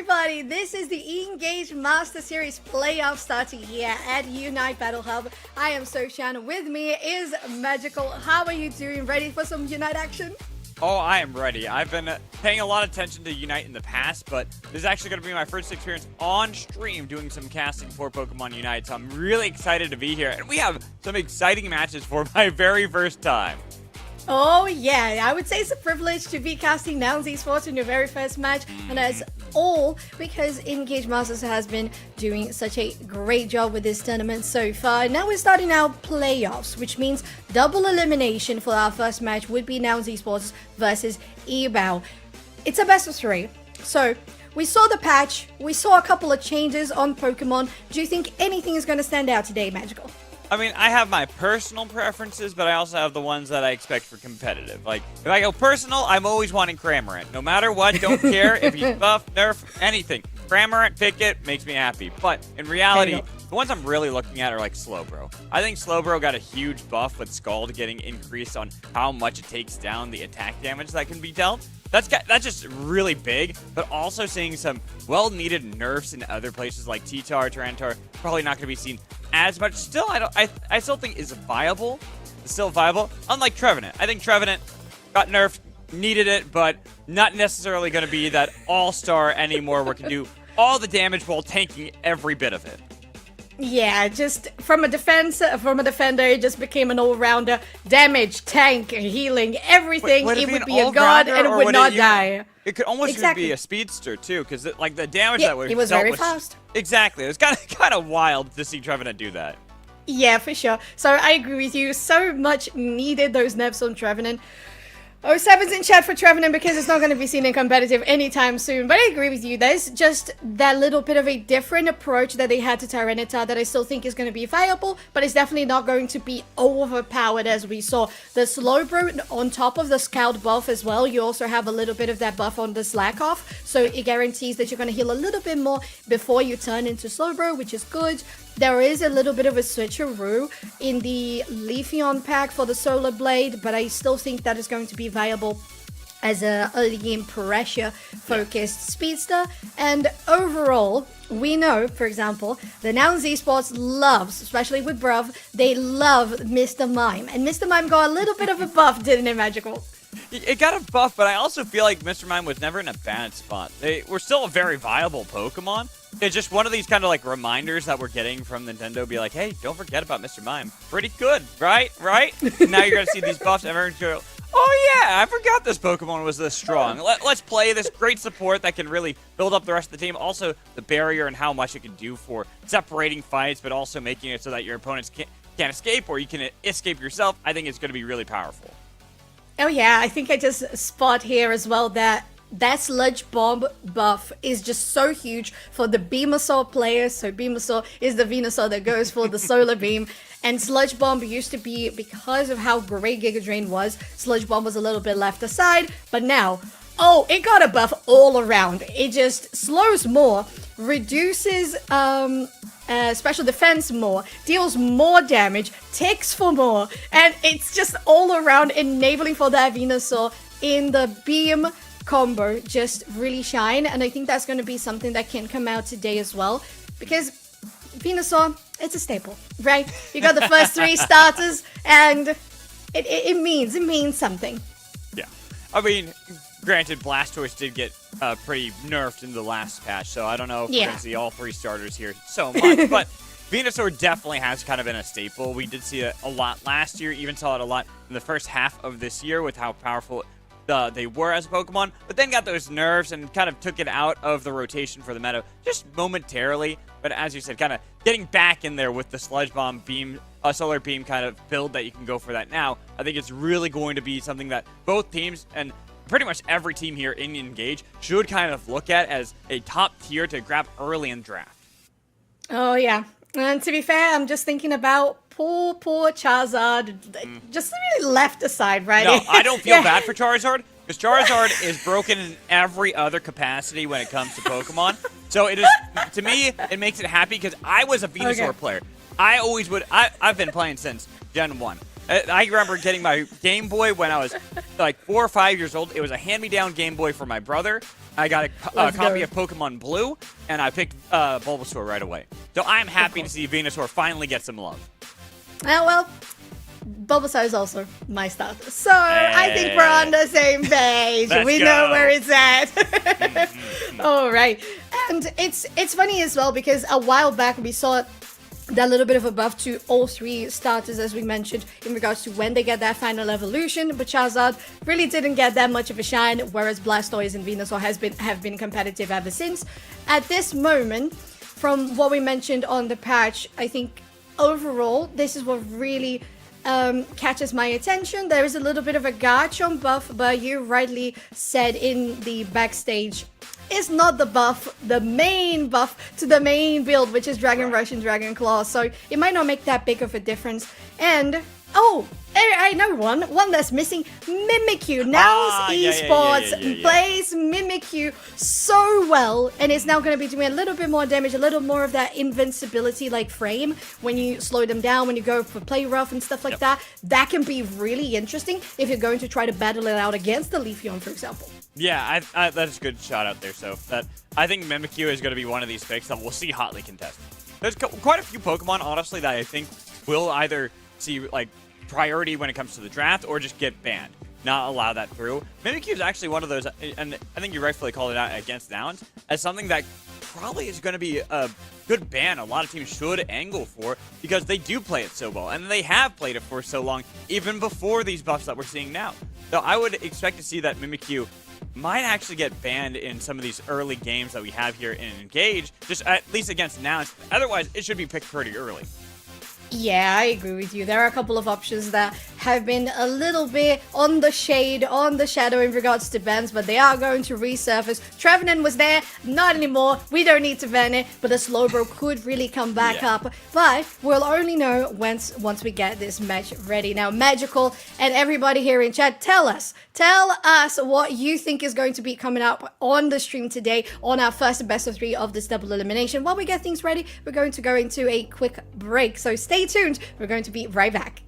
everybody, this is the Engage Master Series playoff starting here at Unite Battle Hub. I am Soshan, with me is Magical. How are you doing? Ready for some Unite action? Oh, I am ready. I've been paying a lot of attention to Unite in the past, but this is actually going to be my first experience on stream doing some casting for Pokemon Unite, so I'm really excited to be here. And we have some exciting matches for my very first time. Oh yeah, I would say it's a privilege to be casting Nouns Esports in your very first match, and that's all because Engage Masters has been doing such a great job with this tournament so far. Now we're starting our playoffs, which means double elimination for our first match would be Nouns Esports versus EBAUU. It's a best of 3, so we saw the patch, we saw a couple of changes on Pokemon. Do you think anything is going to stand out today, Magical? I mean, I have my personal preferences, but I also have the ones that I expect for competitive. Like, if I go personal, I'm always wanting Cramorant. No matter what, don't care if he's buff, nerf, anything. Cramorant, pick it, makes me happy. But in reality, the ones I'm really looking at are like Slowbro. I think Slowbro got a huge buff with Scald getting increased on how much it takes down the attack damage that can be dealt. That's just really big, but also seeing some well-needed nerfs in other places like T-Tar, Tyranitar, probably not going to be seen as much. Still, I still think is viable. It's still viable, unlike Trevenant. I think Trevenant got nerfed, needed it, but not necessarily going to be that all-star anymore where it can do all the damage while tanking every bit of it. Yeah, just from a defender, it just became an all-rounder. Damage, tank, healing, everything. Would it would an be a god and it would not die. It could almost even be a speedster too, because like the damage that was it was very fast. Exactly, it was kind of wild to see Trevenant do that. Yeah, for sure. So I agree with you. So much needed those nerfs on Trevenant. 07's in chat for Trevenant because it's not going to be seen in competitive anytime soon. But I agree with you. There's just that little bit of a different approach that they had to Tyranitar that I still think is going to be viable, but it's definitely not going to be overpowered as we saw. The Slowbro on top of the Scout buff as well, you also have a little bit of that buff on the Slack off, so it guarantees that you're going to heal a little bit more before you turn into Slowbro, which is good. There is a little bit of a switcheroo in the Leafeon pack for the Solar Blade, but I still think that is going to be viable as a early game pressure focused speedster. And overall, we know, for example, the Nouns Esports loves, especially with Bruv, they love Mr. Mime. And Mr. Mime got a little bit of a buff, didn't it, Magical? It got a buff, but I also feel like Mr. Mime was never in a bad spot. They were still a very viable Pokemon. It's just one of these kind of like reminders that we're getting from Nintendo. Be like, hey, don't forget about Mr. Mime. Pretty good, right? Right? Now you're going to see these buffs and everyone's going to go, oh yeah, I forgot this Pokemon was this strong. Let's play this great support that can really build up the rest of the team. Also, the barrier and how much it can do for separating fights, but also making it so that your opponents can't escape or you can escape yourself. I think it's going to be really powerful. Oh yeah, I think I just spot here as well that Sludge Bomb buff is just so huge for the Venusaur players. So Venusaur is the Venusaur that goes for the Solar Beam. And Sludge Bomb used to be, because of how great Giga Drain was, Sludge Bomb was a little bit left aside. But now, it got a buff all around. It just slows more, reduces special defense more, deals more damage, ticks for more, and it's just all around enabling for that Venusaur in the beam combo just really shine. And I think that's going to be something that can come out today as well, because Venusaur, it's a staple, right? You got the first 3 starters, and it means something. Yeah, I mean, granted, Blastoise did get pretty nerfed in the last patch, so I don't know if we're going to see all 3 starters here so much, but Venusaur definitely has kind of been a staple. We did see it a lot last year, even saw it a lot in the first half of this year with how powerful they were as a Pokemon, but then got those nerfs and kind of took it out of the rotation for the meta just momentarily. But as you said, kind of getting back in there with the Sludge Bomb beam, Solar Beam kind of build that you can go for that now. I think it's really going to be something that both teams and pretty much every team here in Engage should kind of look at as a top tier to grab early in draft. Oh yeah, and to be fair, I'm just thinking about poor Charizard, just really left aside, right? No, I don't feel bad for Charizard, because Charizard is broken in every other capacity when it comes to Pokemon. So it is, to me, it makes it happy because I was a Venusaur player. I always would, I've been playing since Gen 1. I remember getting my Game Boy when I was like 4 or 5 years old. It was a hand-me-down Game Boy for my brother. I got a copy of Pokemon Blue, and I picked Bulbasaur right away. So I'm happy to see Venusaur finally get some love. Well, Bulbasaur is also my starter. So I think we're on the same page. We know where it's at. All right. And it's funny as well because a while back we saw that little bit of a buff to all three starters, as we mentioned, in regards to when they get that final evolution. But Charizard really didn't get that much of a shine, whereas Blastoise and Venusaur have been competitive ever since. At this moment, from what we mentioned on the patch, I think overall, this is what really catches my attention. There is a little bit of a Garchomp buff, but you rightly said in the backstage, is not the buff, the main buff to the main build, which is Dragon Rush and Dragon Claw. So it might not make that big of a difference. And, oh, I know one that's missing. Mimikyu. Nouns Esports plays Mimikyu so well, and it's now going to be doing a little bit more damage, a little more of that invincibility like frame when you slow them down, when you go for play rough and stuff like that. That can be really interesting if you're going to try to battle it out against the Leafeon, for example. Yeah, that's a good shot out there. So I think Mimikyu is going to be one of these picks that we'll see hotly contested. There's quite a few Pokemon, honestly, that I think will either see like priority when it comes to the draft or just get banned, not allow that through. Mimikyu is actually one of those, and I think you rightfully called it out against Nouns as something that probably is going to be a good ban a lot of teams should angle for because they do play it so well, and they have played it for so long, even before these buffs that we're seeing now. So I would expect to see that Mimikyu might actually get banned in some of these early games that we have here in Engage, just at least against Nouns. Otherwise, it should be picked pretty early. Yeah, I agree with you. There are a couple of options that have been a little bit on the shade, on the shadow in regards to bans, but they are going to resurface. Trevenant was there, not anymore. We don't need to ban it, but the Slowbro could really come back up. But we'll only know once we get this match ready. Now, Magical and everybody here in chat, tell us what you think is going to be coming up on the stream today on our first best of 3 of this double elimination. While we get things ready, we're going to go into a quick break. So stay tuned. We're going to be right back.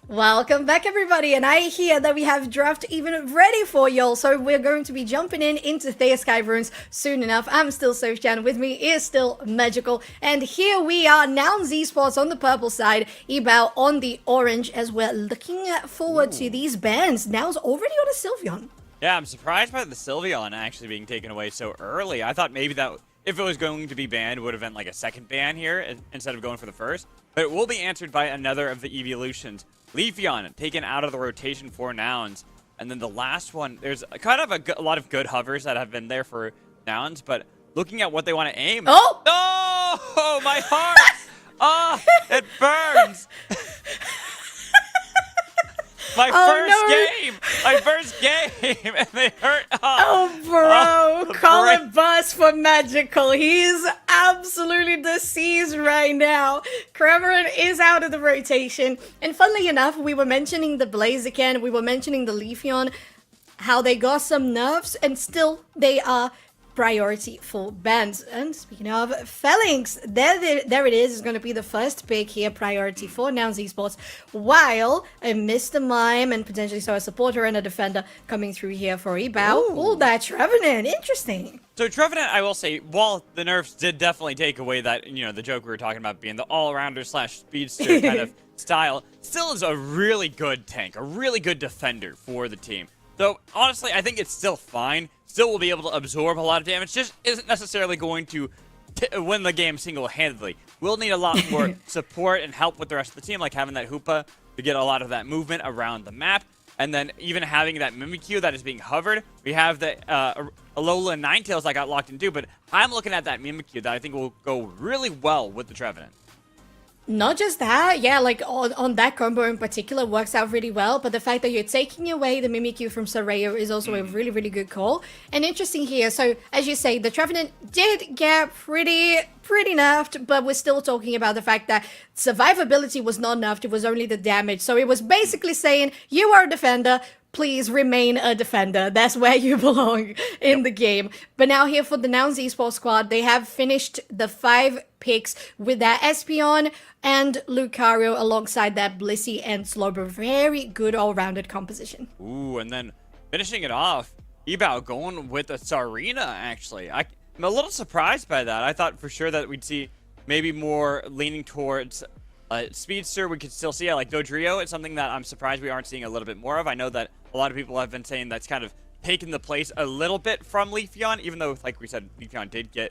Welcome back, everybody, and I hear that we have draft even ready for y'all, so we're going to be jumping into Thea Sky Runes soon enough. I'm still Sochan, with me is still Magical, and here we are, Nouns Esports on the purple side, EBAUU on the orange, as we're looking forward to these bans. Nouns already on a Sylveon. Yeah, I'm surprised by the Sylveon actually being taken away so early. I thought maybe that if it was going to be banned, it would have been like a second ban here instead of going for the first. But it will be answered by another of the evolutions. Leafeon taken out of the rotation for Nouns. And then the last one, there's kind of a lot of good hovers that have been there for Nouns, but looking at what they want to aim. Oh! Oh, my heart! Oh, it burns! My first game, and they hurt. Oh, bro, call it bust for Magical. He's absolutely deceased right now. Cramorant is out of the rotation, and funnily enough, we were mentioning the Blaziken, we were mentioning the Leafeon, how they got some nerfs, and still they are priority for bans. And speaking of Phalanx, there it is going to be the first pick here, priority for Nouns Esports, while a Mr. Mime and potentially so a supporter and a defender coming through here for EBAUU. Oh, that Trevenant, interesting. So Trevenant, I will say, while the nerfs did definitely take away that, the joke we were talking about being the all-rounder slash speedster kind of style, still is a really good tank, a really good defender for the team. So honestly, I think it's still fine. Still will be able to absorb a lot of damage, just isn't necessarily going to win the game single-handedly. We'll need a lot more support and help with the rest of the team, like having that Hoopa to get a lot of that movement around the map, and then even having that Mimikyu that is being hovered. We have the Alola and Ninetales that got locked in too, but I'm looking at that Mimikyu that I think will go really well with the Trevenant. Not just that, yeah, like on that combo in particular works out really well, but the fact that you're taking away the Mimikyu from Soraya is also a really, really good call. And interesting here, so as you say, the Trevenant did get pretty nerfed, but we're still talking about the fact that survivability was not nerfed, it was only the damage. So it was basically saying, you are a defender, please remain a defender. That's where you belong in the game. But now here for the Nouns Esports squad, they have finished the 5 picks with that Espeon and Lucario alongside that Blissey and Slowbro. Very good all-rounded composition. Ooh, and then finishing it off, EBAUU going with a Tsarina, actually. I'm a little surprised by that. I thought for sure that we'd see maybe more leaning towards Speedster. We could still see it, like Dodrio. It's something that I'm surprised we aren't seeing a little bit more of. I know that a lot of people have been saying that's kind of taken the place a little bit from Leafeon, even though, like we said, Leafeon did get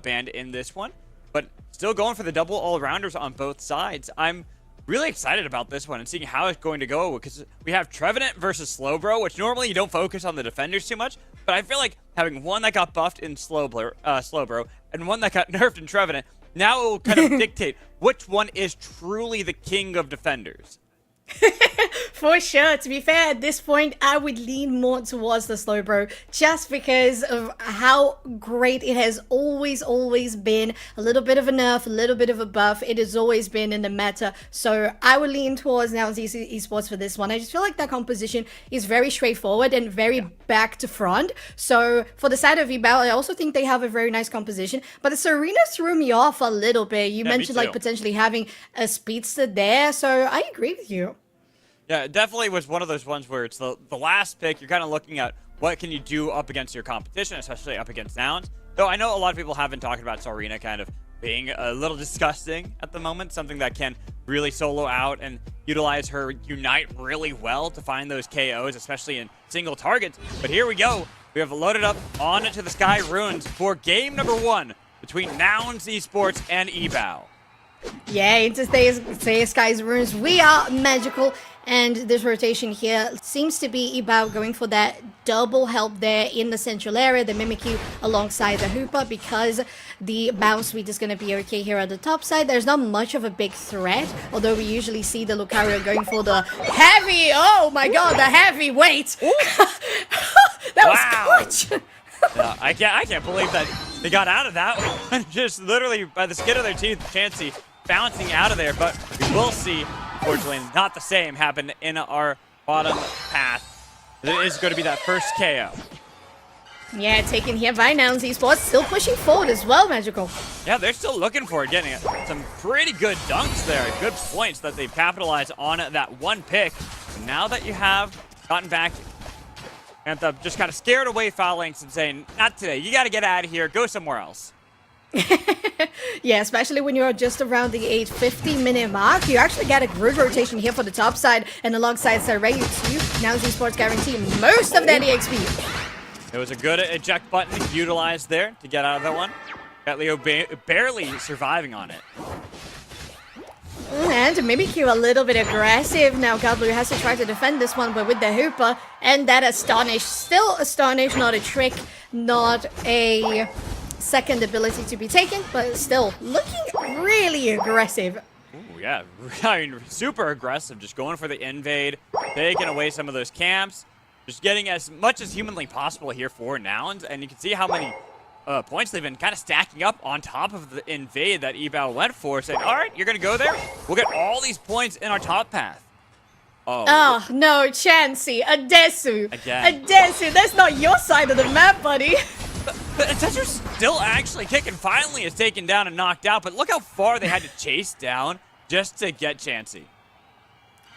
banned in this one. But still going for the double all-rounders on both sides. I'm really excited about this one and seeing how it's going to go, because we have Trevenant versus Slowbro, which normally you don't focus on the defenders too much, but I feel like having one that got buffed in Slowbro and one that got nerfed in Trevenant, now it will kind of dictate which one is truly the king of defenders. for sure. To be fair, at this point, I would lean more towards the slow bro just because of how great it has always been. A little bit of a nerf, a little bit of a buff. It has always been in the meta. So I would lean towards Nouns Esports for this one. I just feel like that composition is very straightforward and very back to front. So for the side of EBAUU, I also think they have a very nice composition. But the Serena threw me off a little bit. You mentioned like potentially having a speedster there. So I agree with you. Yeah, it definitely was one of those ones where it's the last pick. You're kind of looking at what can you do up against your competition, especially up against Nouns. Though I know a lot of people have been talking about Serena kind of being a little disgusting at the moment, something that can really solo out and utilize her Unite really well to find those KOs, especially in single targets. But here we go. We have loaded up on to the Sky Runes for game number 1 between Nouns Esports and EBAUU. Yeah, into today's Sky's Runes, we are magical. And this rotation here seems to be EBAUU going for that double help there in the central area, the Mimikyu alongside the Hooper, because the bounce suite is going to be okay here at the top side. There's not much of a big threat, although we usually see the Lucario going for the heavy, oh my god, the heavy weight. That was clutch. No, I can't believe that they got out of that one. Just literally by the skin of their teeth, Chansey bouncing out of there, but we will see. Unfortunately, not the same happened in our bottom path. It is going to be that first KO. Yeah, taken here by Nouns Esports, still pushing forward as well, Magical. Yeah, they're still looking for it, getting some pretty good dunks there, good points that they've capitalized on that one pick. And now that you have gotten back, Anthem just kind of scared away Phalanx and saying, not today, you got to get out of here, go somewhere else. Yeah, especially when you're just around the 8:50-minute mark. You actually get a good rotation here for the top side, and alongside Sareyu too. Now Esports guarantee most of that EXP. There was a good eject button utilized there to get out of that one. Got Leo barely surviving on it. And Mimikyu a little bit aggressive. Now Godblue has to try to defend this one, but with the Hooper and that Astonish. Still Astonish, not a trick, not a second ability to be taken, but still looking really aggressive. Ooh, yeah, I mean, super aggressive, just going for the invade, taking away some of those camps, just getting as much as humanly possible here for Nouns, and you can see how many points they've been kind of stacking up on top of the invade that EBAUU went for, saying, all right, you're going to go there? We'll get all these points in our top path. Oh no, Chansey, Adesu. Again. Adesu, that's not your side of the map, buddy. But Tetsu's still actually kicking. Finally is taken down and knocked out. But look how far they had to chase down just to get Chansey.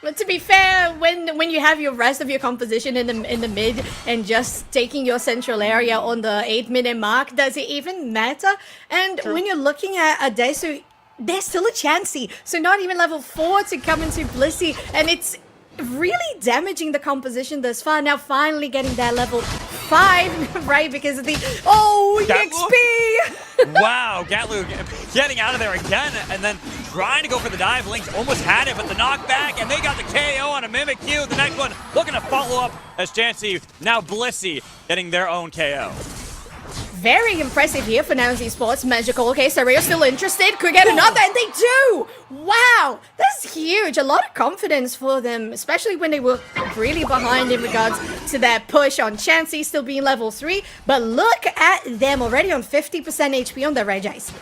But to be fair, when you have your rest of your composition in the mid and just taking your central area on the 8-minute mark, does it even matter? And when you're looking at Adesu, there's still a Chansey. So not even level 4 to come into Blissey, and it's really damaging the composition thus far. Now finally getting that level 5, right? Because of the EXP. Wow, Gatlu getting out of there again, and then trying to go for the dive. Lynx almost had it, but the knockback, and they got the KO on a Mimikyu. The next one looking to follow up as Chansey, now Blissey, getting their own KO. Very impressive here for Nouns Esports. Magical. Okay, Sareyo still interested. Could get another, and they do! Wow! That's huge. A lot of confidence for them, especially when they were really behind in regards to their push on Chansey still being level 3. But look at them already on 50% HP on their Regis.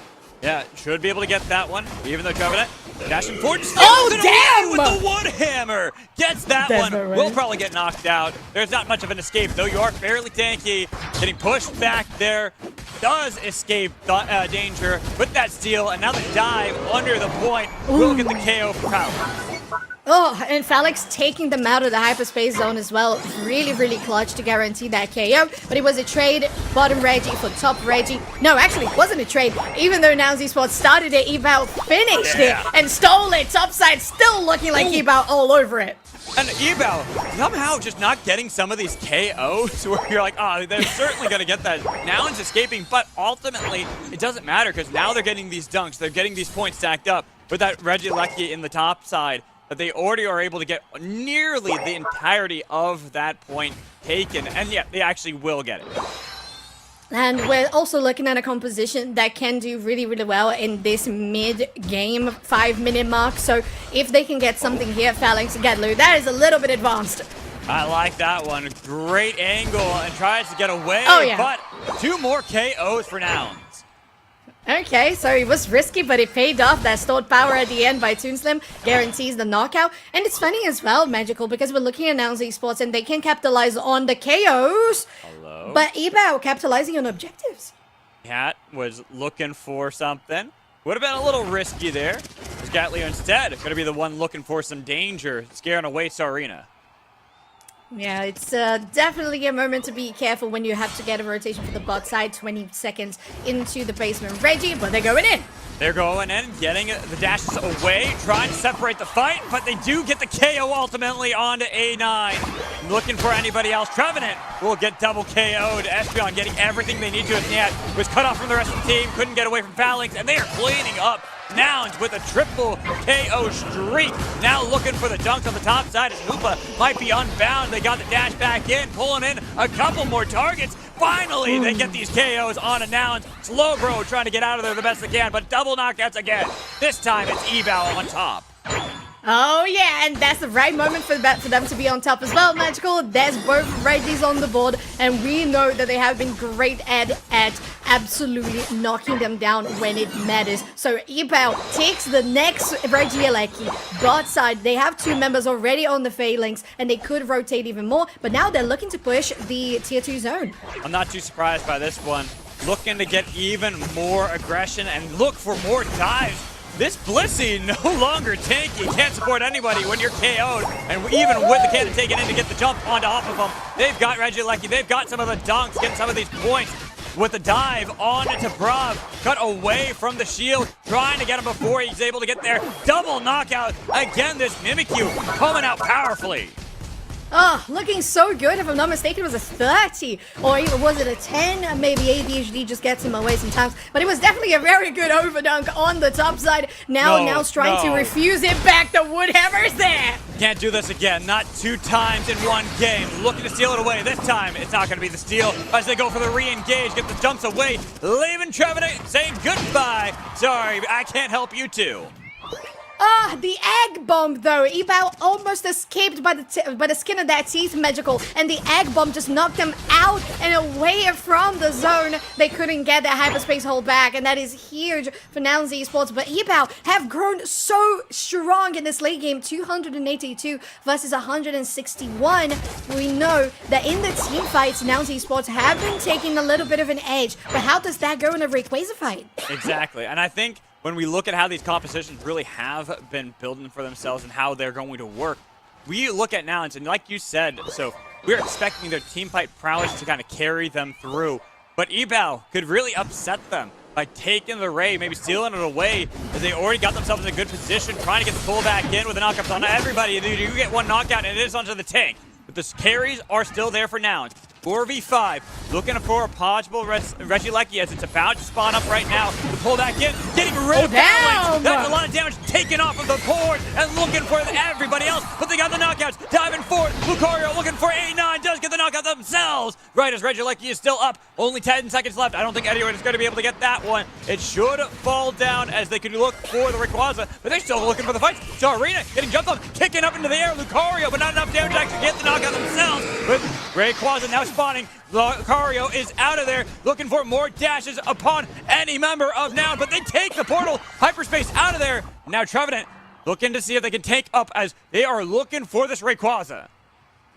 Yeah, should be able to get that one, even though Covenant dashing forward. Oh, damn! With the one hammer. Gets that one. Will probably get knocked out. There's not much of an escape, though. You are fairly tanky. Getting pushed back there. Does escape danger with that steal. And now the dive under the point. Will get the KO for power. Oh, and Phalanx taking them out of the hyperspace zone as well. Really, really clutch to guarantee that KO. But it was a trade, bottom Reggie for top Reggie. No, actually, it wasn't a trade. Even though Nouns Esports started it, EBAUU finished it and stole it. Topside still looking like EBAUU all over it. And EBAUU somehow just not getting some of these KOs where you're like, oh, they're certainly going to get that. Nouns escaping, but ultimately, it doesn't matter because now they're getting these dunks. They're getting these points stacked up with that Reggie Lecky in the top side. That they already are able to get nearly the entirety of that point taken. And yeah, they actually will get it. And we're also looking at a composition that can do really, really well in this mid-game 5-minute mark. So if they can get something here, Phalanx Gedlu, that is a little bit advanced. I like that one. Great angle and tries to get away. Oh, yeah. But 2 more KOs for Nouns. Okay, so it was risky, but it paid off. That stored power at the end by Toonslim guarantees the knockout. And it's funny as well, Magical, because we're looking at Nouns Esports and they can capitalize on the KOs. Hello. But EBAUU capitalizing on objectives. Cat was looking for something. Would have been a little risky there. Scatlio instead going to be the one looking for some danger, scaring away Sarina. Yeah, it's definitely a moment to be careful when you have to get a rotation for the bot side 20 seconds into the basement. Reggie, but they're going in. They're going in, getting the dashes away, trying to separate the fight, but they do get the KO ultimately onto A9. Looking for anybody else. Trevenant will get double KO'd. Espeon getting everything they need to his net. Was cut off from the rest of the team, couldn't get away from Phalanx, and they are cleaning up Nouns with a triple KO streak. Now looking for the dunk on the top side as Hoopa might be unbound. They got the dash back in, pulling in a couple more targets. Finally, they get these KOs on a Nouns. Slowbro trying to get out of there the best they can, but double knockouts again. This time it's EBAUU on top. Oh yeah, and that's the right moment for them to be on top as well, Magical. There's both Reggies on the board, and we know that they have been great at absolutely knocking them down when it matters. So EBAUU takes the next Reggie Alecki bot side. They have 2 members already on the Phalanx, and they could rotate even more, but now they're looking to push the tier 2 zone. I'm not too surprised by this one. Looking to get even more aggression and look for more dives. This Blissey no longer tanky. Can't support anybody when you're KO'd. And even with the cannon taken in to get the jump onto off of them, they've got Reggie Alecki. They've got some of the dunks, getting some of these points. With the dive on to Brav, cut away from the shield, trying to get him before he's able to get there. Double knockout. Again, this Mimikyu coming out powerfully. Oh, looking so good. If I'm not mistaken, it was a 30. Or even was it a 10? Maybe ADHD just gets him away sometimes. But it was definitely a very good overdunk on the top side. Now Now's trying to refuse it back. The Woodhammer's there. Can't do this again. Not 2 times in one game. Looking to steal it away. This time, it's not going to be the steal as they go for the re-engage. Get the jumps away. Leaving Trevenant saying goodbye. Sorry, I can't help you two. Ah, the egg bomb though. EBAUU almost escaped by the skin of their teeth, Magical, and the egg bomb just knocked them out and away from the zone. They couldn't get that hyperspace hold back, and that is huge for Nouns Esports. But EBAUU have grown so strong in this late game, 282 versus 161. We know that in the team fights, Nouns Esports have been taking a little bit of an edge. But how does that go in a Rayquaza fight? Exactly, and I think when we look at how these compositions really have been building for themselves and how they're going to work, we look at Nouns, and like you said, so we're expecting their team fight prowess to kind of carry them through. But EBAUU could really upset them by taking the Ray, maybe stealing it away, as they already got themselves in a good position, trying to get the pull back in with the knockouts on everybody. You get one knockout, and it is onto the tank. But the carries are still there for Nouns. 4v5, looking for a possible Reggie Alecki as it's about to spawn up right now. The pull back in, getting rid of Phalanx. That's a lot of damage taken off of the board and looking for everybody else, but they got the knockouts. Diving forward, Lucario looking for A9, does get the knockout themselves. Right as Reggie Alecki is still up, only 10 seconds left. I don't think anyone is going to be able to get that one. It should fall down as they can look for the Rayquaza, but they're still looking for the fights. Sarina getting jumped on, kicking up into the air. Lucario, but not enough damage to actually get the knockout themselves. With Rayquaza now spawning. Lucario is out of there, looking for more dashes upon any member of Noun, but they take the portal hyperspace out of there. Now Trevenant looking to see if they can take up as they are looking for this Rayquaza.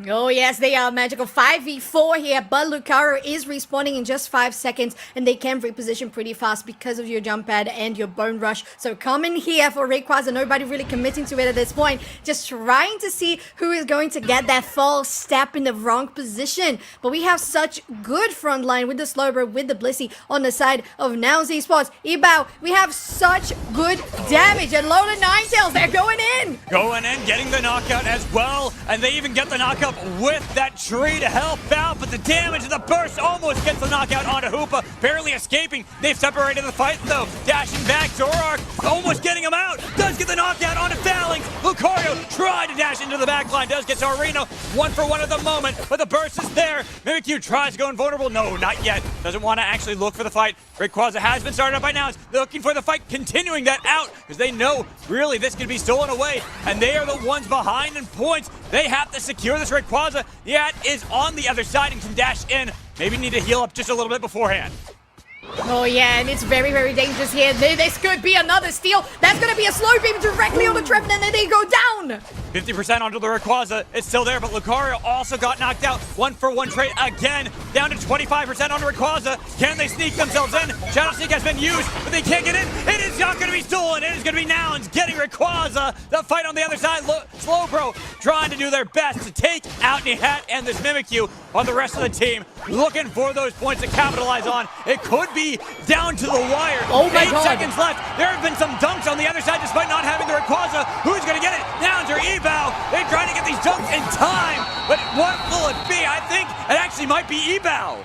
Oh yes, they are, Magical. 5v4 here, but Lucario is respawning in just 5 seconds, and they can reposition pretty fast because of your jump pad and your bone rush. So come in here for Rayquaza, nobody really committing to it at this point. Just trying to see who is going to get that false step in the wrong position. But we have such good front line with the Slowbro, with the Blissey on the side of Nouns Esports. EBAUU, we have such good damage, and Lola Ninetales, they're going in! Going in, getting the knockout as well, and they even get the knockout up with that tree to help out, but the damage of the burst almost gets the knockout onto Hoopa, barely escaping. They've separated the fight though. Dashing back, Zorark almost getting him out. Does get the knockout onto Phalanx. Lucario tried to dash into the backline, does get Torino. 1-for-1 at the moment, but the burst is there. Mimikyu tries to go invulnerable. No, not yet. Doesn't want to actually look for the fight. Rayquaza has been started up by Nouns. They're looking for the fight, continuing that out, because they know really this could be stolen away, and they are the ones behind in points. They have to secure this. Rayquaza, yet is on the other side and can dash in. Maybe need to heal up just a little bit beforehand. Oh yeah, and it's very, very dangerous here. This could be another steal. That's going to be a slow beam directly on the Trevenant, and they go down. 50% onto the Rayquaza. It's still there, but Lucario also got knocked out. 1-for-1 trade again. Down to 25% on Rayquaza. Can they sneak themselves in? Shadow Sneak has been used, but they can't get in. It is not going to be stolen. It is going to be Nouns getting Rayquaza. The fight on the other side. Slowbro trying to do their best to take out Nihat and this Mimikyu on the rest of the team. Looking for those points to capitalize on. It could be down to the wire. Oh my God. 8 seconds left. There have been some dunks on the other side despite not having the Rayquaza. Who's going to get it? Nouns or EBAUU? They're trying to get these dunks in time, but what will it be? I think it actually might be EBAUU.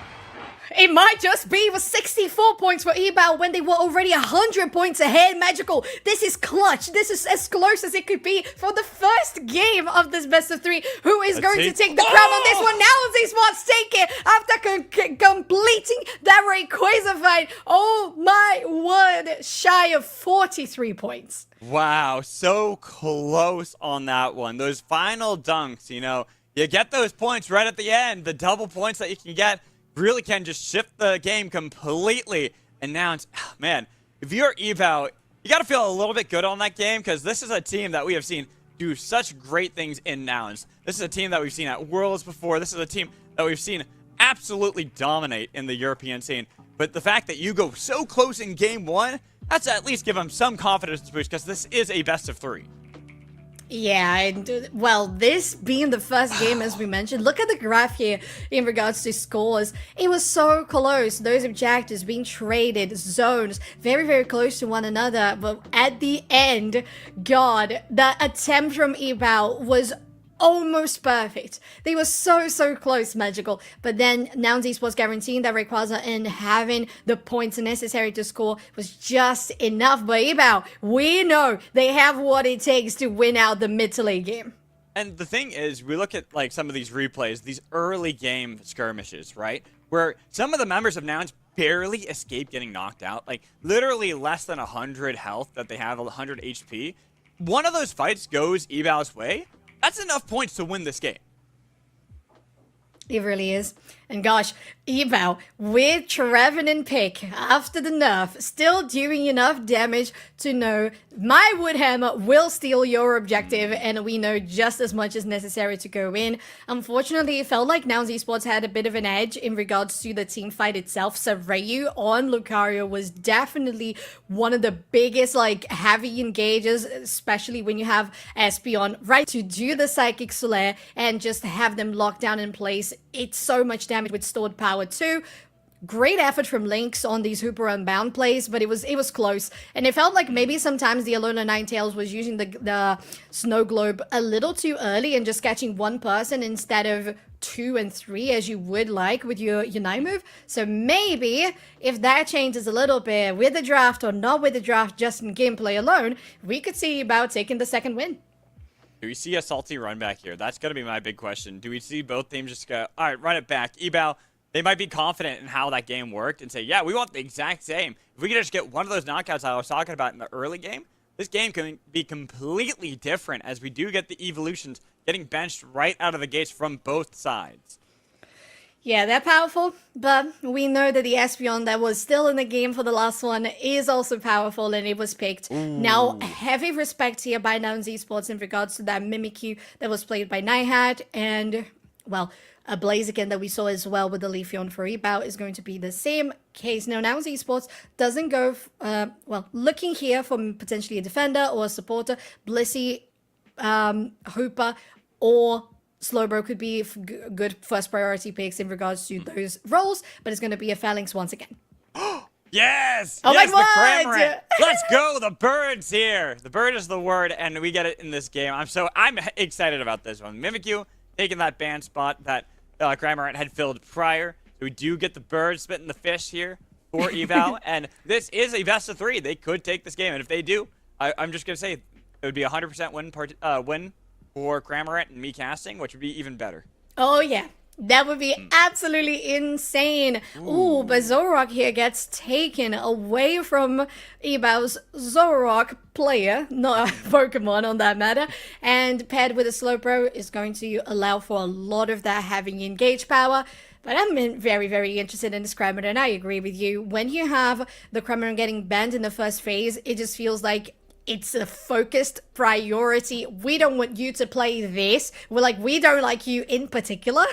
It might just be with 64 points for EBAUU when they were already 100 points ahead. Magical. This is clutch. This is as close as it could be for the first game of this best of 3. Who is going to take the crown on this one? Now Esports take it after completing that Rayquaza fight. Oh my word. Shy of 43 points. Wow, so close on that one. Those final dunks, you know, you get those points right at the end. The double points that you can get really can just shift the game completely. And now, man, if you're EBAUU, you got to feel a little bit good on that game, because this is a team that we have seen do such great things in Nouns. This is a team that we've seen at Worlds before. This is a team that we've seen absolutely dominate in the European scene. But the fact that you go so close in game 1, that's at least give them some confidence boost, because this is a best of 3. Yeah, and well, this being the first game, as we mentioned, look at the graph here in regards to scores. It was so close. Those objectives being traded, zones, very, very close to one another. But at the end, God, the attempt from EBAUU was almost perfect. They were so close, Magical. But then Nouns Esports guaranteeing that Rayquaza and having the points necessary to score was just enough. But EBAUU, we know they have what it takes to win out the mid to late game. And the thing is, we look at like some of these replays, these early game skirmishes, right? Where some of the members of Nouns barely escape getting knocked out. Like literally less than 100 health that they have, 100 HP. One of those fights goes EBAU's way. That's enough points to win this game. It really is. And gosh, EBAUU with Trevenant pick after the nerf, still doing enough damage to know my Woodhammer will steal your objective, and we know just as much as necessary to go in. Unfortunately, it felt like Nouns Esports had a bit of an edge in regards to the team fight itself. Sareyu on Lucario was definitely one of the biggest, like, heavy engages, especially when you have Espeon right to do the Psychic Solaire and just have them locked down in place. It's so much damage with stored power too. Great effort from Lynx on these Hooper Unbound plays, but it was close. And it felt like maybe sometimes the Alola Ninetales was using the Snow Globe a little too early and just catching one person instead of 2 and 3 as you would like with your Night move. So maybe if that changes a little bit with the draft or not with the draft, just in gameplay alone, we could see about taking the second win. Do we see a salty run back here? That's going to be my big question. Do we see both teams just go, all right, run it back? EBAUU, they might be confident in how that game worked and say, yeah, we want the exact same. If we could just get one of those knockouts I was talking about in the early game, this game can be completely different as we do get the evolutions getting benched right out of the gates from both sides. Yeah, they're powerful, but we know that the Espeon that was still in the game for the last one is also powerful, and it was picked. Ooh. Now, heavy respect here by Nouns Esports in regards to that Mimikyu that was played by Nihat, and, well, a Blaziken that we saw as well with the Leafeon for EBAUU is going to be the same case. Now, Nouns Esports doesn't go, well, looking here for potentially a defender or a supporter. Blissey, Hooper, or Slowbro could be good first priority picks in regards to those roles, but it's going to be a Phalanx once again. Yes! Oh yes, my the God! Cramorant! Let's go! The bird's here! The bird is the word, and we get it in this game. I'm excited about this one. Mimikyu taking that ban spot that Cramorant had filled prior. So we do get the bird spitting the fish here for EBAUU, and this is a best of 3. They could take this game, and if they do, I'm just going to say it would be a 100% win for Cramorant and me casting, which would be even better. Oh, yeah. That would be absolutely insane. Ooh, but Zoroark here gets taken away from EBAUU's Zoroark player, not a Pokemon on that matter, and paired with a Slowbro is going to allow for a lot of that having engage power. But I'm very, very interested in this Cramorant, and I agree with you. When you have the Cramorant getting banned in the first phase, it just feels like it's a focused priority. We don't want you to play this. We don't like you in particular.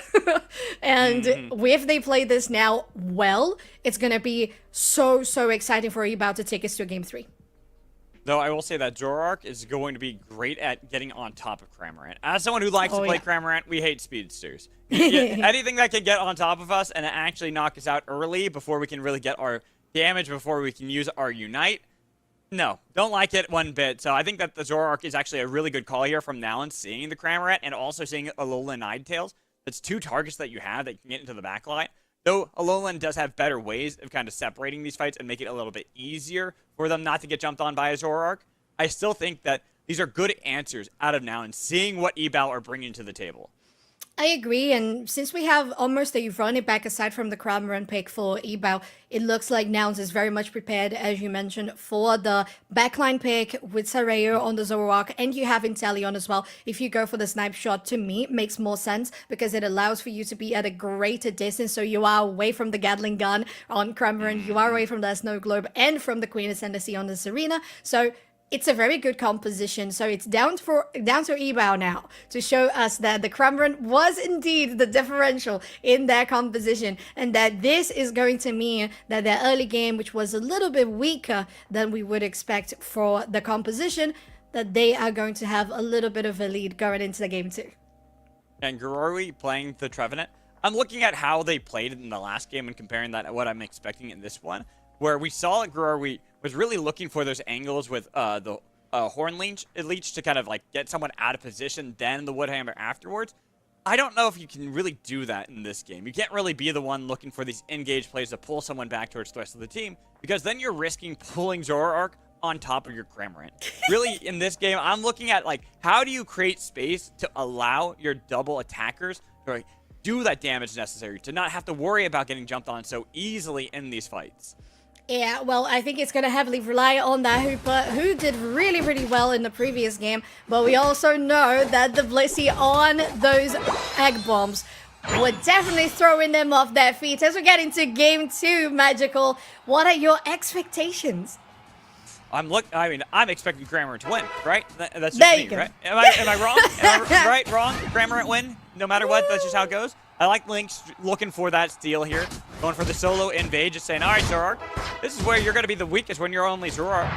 And if they play this now well, it's going to be so, so exciting for EBAUU to take us to Game 3. Though I will say that Zoroark is going to be great at getting on top of Cramorant. As someone who likes to play Cramorant, we hate speedsters. Anything that can get on top of us and actually knock us out early before we can really get our damage, before we can use our Unite, no, don't like it one bit. So I think that the Zoroark is actually a really good call here from Nouns, seeing the Cramorant and also seeing Alolan Ninetales. That's 2 targets that you have that can get into the backline. Though Alolan does have better ways of kind of separating these fights and make it a little bit easier for them not to get jumped on by a Zoroark, I still think that these are good answers out of Nouns, seeing what EBAUU are bringing to the table. I agree, and since we have almost a run it back aside from the Cramorant pick for EBAUU, it looks like Nouns is very much prepared, as you mentioned, for the backline pick with Sareo on the Zoroark, and you have Inteleon as well. If you go for the snipe shot, to me, it makes more sense because it allows for you to be at a greater distance, so you are away from the Gatling gun on Cramorant, you are away from the Snow Globe, and from the Queen Ascendancy on the Serena, so it's a very good composition, so it's down to EBAUU now to show us that the Cramorant was indeed the differential in their composition, and that this is going to mean that their early game, which was a little bit weaker than we would expect for the composition, that they are going to have a little bit of a lead going into the game 2. And Garuri playing the Trevenant, I'm looking at how they played in the last game and comparing that to what I'm expecting in this one, where we saw that Garuri was really looking for those angles with the Horn Leech to kind of like get someone out of position, then the Woodhammer afterwards. I don't know if you can really do that in this game. You can't really be the one looking for these engaged plays to pull someone back towards the rest of the team, because then you're risking pulling Zoroark on top of your Cramorant. Really, in this game, I'm looking at like, how do you create space to allow your double attackers to do that damage necessary, to not have to worry about getting jumped on so easily in these fights? Yeah, well, I think it's going to heavily rely on that Hooper, who did really, really well in the previous game. But we also know that the Blissey on those egg bombs were definitely throwing them off their feet. As we get into Game 2, Magical, what are your expectations? I'm expecting Cramorant to win, right? That's just there me, you go. Right? Am I wrong? Am I right? Wrong? Cramorant win? No matter what, that's just how it goes. I like Lynx looking for that steal here. Going for the solo invade, just saying, all right, Zoroark, this is where you're going to be the weakest when you're only Zoroark.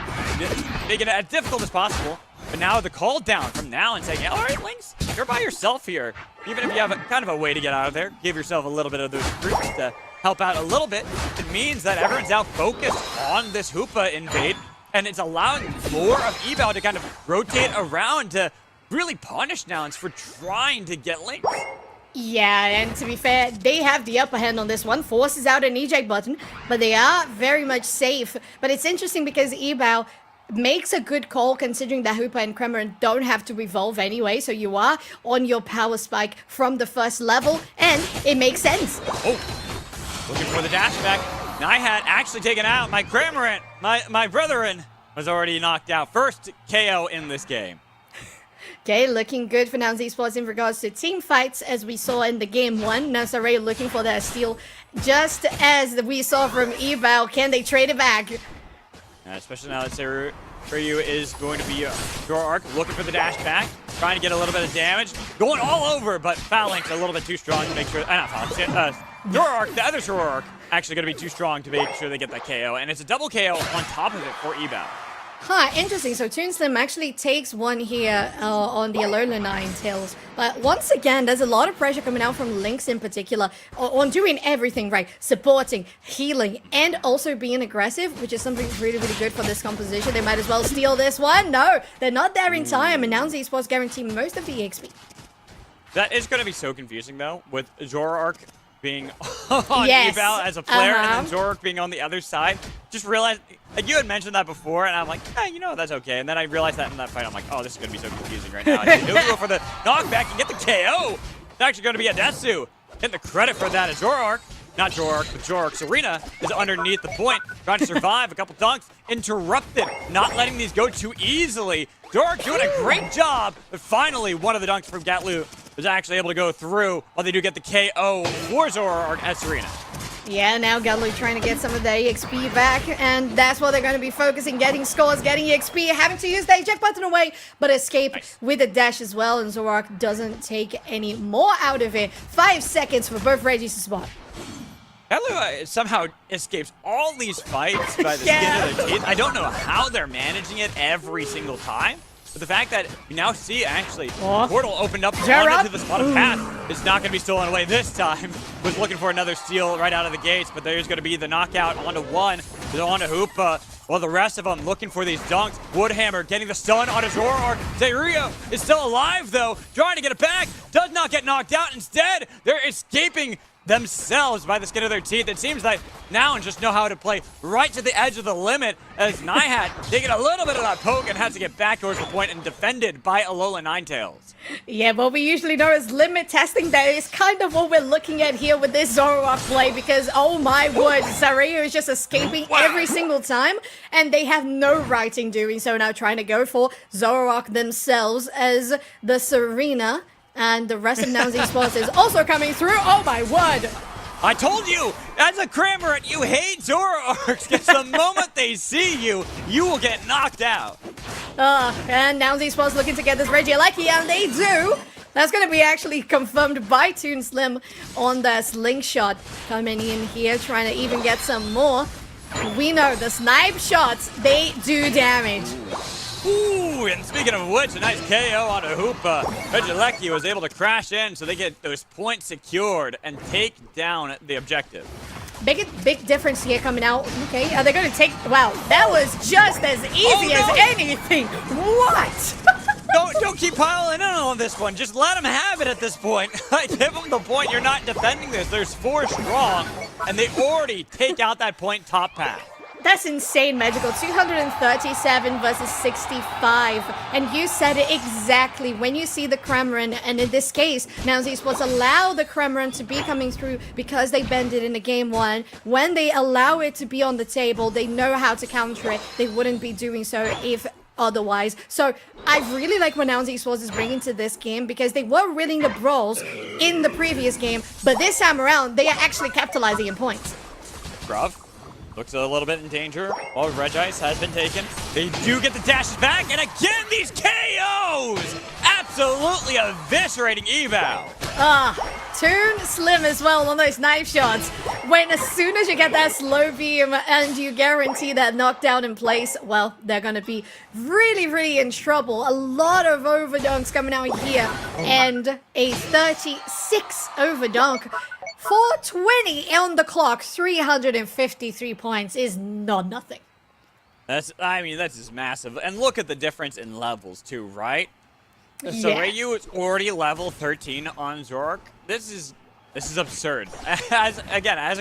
Making it as difficult as possible. But now the call down from now and saying, all right, Lynx, you're by yourself here. Even if you have kind of a way to get out of there, give yourself a little bit of those fruits to help out a little bit. It means that everyone's now focused on this Hoopa invade, and it's allowing more of EBAUU to kind of rotate around to really punish Nouns for trying to get Lynx. Yeah, and to be fair, they have the upper hand on this one. Forces out an eject button, but they are very much safe. But it's interesting because EBAUU makes a good call considering that Hoopa and Cramorant don't have to evolve anyway, so you are on your power spike from the first level, and it makes sense. Oh, looking for the dash back. Nihat actually taken out. My Cramorant, my brethren, was already knocked out. First KO in this game. Okay, looking good for Nouns Esports in regards to team fights, as we saw in the Game 1. Nazare looking for that steal, just as we saw from EBAUU. Can they trade it back? Especially now that Ryu is going to be Zoroark, looking for the dash back, trying to get a little bit of damage, going all over, but Phalanx a little bit too strong to make sure, not Phalanx, Zoroark, the other Zoroark, actually going to be too strong to make sure they get that KO, and it's a double KO on top of it for EBAUU. Huh, interesting. So Toon Slim actually takes one here on the Alolan Ninetales. But once again, there's a lot of pressure coming out from Lynx in particular on doing everything right. Supporting, healing, and also being aggressive, which is something really, really good for this composition. They might as well steal this one. No, they're not there in time. And Nouns Esports guarantee most of the EXP. That is going to be so confusing, though, with Zoroark being on Yes. eval as a player and then Zoroark being on the other side. Just realized, like, you had mentioned that before, and I'm like, you know, that's okay. And then I realized that in that fight, I'm like, oh, this is going to be so confusing right now. And he'll go for the knockback and get the KO. It's actually going to be a Desu. Getting the credit for that is Zoroark. Not Zoroark, but Zoroark. Serena is underneath the point, trying to survive. A couple dunks, interrupted, not letting these go too easily. Zoroark doing a great job, but finally one of the dunks from Gatlu was actually able to go through, while they do get the KO for Zoroark as Serena. Yeah, now Gatlu trying to get some of the EXP back, and that's what they're going to be focusing, getting scores, getting EXP, having to use the eject button away, but escape with a dash as well, and Zoroark doesn't take any more out of it. 5 seconds for both Regis to spot. Gatlu somehow escapes all these fights by the skin of their teeth. I don't know how they're managing it every single time. But the fact that you now see, actually, the portal opened up onto the spot of path is not going to be stolen away this time. Was looking for another steal right out of the gates, but there's going to be the knockout onto one, onto Hoopa. While the rest of them looking for these dunks. Woodhammer getting the stun onto Zoroark. Zerio is still alive, though, trying to get it back. Does not get knocked out. Instead, they're escaping themselves by the skin of their teeth. It seems like Nouns just know how to play right to the edge of the limit, as Nihat taking a little bit of that poke and has to get back towards the point and defended by Alola Ninetales. Yeah, what we usually know as limit testing, that is kind of what we're looking at here with this Zoroark play, because oh my word, Zareo is just escaping every single time, and they have no right in doing so now, trying to go for Zoroark themselves as the Serena. And the rest of Nouns Esports is also coming through. Oh my word! I told you, as a Cramorant, you hate Zoroarks, because the moment they see you, you will get knocked out. And Nouns Esports looking to get this Regieleki, and they do. That's going to be actually confirmed by Toon Slim on the slingshot. Coming in here, trying to even get some more. We know the snipe shots, they do damage. Ooh, and speaking of which, a nice KO on a Hoopa. Regieleki was able to crash in, so they get those points secured and take down the objective. Big difference here coming out. Okay, are they going to take... Wow, that was just as easy as anything. What? Don't keep piling in on this one. Just let them have it at this point. Give them the point. You're not defending this. There's 4 strong, and they already take out that point top path. That's insane, Magical. 237 versus 65. And you said it exactly. When you see the Cramorant, and in this case, Nouns Esports allow the Cramorant to be coming through because they bend it in the game 1. When they allow it to be on the table, they know how to counter it. They wouldn't be doing so if otherwise. So I really like what Nouns Esports is bringing to this game, because they were winning the brawls in the previous game, but this time around, they are actually capitalizing in points. Grov looks a little bit in danger while Regice has been taken. They do get the dashes back, and again, these KOs! Absolutely eviscerating eval. Toon Slim as well on those knife shots. When as soon as you get that slow beam and you guarantee that knockdown in place, well, they're going to be really, really in trouble. A lot of overdunks coming out here, and a 36 overdunk. 420 on the clock, 353 points is not nothing. That's just massive. And look at the difference in levels too, right? So Rayu is already level 13 on Zoroark. This is absurd. As a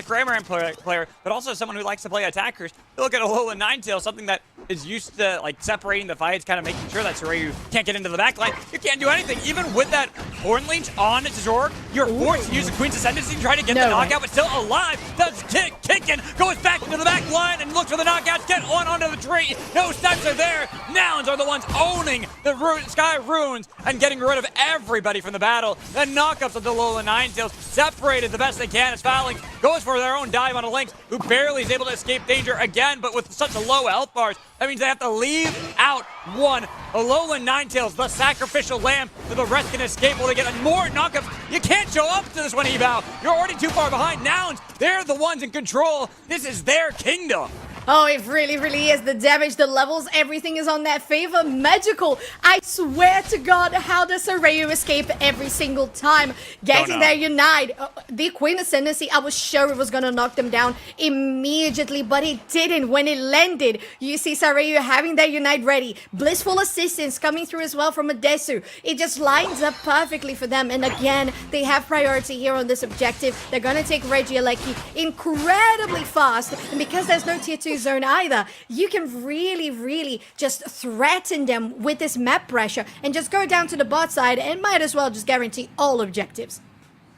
Cramorant player, but also someone who likes to play attackers, you look at Alola Ninetales, something that is used to like separating the fights, kind of making sure that Soryu can't get into the backline. You can't do anything. Even with that Horn Leech on Zoroark, you're forced to use the Queen's Ascendancy to try to get the knockout, but still alive. Does kicking, goes back into the back line and looks for the knockout. Get onto the tree. No snipes are there. Nouns are the ones owning the Sky Runes and getting rid of everybody from the battle. The knockups of the Alola Ninetales separated the best they can as Phalanx goes for their own dive on a Lynx, who barely is able to escape danger again, but with such a low health bars, that means they have to leave out one. Alola Ninetales, the sacrificial lamb, so the rest can escape while they get more knockups. You can't show up to this one, EBAUU. You're already too far behind. Nouns, they're the ones in control. This is their kingdom. Oh, it really, really is. The damage, the levels, everything is on their favor. Magical. I swear to God, how does Soraya escape every single time? Getting there, Unite. The Queen Ascendancy, I was sure it was going to knock them down immediately, but it didn't. When it landed, you see Soraya having their Unite ready. Blissful assistance coming through as well from Adesu. It just lines up perfectly for them. And again, they have priority here on this objective. They're going to take Regieleki incredibly fast. And because there's no tier 2 zone either, you can really, really just threaten them with this map pressure and just go down to the bot side and might as well just guarantee all objectives.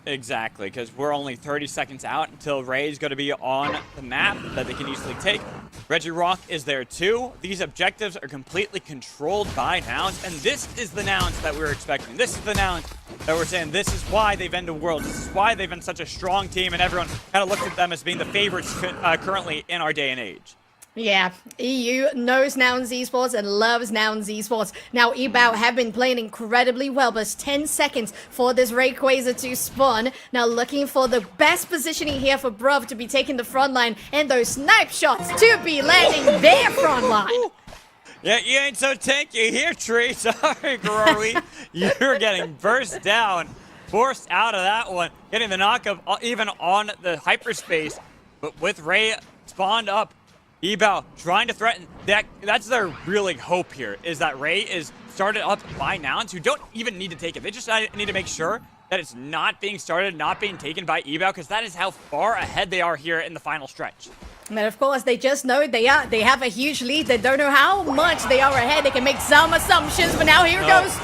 Exactly, because we're only 30 seconds out until Ray's going to be on the map that they can easily take. Reggie Rock is there too. These objectives are completely controlled by Nouns, and this is the Nouns that we were expecting. This is the Nouns that we're saying this is why they've ended Worlds. This is why they've been such a strong team, and everyone kind of looks at them as being the favorites currently in our day and age. Yeah, EU knows Nouns Esports and loves Nouns Esports. Now, EBAUU have been playing incredibly well, but it's 10 seconds for this Rayquaza to spawn. Now, looking for the best positioning here for Bruv to be taking the front line and those snipe shots to be landing their front line. Yeah, you ain't so tanky here, Tree. Sorry, Grori. You're getting burst down, forced out of that one, getting the knockup even on the hyperspace. But with Ray spawned up, EBAUU trying to threaten. That's their really hope here, is that Ray is started up by Nouns, who don't even need to take it. They just need to make sure that it's not being started, not being taken by EBAUU, because that is how far ahead they are here in the final stretch. And of course, they just know they have a huge lead. They don't know how much they are ahead. They can make some assumptions, but now here it goes.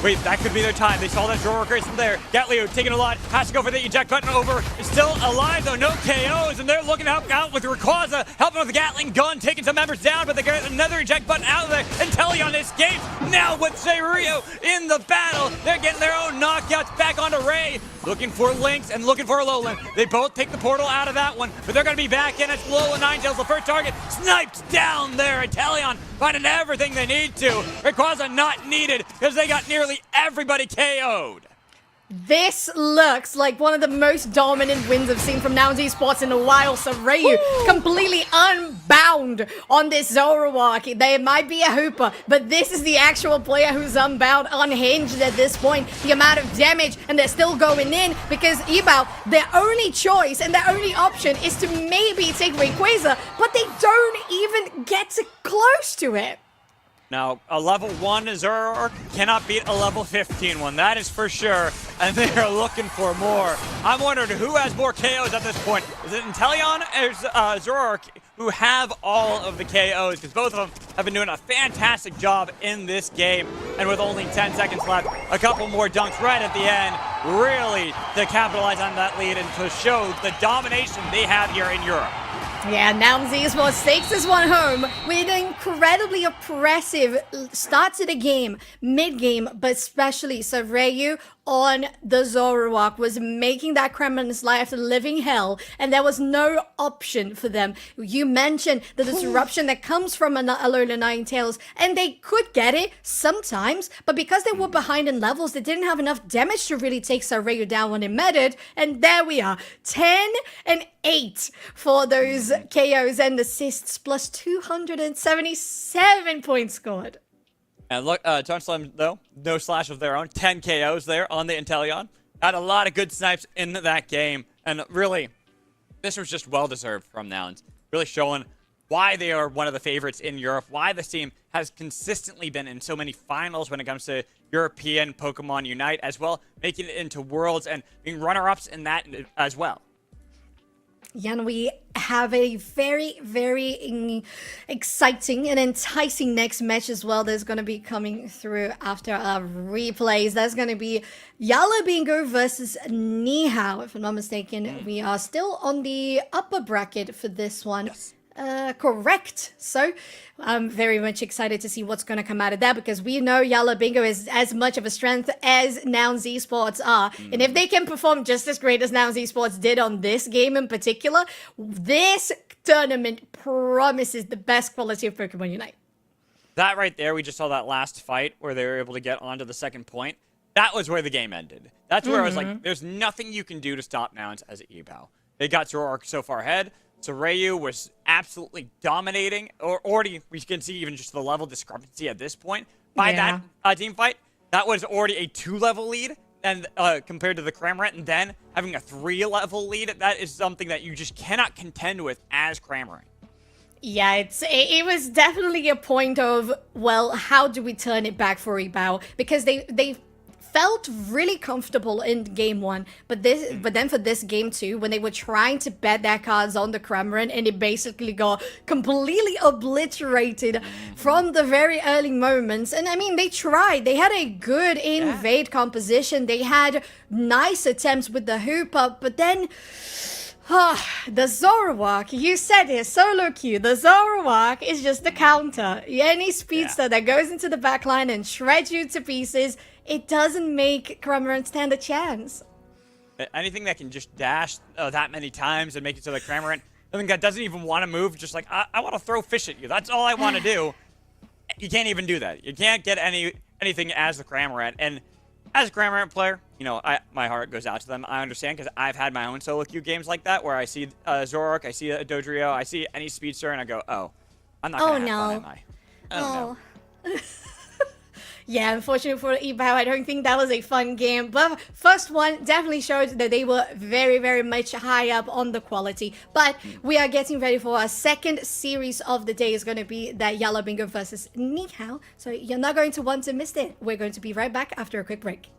Wait, that could be their time. They saw that draw workers from there. Gatlio taking a lot. Has to go for the eject button over. Is still alive, though. No KOs, and they're looking to help out with Rayquaza. Helping with the Gatling gun, taking some members down, but they got another eject button out of there. And Teleon escapes. Now with Seirio in the battle. They're getting their own knockouts back onto Ray. Looking for Lynx and looking for Alolan. They both take the portal out of that one, but they're going to be back in. It's Lola Ninetales, the first target. Sniped down there. And Teleon finding everything they need to. Rayquaza not needed because they got nearly everybody KO'd. This looks like one of the most dominant wins I've seen from Nouns Esports in a while. So Rayu completely unbound on this Zoroark. They might be a hooper, but this is the actual player who's unbound, unhinged at this point. The amount of damage, and they're still going in because EBAUU, their only choice and their only option is to maybe take Rayquaza, but they don't even get to close to it. Now, a level 1 Zoroark cannot beat a level 15 one, that is for sure, and they are looking for more. I'm wondering who has more KOs at this point. Is it Inteleon or Zoroark who have all of the KOs? Because both of them have been doing a fantastic job in this game, and with only 10 seconds left, a couple more dunks right at the end, really to capitalize on that lead and to show the domination they have here in Europe. Yeah, Nouns Esports takes this one home with an incredibly oppressive start to the game, mid-game, but especially Seirio on the Zoroark was making that Kremlin's life a living hell, and there was no option for them. You mentioned the disruption that comes from Alola Ninetales, and they could get it sometimes, but because they were behind in levels, they didn't have enough damage to really take Seirio down when it mattered, and there we are, 10 and 8 for those KOs and assists, plus 277 points scored. And look, Touchslam, though, no slash of their own. 10 KOs there on the Inteleon. Had a lot of good snipes in that game. And really, this was just well-deserved from Nouns. Really showing why they are one of the favorites in Europe, why this team has consistently been in so many finals when it comes to European Pokemon Unite, as well, making it into Worlds and being runner-ups in that as well. Yeah, and we have a very, very exciting and enticing next match as well that's going to be coming through after our replays. That's going to be Yala Bingo versus Nihao, if I'm not mistaken. We are still on the upper bracket for this one. Yes. Correct. So I'm very much excited to see what's going to come out of that, because we know Yala Bingo is as much of a strength as Nouns Esports are. And if they can perform just as great as Nouns Esports did on this game in particular, this tournament promises the best quality of Pokemon Unite. That right there, we just saw that last fight where they were able to get onto the second point. That was where the game ended. That's where I was like, there's nothing you can do to stop Nouns as EBAUU. They got Zoroark so far ahead. Soryu was absolutely dominating. Or already, we can see even just the level discrepancy at this point. By that team fight, that was already a 2-level lead, and compared to the Cramorant, and then having a 3-level lead, that is something that you just cannot contend with as Cramorant. Yeah, it was definitely a point of, well, how do we turn it back for EBAUU? Because they felt really comfortable in game 1, but then for this game 2, when they were trying to bet their cards on the Cramorant, and it basically got completely obliterated from the very early moments. And I mean, they tried. They had a good invade composition. They had nice attempts with the hoop up, but then the Zoroark, you said it, solo queue. The Zoroark is just the counter. Any speedster that goes into the backline and shreds you to pieces, it doesn't make Cramorant stand a chance. Anything that can just dash that many times and make it so that Cramorant, I think that doesn't even want to move, just like, I want to throw fish at you. That's all I want to do. You can't even do that. You can't get anything as the Cramorant. And as a Cramorant player, you know, my heart goes out to them. I understand, because I've had my own solo queue games like that, where I see Zoroark, I see a Dodrio, I see any speedster, and I go, oh, I'm not going to have fun, am I? Oh, no. Yeah, unfortunately for EBAUU, I don't think that was a fun game. But first one definitely showed that they were very, very much high up on the quality. But we are getting ready for our second series of the day. Is going to be that Yellow Bingo versus Nihao. So you're not going to want to miss it. We're going to be right back after a quick break.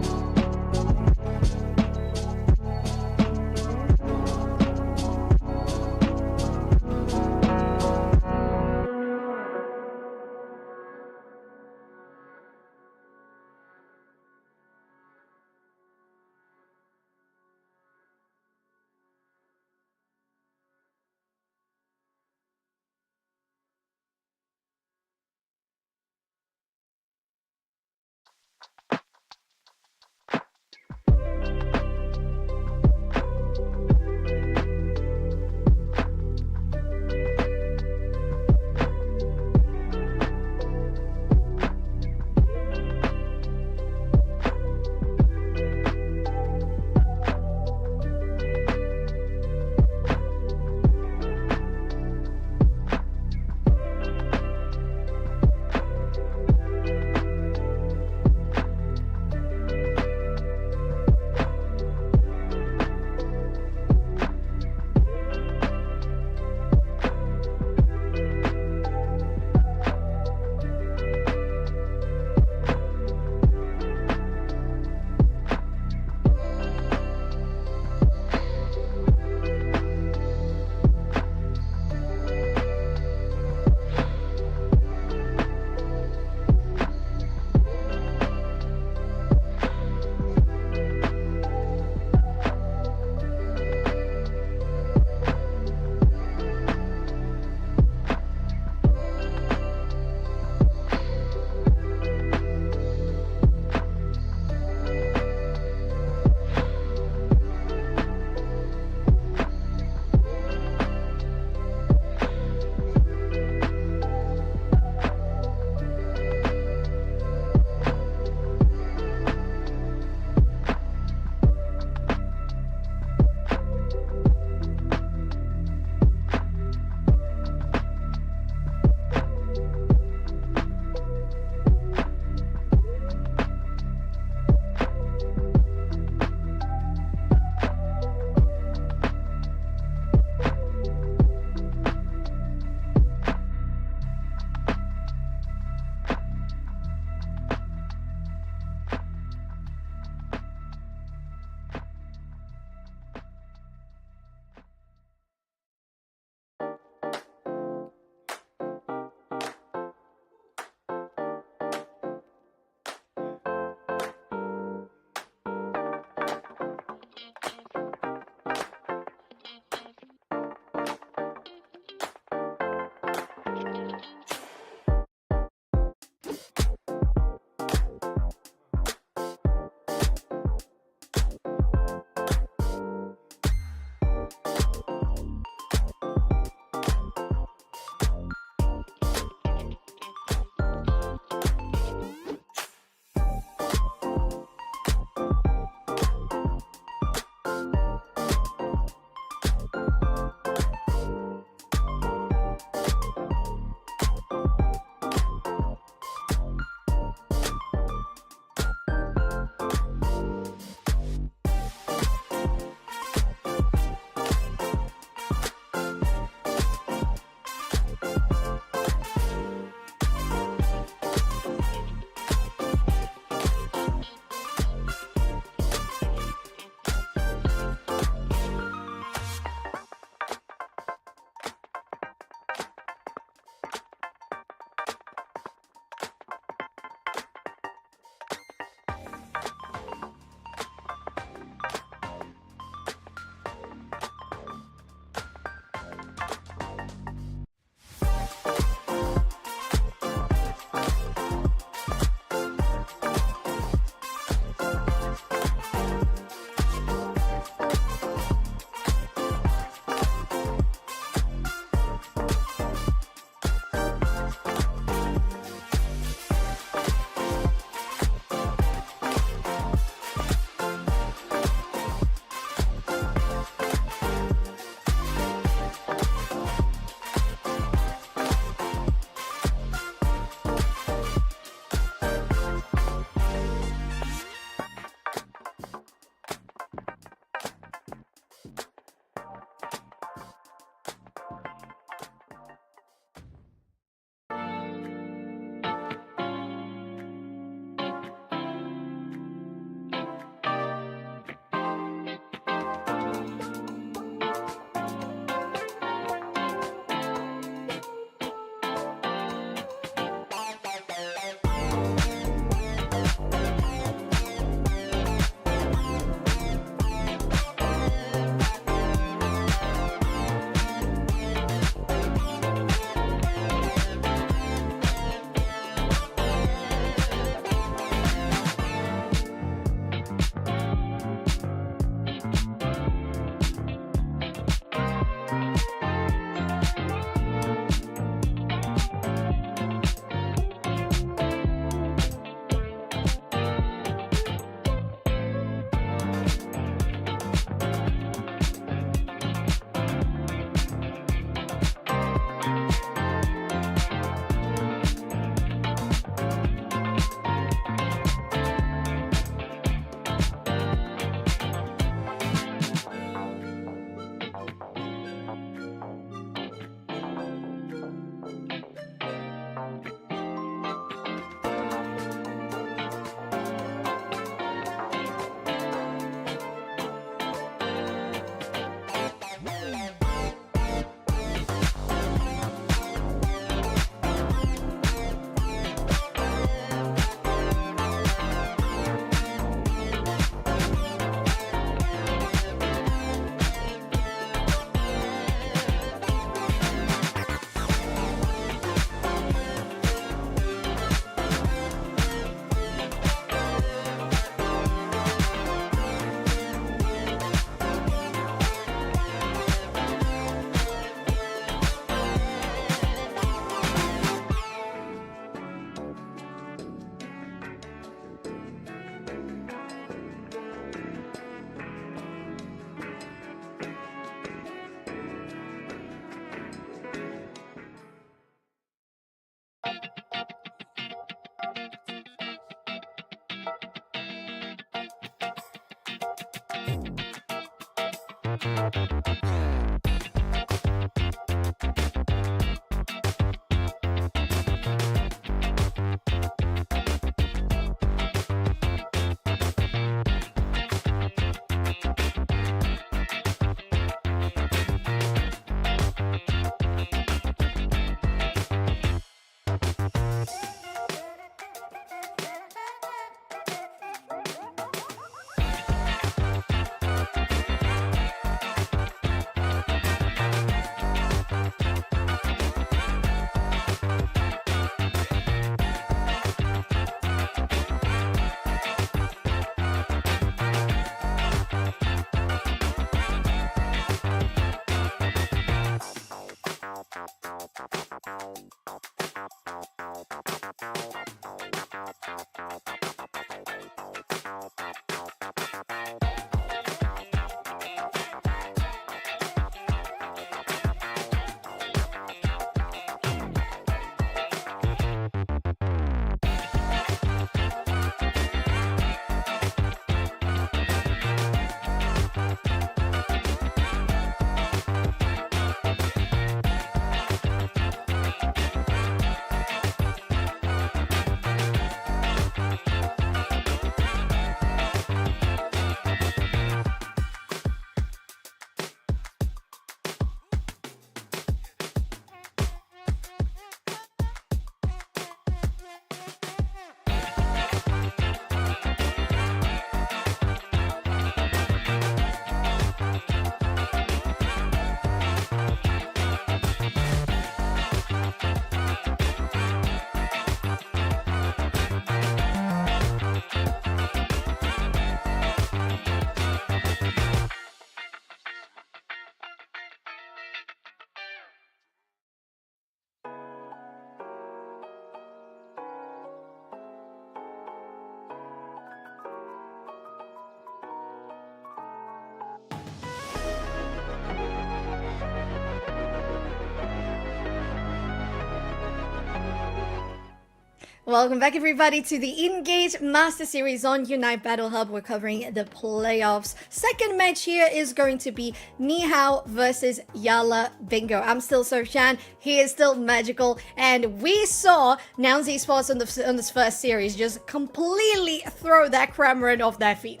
Welcome back, everybody, to the Engage Master Series on Unite Battle Hub. We're covering the playoffs. Second match here is going to be Nihao versus Yala Bingo. I'm still Sofshan. He is still magical. And we saw Nouns Esports on this first series just completely throw that Cramorant off their feet.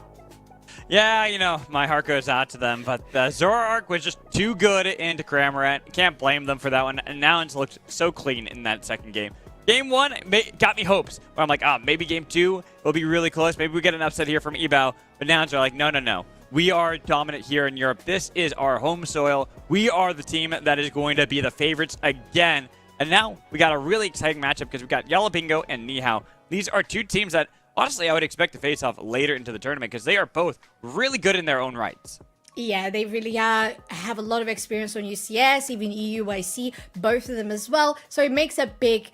Yeah, you know, my heart goes out to them, but the Zoroark was just too good into Cramorant. Can't blame them for that one. And Nouns looked so clean in that second game. Game 1 got me hopes, where I'm like, maybe Game 2 will be really close. Maybe we get an upset here from EBAUU. But Nouns are like, no. We are dominant here in Europe. This is our home soil. We are the team that is going to be the favorites again. And now we got a really exciting matchup because we've got Yellow Bingo and Nihao. These are two teams that, honestly, I would expect to face off later into the tournament because they are both really good in their own rights. Yeah, they really have a lot of experience on UCS, even EUYC, both of them as well. So it makes a big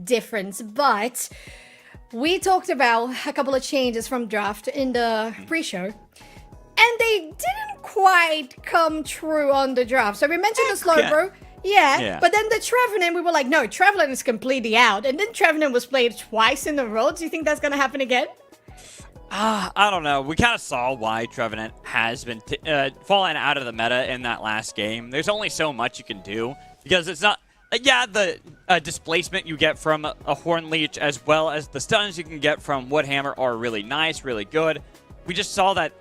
difference. But we talked about a couple of changes from draft in the pre-show, and they didn't quite come true on the draft. So we mentioned the Slowbro. Yeah, but then the Trevenant, we were like, no, Trevenant is completely out. And then Trevenant was played twice in a row. Do you think that's going to happen again? I don't know. We kind of saw why Trevenant has been falling out of the meta in that last game. There's only so much you can do because it's not... the displacement you get from a Horn Leech as well as the stuns you can get from Woodhammer are really nice, really good. We just saw that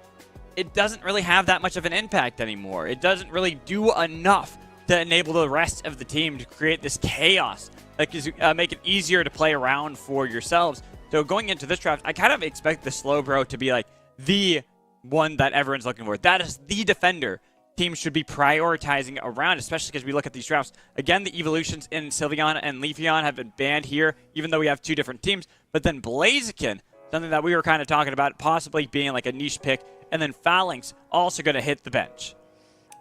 it doesn't really have that much of an impact anymore. It doesn't really do enough to enable the rest of the team to create this chaos that can make it easier to play around for yourselves. So going into this draft, I kind of expect the Slowbro to be like the one that everyone's looking for. That is the defender teams should be prioritizing around, especially because we look at these drafts. Again, the evolutions in Sylveon and Leafeon have been banned here, even though we have two different teams. But then Blaziken, something that we were kind of talking about, possibly being like a niche pick. And then Phalanx also going to hit the bench.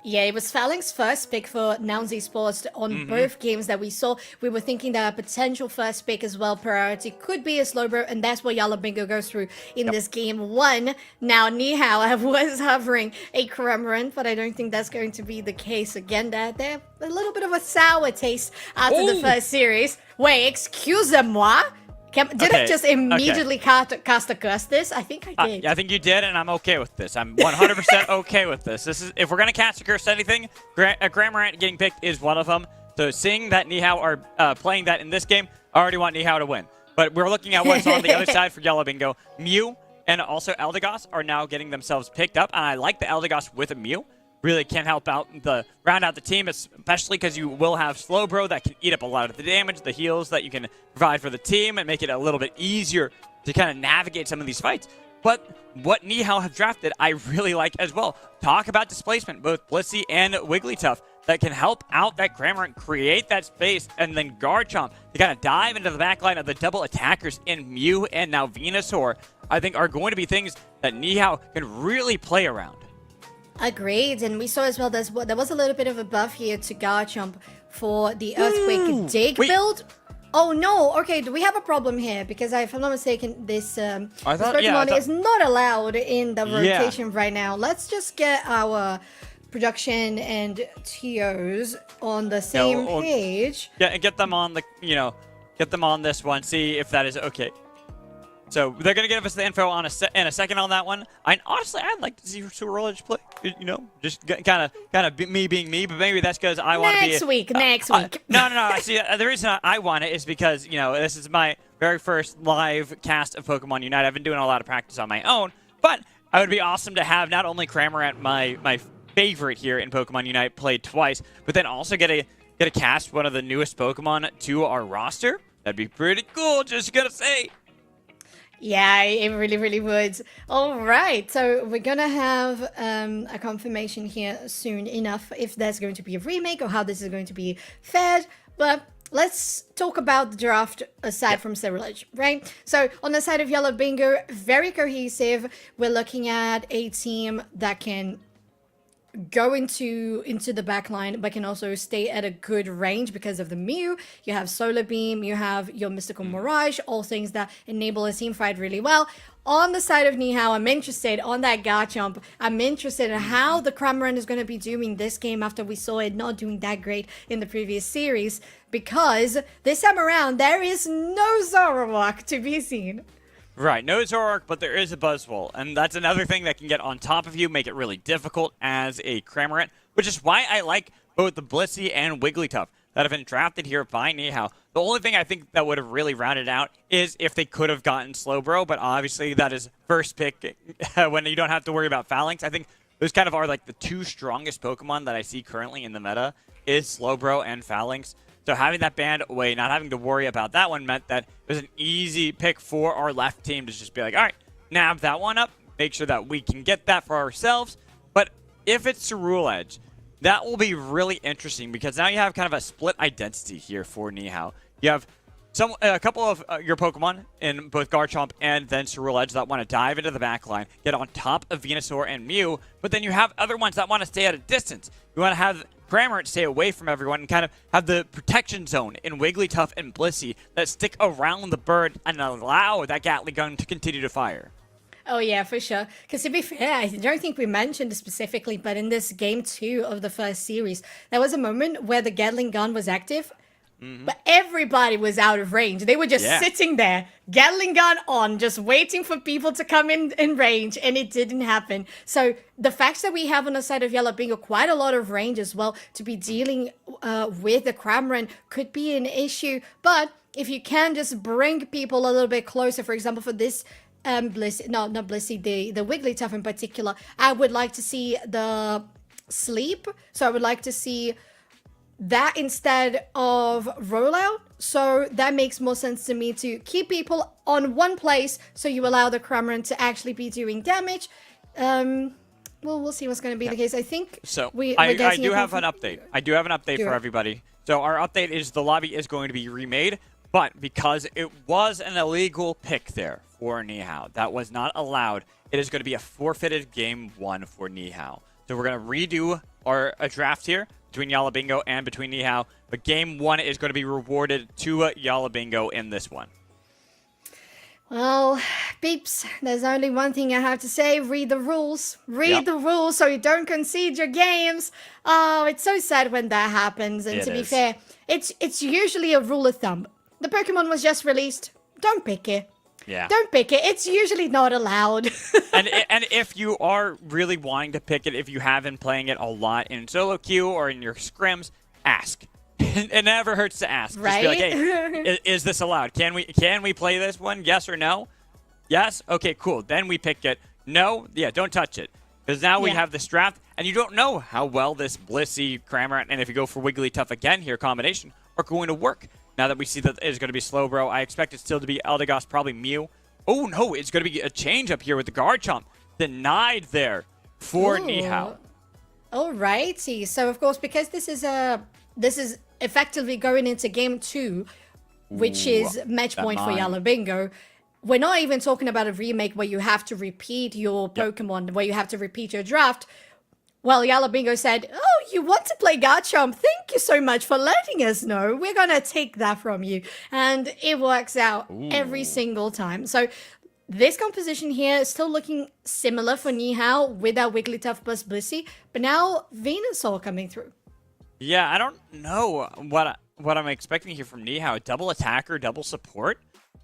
Yeah, it was Phalanx's first pick for Nouns Esports on both games that we saw. We were thinking that a potential first pick as well, priority, could be a Slowbro, and that's what Yellow Bingo goes through in this game 1. Now, Nihao was hovering a Cramorant, but I don't think that's going to be the case again. They're a little bit of a sour taste after the first series. Wait, excusez-moi? Did I just immediately cast a curse this? I think I did. I think you did, and I'm okay with this. I'm 100% okay with this. This is if we're gonna cast a curse anything, Cramorant getting picked is one of them. So seeing that Nihao are playing that in this game, I already want Nihao to win. But we're looking at what's on the other side for Yellow Bingo. Mew and also Eldegoss are now getting themselves picked up, and I like the Eldegoss with a Mew. Really can help out round out the team, especially because you will have Slowbro that can eat up a lot of the damage, the heals that you can provide for the team, and make it a little bit easier to kind of navigate some of these fights. But what Nihao have drafted, I really like as well. Talk about displacement, both Blissey and Wigglytuff, that can help out that Cramorant, create that space, and then Garchomp to kind of dive into the backline of the double attackers in Mew and now Venusaur, I think are going to be things that Nihao can really play around. Agreed, and we saw as well there was a little bit of a buff here to Garchomp for the Earthquake Dig build. Oh no, okay, do we have a problem here? Because if I'm not mistaken, this Pokemon is not allowed in the rotation right now. Let's just get our production and TOs on the same page. Yeah, and get them on get them on this one, see if that is okay. So they're gonna give us the info in a second on that one. Honestly, I'd like to see Swirlage play. Just kind of me being me, but maybe that's because I want to be next week. No. I see. The reason I want it is because this is my very first live cast of Pokemon Unite. I've been doing a lot of practice on my own, but it would be awesome to have not only Cramorant, my favorite here in Pokemon Unite, played twice, but then also get a cast one of the newest Pokemon to our roster. That'd be pretty cool. Just gotta say. Yeah, it really, really would. All right, so we're gonna have a confirmation here soon enough if there's going to be a remake or how this is going to be fed. But let's talk about the draft aside from Cerulege, right? So on the side of Yellow Bingo, very cohesive. We're looking at a team that can go into the back line, but can also stay at a good range because of the Mew. You have Solar Beam, you have your Mystical Mirage, all things that enable a team fight really well. On the side of Nihao, I'm interested on that Garchomp. I'm interested in how the Cramorant is going to be doing this game after we saw it not doing that great in the previous series, because this time around, there is no Zoroark to be seen. Right, no Zoroark, but there is a Buzzwole, and that's another thing that can get on top of you, make it really difficult as a Cramorant, which is why I like both the Blissey and Wigglytuff that have been drafted here by Nihao. The only thing I think that would have really rounded out is if they could have gotten Slowbro, but obviously that is first pick when you don't have to worry about Phalanx. I think those kind of are like the two strongest Pokemon that I see currently in the meta is Slowbro and Phalanx. So having that banned away, not having to worry about that one, meant that it was an easy pick for our left team to just be like, all right, nab that one up, make sure that we can get that for ourselves. But if it's Cerulege, that will be really interesting because now you have kind of a split identity here for Nihao. You have a couple of your Pokemon in both Garchomp and then Cerulege that want to dive into the backline, get on top of Venusaur and Mew, but then you have other ones that want to stay at a distance. You want to have Cramorant stay away from everyone and kind of have the protection zone in Wigglytuff and Blissey that stick around the bird and allow that Gatling gun to continue to fire. Oh yeah, for sure. Because to be fair, I don't think we mentioned it specifically, but in this game 2 of the first series, there was a moment where the Gatling gun was active, but everybody was out of range. They were just sitting there, Gatling gun on, just waiting for people to come in range, and it didn't happen. So the fact that we have on the side of Yellow Bingo quite a lot of range as well to be dealing with the Cramorant could be an issue. But if you can just bring people a little bit closer, for example, for this Blissey, no, not Blissey, the Wigglytuff in particular, I would like to see the sleep. So I would like to see that instead of rollout. So that makes more sense to me to keep people on one place so you allow the Cramorant to actually be doing damage. Well, we'll see what's going to be the case. I think so. I do have an update. I do have an update for everybody. So our update is the lobby is going to be remade, but because it was an illegal pick there for Nihao, that was not allowed, it is going to be a forfeited game 1 for Nihao. So we're going to redo a draft here between Yellow Bingo and between Nihao, but game 1 is going to be rewarded to Yellow Bingo in this one. Well, peeps, there's only one thing I have to say. Read the rules. Read the rules so you don't concede your games. Oh, it's so sad when that happens. And to be fair, it's usually a rule of thumb. The Pokemon was just released. don't pick it. Yeah. Don't pick it. It's usually not allowed. and if you are really wanting to pick it, if you have been playing it a lot in solo queue or in your scrims, ask. It never hurts to ask. Right? Just be like, hey, is this allowed? Can we play this one? Yes or no? Yes? Okay, cool. Then we pick it. No? Yeah, don't touch it. Because now we have this draft, and you don't know how well this Blissey, Cramorant, and if you go for Wigglytuff again here, combination, are going to work. Now that we see that it's going to be Slowbro, I expect it still to be Eldegoss, probably Mew. Oh, no, it's going to be a change up here with the Garchomp. Denied there for Nihao. Alrighty. So, of course, because this is effectively going into game 2, which is match point for Yellow Bingo. We're not even talking about a remake where you have to repeat your Pokemon, where you have to repeat your draft. Well, Yellow Bingo said, oh, you want to play Garchomp? Thank you so much for letting us know. We're going to take that from you. And it works out every single time. So this composition here is still looking similar for Nihao with our Wigglytuff plus Blissey. But now Venusaur coming through. Yeah, I don't know what I'm expecting here from Nihao. Double attacker, double support.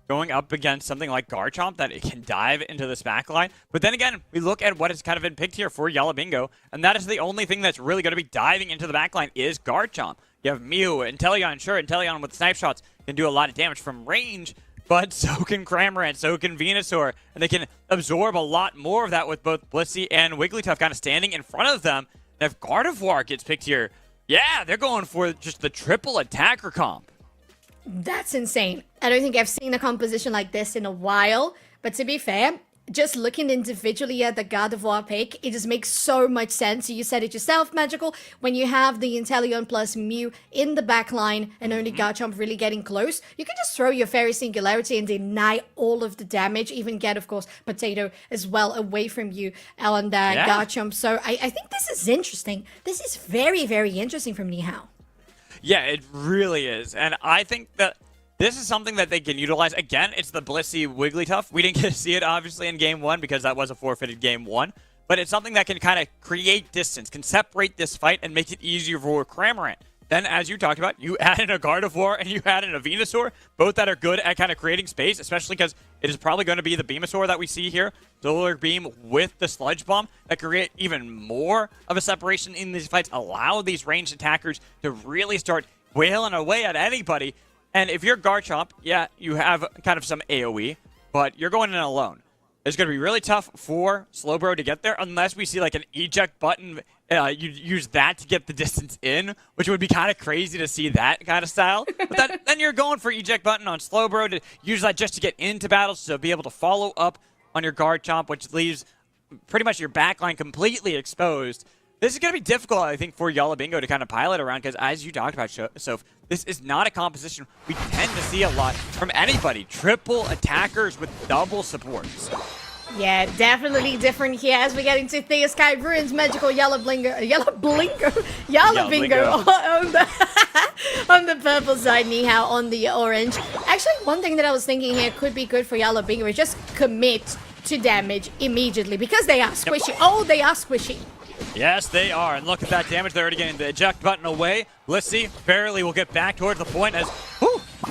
Going up against something like Garchomp that it can dive into this backline. But then again, we look at what has kind of been picked here for Yellow Bingo, and that is the only thing that's really going to be diving into the backline is Garchomp. You have Mew, Inteleon, sure, Inteleon with snipe shots can do a lot of damage from range, but so can Cramorant, so can Venusaur, and they can absorb a lot more of that with both Blissey and Wigglytuff kind of standing in front of them. And if Gardevoir gets picked here, yeah, they're going for just the triple attacker comp. That's insane. I don't think I've seen a composition like this in a while. But to be fair, just looking individually at the Gardevoir pick, it just makes so much sense. You said it yourself, Magical. When you have the Inteleon plus Mew in the back line and only Garchomp really getting close, you can just throw your Fairy Singularity and deny all of the damage. Even get, of course, Potato as well away from you on Garchomp. So I think this is interesting. This is very, very interesting from Nihao. Yeah, it really is. And I think that this is something that they can utilize. Again, it's the Blissey Wigglytuff. We didn't get to see it, obviously, in Game 1 because that was a forfeited Game 1. But it's something that can kind of create distance, can separate this fight, and make it easier for Cramorant. Then, as you talked about, you add in a Gardevoir and you add in a Venusaur, both that are good at kind of creating space, especially because it is probably going to be the Venusaur that we see here, Solar Beam with the Sludge Bomb, that create even more of a separation in these fights, allow these ranged attackers to really start wailing away at anybody. And if you're Garchomp, yeah, you have kind of some AoE, but you're going in alone. It's going to be really tough for Slowbro to get there unless we see like an eject button. You use that to get the distance in, which would be kind of crazy to see that kind of style. But then you're going for eject button on Slowbro to use that just to get into battles to be able to follow up on your Garchomp, which leaves pretty much your backline completely exposed. This is going to be difficult, I think, for Yellow Bingo to kind of pilot around because, as you talked about, Soph, this is not a composition we tend to see a lot from anybody. Triple attackers with double supports. Yeah, definitely different here as we get into Thea Sky Ruins Magical Yellow Bingo on the purple side, Nihao on the orange. Actually, one thing that I was thinking here could be good for Yellow Bingo is just commit to damage immediately because they are squishy. Yep. Oh, they are squishy. Yes, they are. And look at that damage. They're already getting the eject button away. Let's see. Barely will get back towards the point as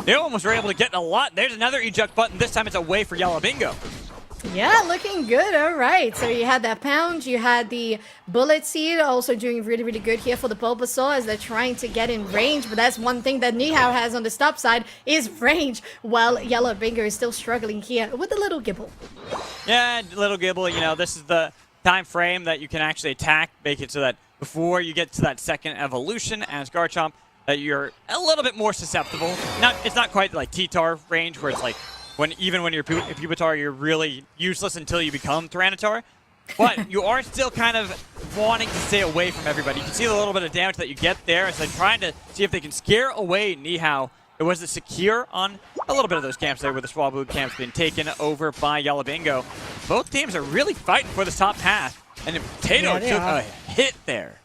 they almost were able to get a lot. There's another eject button. This time it's away for Yellow Bingo. Yeah, looking good. All right. So you had that pound. You had the bullet seed also doing really, really good here for the Bulbasaur as they're trying to get in range. But that's one thing that Nihao has on the stop side is range, while Yellow Bingo is still struggling here with the little Gibble. Yeah, little Gibble. You know, this is the time frame that you can actually attack, make it so that before you get to that second evolution as Garchomp, that you're a little bit more susceptible. It's not quite like T-Tar range where it's like even when you're Pupitar, you're really useless until you become Tyranitar. But you are still kind of wanting to stay away from everybody. You can see the little bit of damage that you get there. It's like trying to see if they can scare away Nihao. It was a secure on a little bit of those camps there with the Swablu camps being taken over by Yellow Bingo. Both teams are really fighting for this top path. And Potato took a hit there.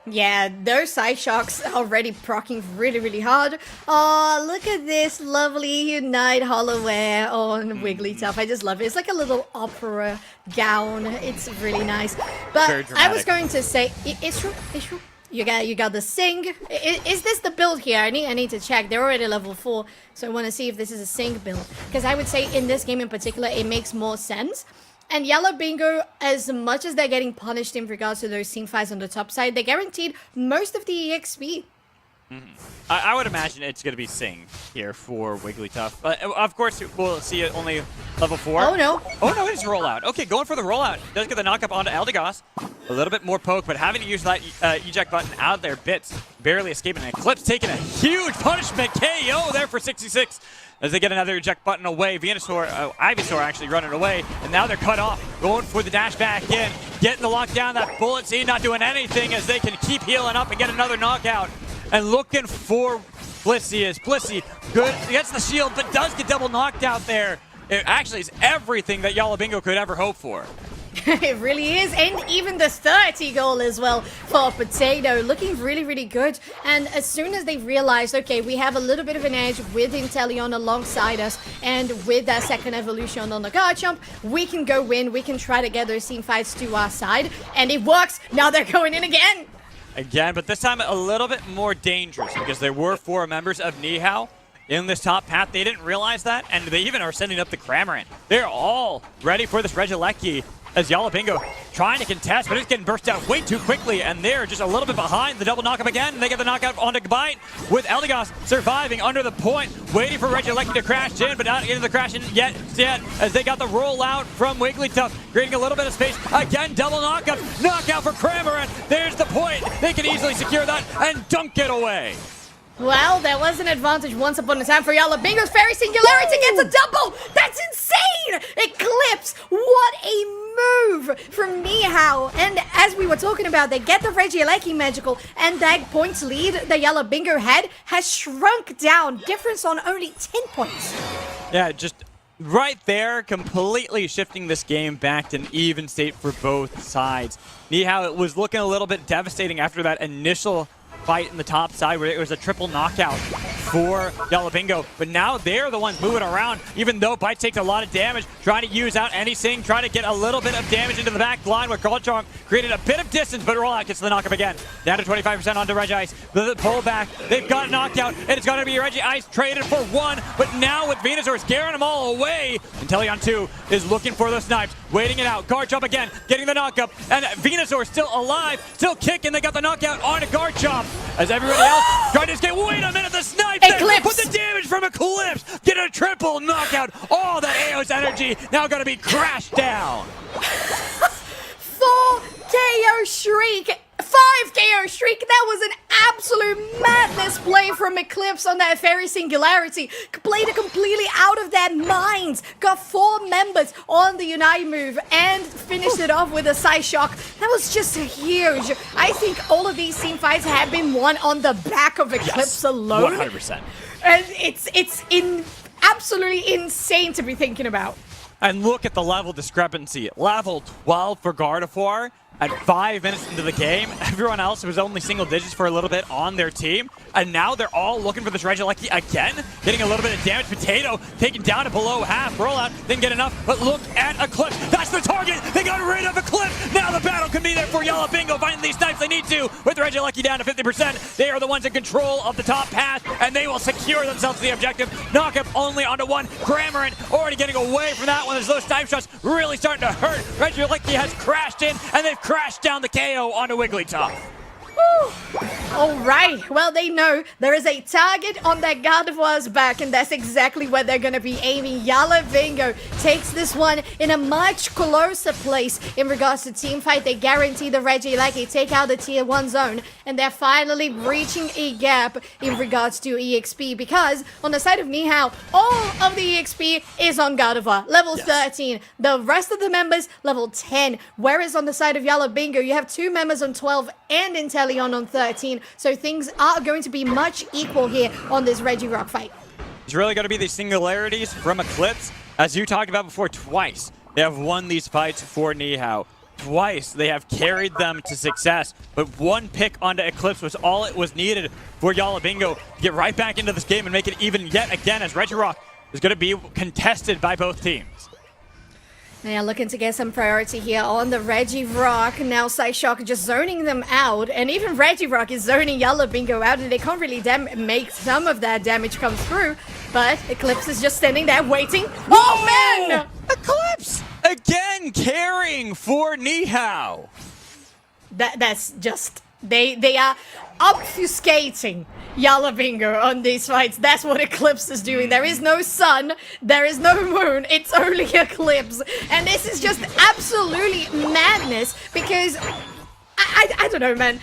Yeah, those side shocks already proccing really, really hard. Oh, look at this lovely Unite Hollowware on Wigglytuff. I just love it. It's like a little opera gown. It's really nice. But I was going to say, it's true. You got the Sing. Is this the build here? I need to check. They're already level 4, so I want to see if this is a Sing build. Because I would say in this game in particular, it makes more sense. And Yellow Bingo, as much as they're getting punished in regards to those team fights on the top side, they're guaranteed most of the EXP. I would imagine it's going to be Sing here for Wigglytuff. But of course, we'll see it only level 4. Oh, no. Oh, no, it's rollout. Okay, going for the rollout. Does get the knock-up onto Eldegoss. A little bit more poke, but having to use that eject button out there, Bits barely escaping. And Eclipse taking a huge punishment. KO there for 66 as they get another eject button away. Venusaur, Ivysaur actually running away, and now they're cut off. Going for the dash back in, getting the lockdown. That bullet scene not doing anything as they can keep healing up and get another knockout. And looking for Blissey is Blissey good, gets the shield, but does get double knocked out there. It actually is everything that Yellow Bingo could ever hope for. It really is, and even the 30 goal as well for Potato, looking really, really good. And as soon as they realized, okay, we have a little bit of an edge with Inteleon alongside us, and with that second evolution on the Garchomp, we can go win, we can try to get those team fights to our side, and it works. Now they're going in again. Again, but this time a little bit more dangerous because there were 4 members of Nihao in this top path. They didn't realize that, and they even are sending up the Cramorant. They're all ready for this Regieleki as Yellow Bingo trying to contest, but it's getting burst out way too quickly, and they're just a little bit behind the double knockup again, and they get the knockout onto Bite with Eldegoss surviving under the point, waiting for Regieleki to crash in, but not getting the crash in yet as they got the rollout from Wigglytuff, creating a little bit of space. Again, double knockup, knockout for Cramorant. There's the point. They can easily secure that and dunk it away. Well, there was an advantage once upon a time for Yellow Bingo's Fairy Singularity gets a double! That's insane! Eclipse! What a move from Nihao! And as we were talking about, they get the Regieleki magical, and that points lead the Yellow Bingo had has shrunk down. Difference on only 10 points. Yeah, just right there, completely shifting this game back to an even state for both sides. Nihao, it was looking a little bit devastating after that initial fight in the top side where it was a triple knockout for Yellow Bingo, but now they're the ones moving around, even though Bite takes a lot of damage, trying to use out any Sing, trying to get a little bit of damage into the back line where Garchomp created a bit of distance, but Rollout gets the knockup again. Down to 25% onto Regice. The pull back, they've got a knockout, and it's going to be Regice traded for 1, but now with Venusaur scaring them all away, Inteleon 2 is looking for the snipes, waiting it out. Garchomp again, getting the knockup, and Venusaur still alive, still kicking. They got the knockout onto Garchomp as everybody else trying to escape. Wait a minute, the snipe! Eclipse! Put the damage from Eclipse! Get a triple knockout! All that Aeos energy now gonna be crashed down! 4 KO Shriek! 5 KO Shriek! That was an absolute madness play from Eclipse on that Fairy Singularity. Played it completely out of their minds. Got 4 members on the Unite move and finished it off with a Psy Shock. That was just huge. I think all of these team fights have been won on the back of Eclipse alone. 100%. And it's absolutely insane to be thinking about. And look at the level discrepancy. Level 12 for Gardevoir. At 5 minutes into the game, everyone else was only single digits for a little bit on their team. And now they're all looking for this Regieleki again, getting a little bit of damage. Potato taken down to below half. Rollout didn't get enough, but look at Eclipse. That's the target. They got rid of Eclipse. Now the battle can be there for Yellow Bingo, finding these snipes they need to. With Regieleki down to 50%, they are the ones in control of the top path, and they will secure themselves the objective. Knockup only onto 1. Cramorant already getting away from that one as those snipe shots really starting to hurt. Regieleki has crashed in, and they've crashed down the KO onto Wigglytuff. All right, well, they know there is a target on that Gardevoir's back, and that's exactly where they're going to be aiming. Yellow Bingo takes this one in a much closer place in regards to team fight. They guarantee the Regieleki take out the tier 1 zone, and they're finally breaching a gap in regards to EXP, because on the side of Nihao, all of the EXP is on Gardevoir, level 13. The rest of the members, level 10. Whereas on the side of Yellow Bingo, you have 2 members on 12 and Inteleon on 13. So things are going to be much equal here on this Regirock fight. It's really going to be the singularities from Eclipse. As you talked about before, twice they have won these fights for Nihao. Twice they have carried them to success, but 1 pick onto Eclipse was all it was needed for Yellow Bingo to get right back into this game and make it even yet again, as Regirock is going to be contested by both teams. Yeah, looking to get some priority here on the Regirock. Now Psyshock just zoning them out, and even Regirock is zoning Yellow Bingo out, and they can't really make some of that damage come through. But Eclipse is just standing there waiting. Oh man! Eclipse again carrying for Nihao. That's just they are obfuscating Yellow Bingo on these fights. That's what Eclipse is doing. There is no sun, there is no moon, it's only Eclipse. And this is just absolutely madness because I don't know, man.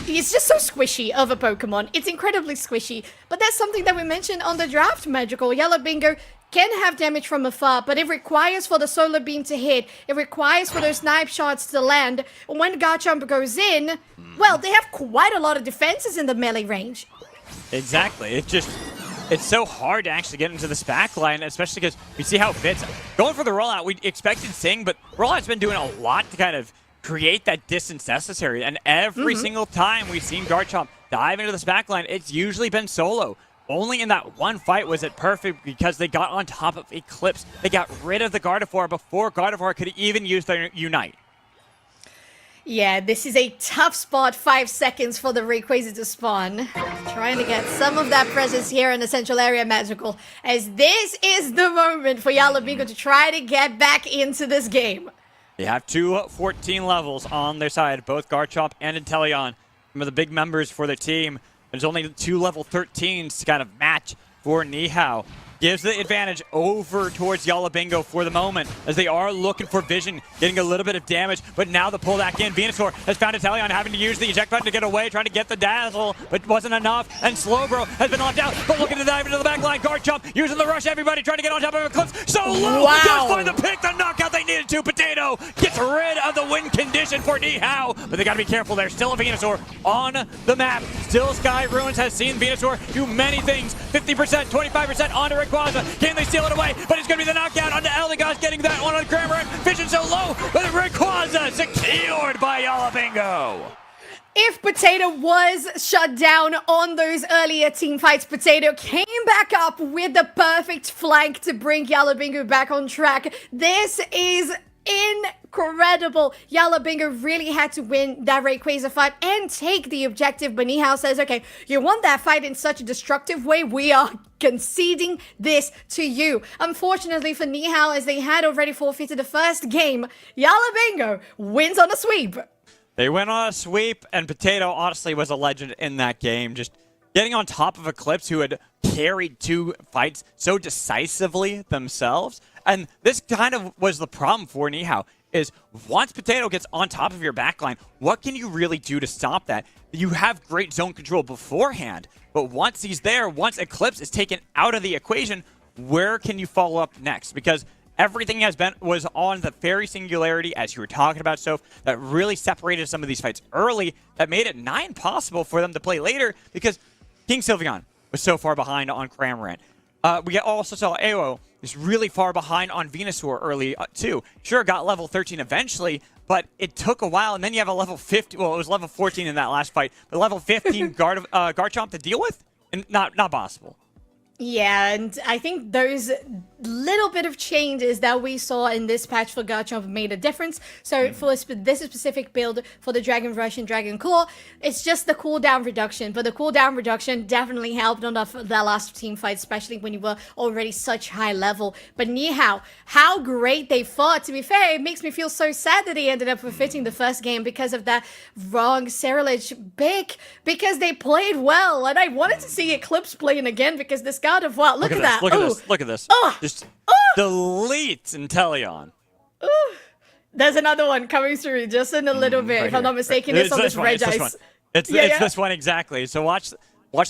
It's just so squishy of a Pokemon. It's incredibly squishy. But that's something that we mentioned on the draft, Magical. Yellow Bingo can have damage from afar, but it requires for the Solar Beam to hit. It requires for those Snipe shots to land. When Garchomp goes in, well, they have quite a lot of defenses in the melee range. Exactly. It's so hard to actually get into this back line, especially because we see how it fits. Going for the rollout, we expected Sing, but rollout's been doing a lot to kind of create that distance necessary. And every single time we've seen Garchomp dive into this back line, it's usually been solo. Only in that one fight was it perfect because they got on top of Eclipse. They got rid of the Gardevoir before Gardevoir could even use their Unite. Yeah, this is a tough spot. 5 seconds for the Rayquaza to spawn. Trying to get some of that presence here in the central area, Magical, as this is the moment for Yellow Bingo to try to get back into this game. They have two 14 levels on their side, both Garchomp and Inteleon. Some of the big members for their team. There's only 2 level 13s to kind of match for Nihao. Gives the advantage over towards Yellow Bingo for the moment, as they are looking for vision, getting a little bit of damage, but now the pull back in. Venusaur has found Inteleon, having to use the eject button to get away, trying to get the dazzle, but wasn't enough, and Slowbro has been left out, but looking to dive into the back line. Garchomp using the rush, everybody trying to get on top of Eclipse. So low, does find the pick, the knockout they needed to. Potato gets rid of the win condition for Nihao, but they gotta be careful. There's still a Venusaur on the map. Still Sky Ruins has seen Venusaur do many things. 50%, 25% onto Rayquaza. Can they steal it away? But it's going to be the knockout onto Eldegoss, getting that one on Cramorant. Vision so low, but Rayquaza secured by Yellow Bingo. If Potato was shut down on those earlier team fights, Potato came back up with the perfect flank to bring Yellow Bingo back on track. This is incredible. Yellow Bingo really had to win that Rayquaza fight and take the objective, but Nihao says, okay, you won that fight in such a destructive way, we are conceding this to you. Unfortunately for Nihao, as they had already forfeited the first game, Yellow Bingo wins on a sweep. They went on a sweep, and Potato honestly was a legend in that game. Just getting on top of Eclipse, who had carried 2 fights so decisively themselves. And this kind of was the problem for Nihao, is once Potato gets on top of your backline, what can you really do to stop that? You have great zone control beforehand, but once he's there, once Eclipse is taken out of the equation, where can you follow up next? Because everything was on the Fairy Singularity, as you were talking about, Soph, that really separated some of these fights early, that made it nigh impossible for them to play later, because King Sylveon was so far behind on Cramorant. We also saw EBAUU is really far behind on Venusaur early, too. Sure, got level 13 eventually, but it took a while, and then you have a level 50, well, it was level 14 in that last fight, but level 15 Garchomp to deal with? And not possible. Yeah, and I think those little bit of changes that we saw in this patch for Garchomp made a difference. So for this specific build for the Dragon Rush and Dragon Claw, it's just the cooldown reduction. But the cooldown reduction definitely helped on that last team fight, especially when you were already such high level. But Nihao, how great they fought. To be fair, it makes me feel so sad that they ended up forfeiting the first game because of that wrong Ceruledge pick, because they played well. And I wanted to see Eclipse playing again because this God of War, look at that. Look at this. Look at this. Just delete Inteleon. There's another one coming through just in a little bit, if I'm not mistaken. It's on this red ice. It's this one exactly. So watch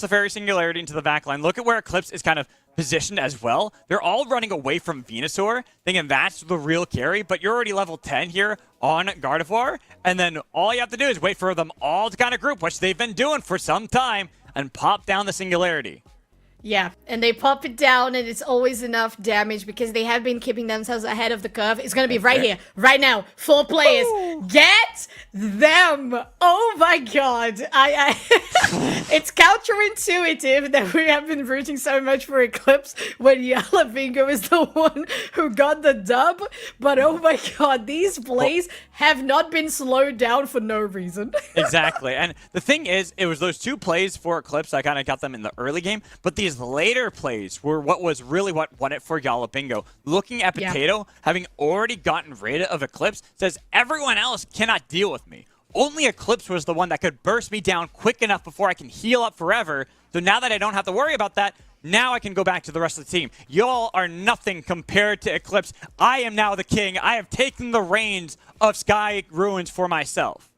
the Fairy Singularity into the backline. Look at where Eclipse is kind of positioned as well. They're all running away from Venusaur, thinking that's the real carry, but you're already level 10 here on Gardevoir, and then all you have to do is wait for them all to kind of group, which they've been doing for some time, and pop down the Singularity. Yeah, and they pop it down, and it's always enough damage because they have been keeping themselves ahead of the curve. It's gonna be right here, right now. 4 players, get them! Oh my god, I it's counterintuitive that we have been rooting so much for Eclipse when Yellow Bingo is the one who got the dub. But oh my god, these plays have not been slowed down for no reason. Exactly. And the thing is, it was those 2 plays for Eclipse that kind of got them in the early game, but these later plays were what won it for Yalla Bingo. Looking at Potato, having already gotten rid of Eclipse, says everyone else cannot deal with me. Only Eclipse was the one that could burst me down quick enough before I can heal up forever. So now that I don't have to worry about that, now I can go back to the rest of the team. Y'all are nothing compared to Eclipse. I am now the king. I have taken the reins of Sky Ruins for myself.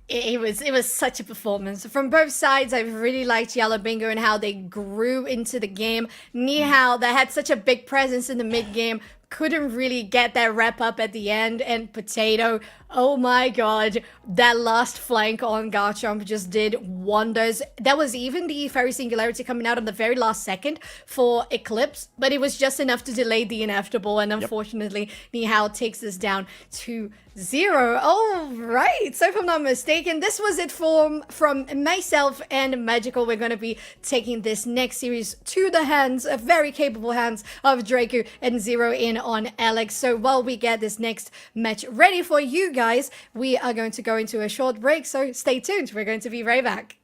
It was such a performance from both sides. I really liked Yellow Bingo and how they grew into the game. Nihao, that had such a big presence in the mid game, couldn't really get that wrap up at the end. And Potato, oh my god, that last flank on Garchomp just did wonders. That was even the Fairy Singularity coming out on the very last second for Eclipse, but it was just enough to delay the inevitable. And unfortunately, Nihao takes this down to 0. All right, so if I'm not mistaken, this was it from myself and Magical. We're going to be taking this next series to the hands, very capable hands of Draco, and 0 in on Alex. So while we get this next match ready for you guys, we are going to go into a short break, so stay tuned. We're going to be right back.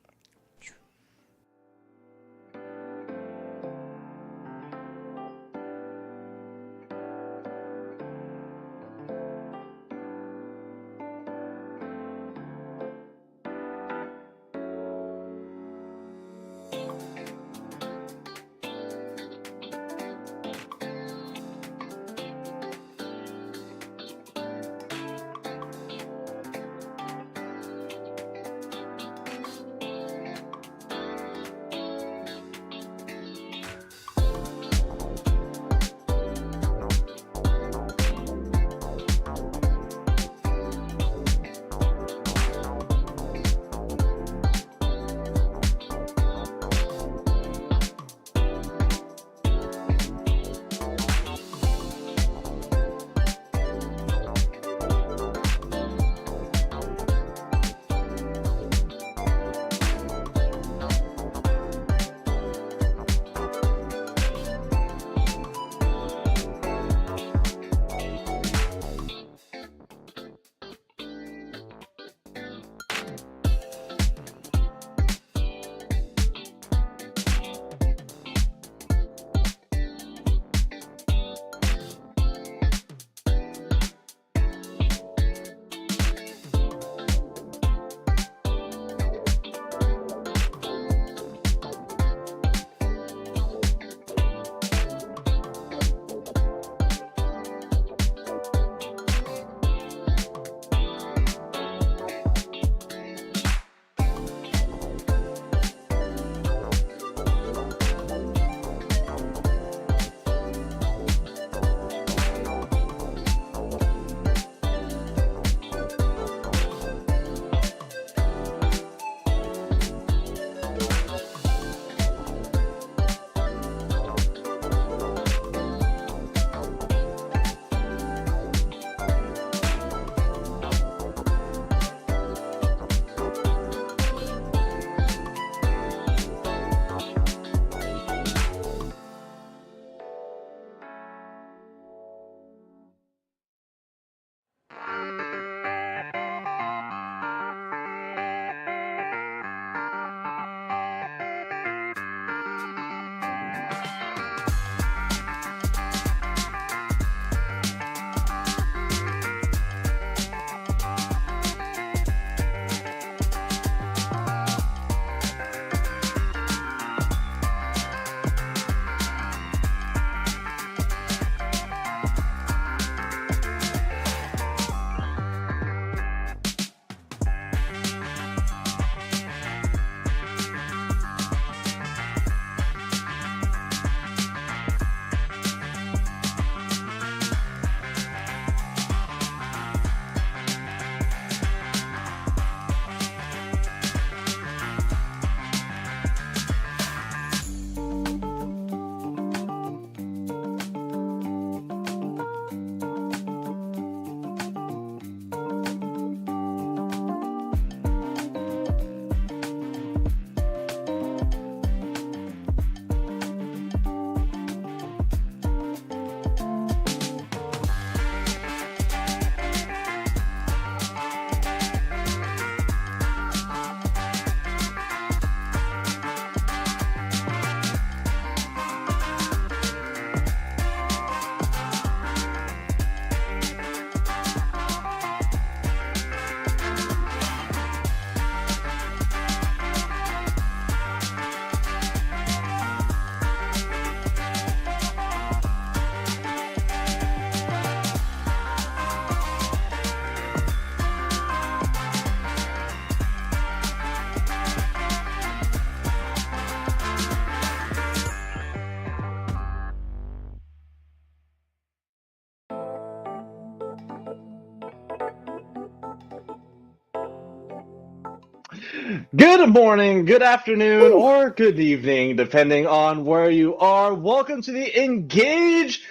Good morning, good afternoon, or good evening, depending on where you are. Welcome to the Engage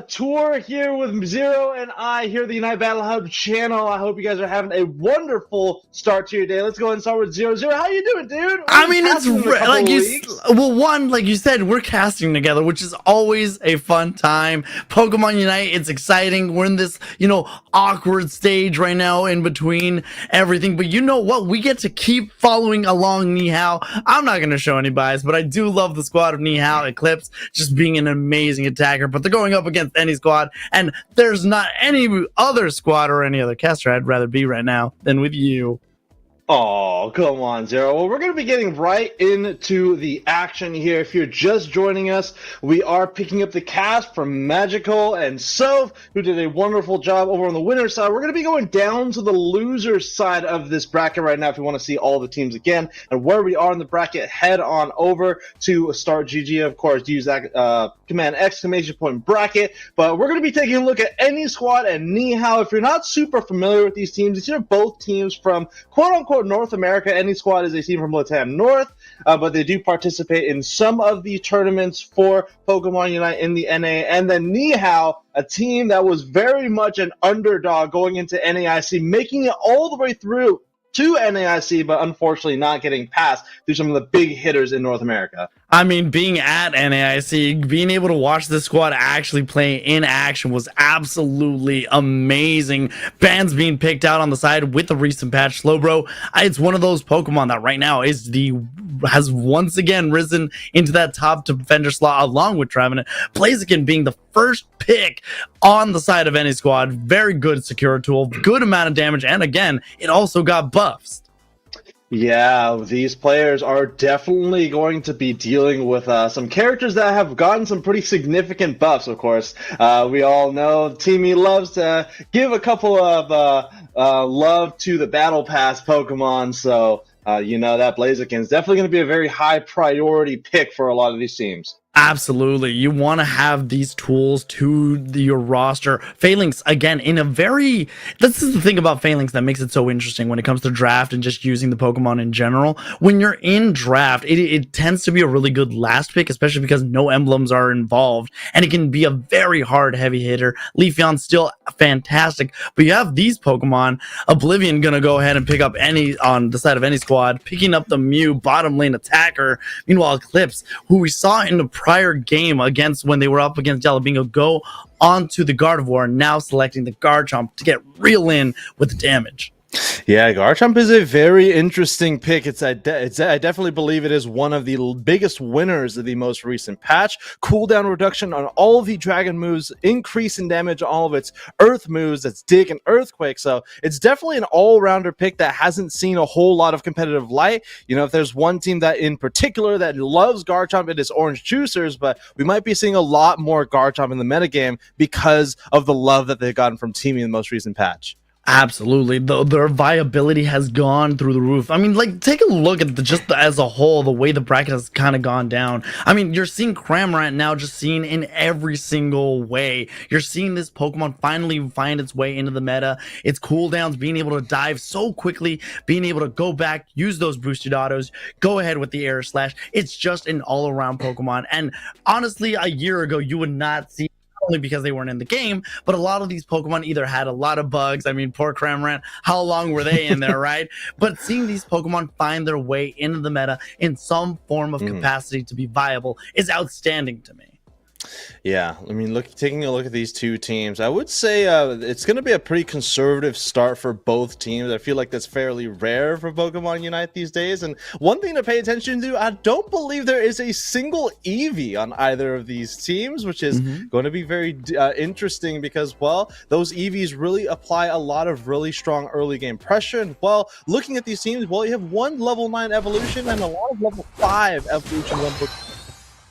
tour here with Zero and I here at the Unite Battle Hub channel. I hope you guys are having a wonderful start to your day. Let's go ahead and start with Zero. Zero, how you doing, dude? I mean, it's like weeks. like you said, we're casting together, which is always a fun time. Pokemon Unite, it's exciting. We're in this, awkward stage right now in between everything. But you know what? We get to keep following along Nihao. I'm not going to show any bias, but I do love the squad of Nihao Eclipse just being an amazing attacker. But they're going up against any squad, and there's not any other squad or any other caster I'd rather be right now than with you. Oh, come on, Zero. Well, we're going to be getting right into the action here. If you're just joining us, we are picking up the cast from Magical and Soph, who did a wonderful job over on the winner's side. We're going to be going down to the loser's side of this bracket right now if you want to see all the teams again and where we are in the bracket. Head on over to Start GG. Of course, use that command ! bracket. But we're going to be taking a look at any squad and Nihao. If you're not super familiar with these teams, these are both teams from quote-unquote North America. Any squad is a team from Latam North, but they do participate in some of the tournaments for Pokemon Unite in the NA. And then Nihao, a team that was very much an underdog going into NAIC, making it all the way through to NAIC, but unfortunately not getting past through some of the big hitters in North America. I mean, being at NAIC, being able to watch this squad actually play in action was absolutely amazing. Bans being picked out on the side with the recent patch. Slowbro, it's one of those Pokemon that right now has once again risen into that top defender slot along with Trevenant. Blaziken being the first pick on the side of any squad. Very good secure tool, good amount of damage, and again, it also got buffs. Yeah, these players are definitely going to be dealing with some characters that have gotten some pretty significant buffs, of course. We all know Teamy loves to give a couple of love to the Battle Pass Pokemon, so that Blaziken is definitely going to be a very high priority pick for a lot of these teams. Absolutely. You want to have these tools to your roster. Phalanx, again, this is the thing about Phalanx that makes it so interesting when it comes to draft and just using the Pokemon in general. When you're in draft, it tends to be a really good last pick, especially because no emblems are involved, and it can be a very hard heavy hitter. Leafeon's still fantastic, but you have these Pokemon. Oblivion gonna go ahead and pick up any on the side of any squad, picking up the Mew bottom lane attacker. Meanwhile, Eclipse, who we saw in the prior game against when they were up against Jalabingo, go onto the Gardevoir, now selecting the Garchomp to get real in with the damage. Yeah, Garchomp is a very interesting pick. I definitely believe it is one of the biggest winners of the most recent patch. Cooldown reduction on all of the dragon moves, increase in damage on all of its earth moves, that's Dig and Earthquake. So it's definitely an all-rounder pick that hasn't seen a whole lot of competitive light. If there's one team that in particular that loves Garchomp, it is Orange Juicers, but we might be seeing a lot more Garchomp in the metagame because of the love that they've gotten from Teamy in the most recent patch. Absolutely. Their viability has gone through the roof. I mean, take a look at as a whole, the way the bracket has kind of gone down. I mean, you're seeing Cramorant now just seen in every single way. You're seeing this Pokemon finally find its way into the meta. Its cooldowns, being able to dive so quickly, being able to go back, use those boosted autos, go ahead with the Air Slash. It's just an all-around Pokemon. And honestly, a year ago, you would not see, only because they weren't in the game, but a lot of these Pokemon either had a lot of bugs. I mean, poor Cramorant, how long were they in there, right? But seeing these Pokemon find their way into the meta in some form of capacity to be viable is outstanding to me. Yeah, I mean, taking a look at these two teams, I would say it's going to be a pretty conservative start for both teams. I feel like that's fairly rare for Pokemon Unite these days. And one thing to pay attention to, I don't believe there is a single Eevee on either of these teams, which is going to be very interesting because, well, those Eevees really apply a lot of really strong early game pressure. And, well, looking at these teams, well, you have one level 9 evolution and a lot of level 5 evolution.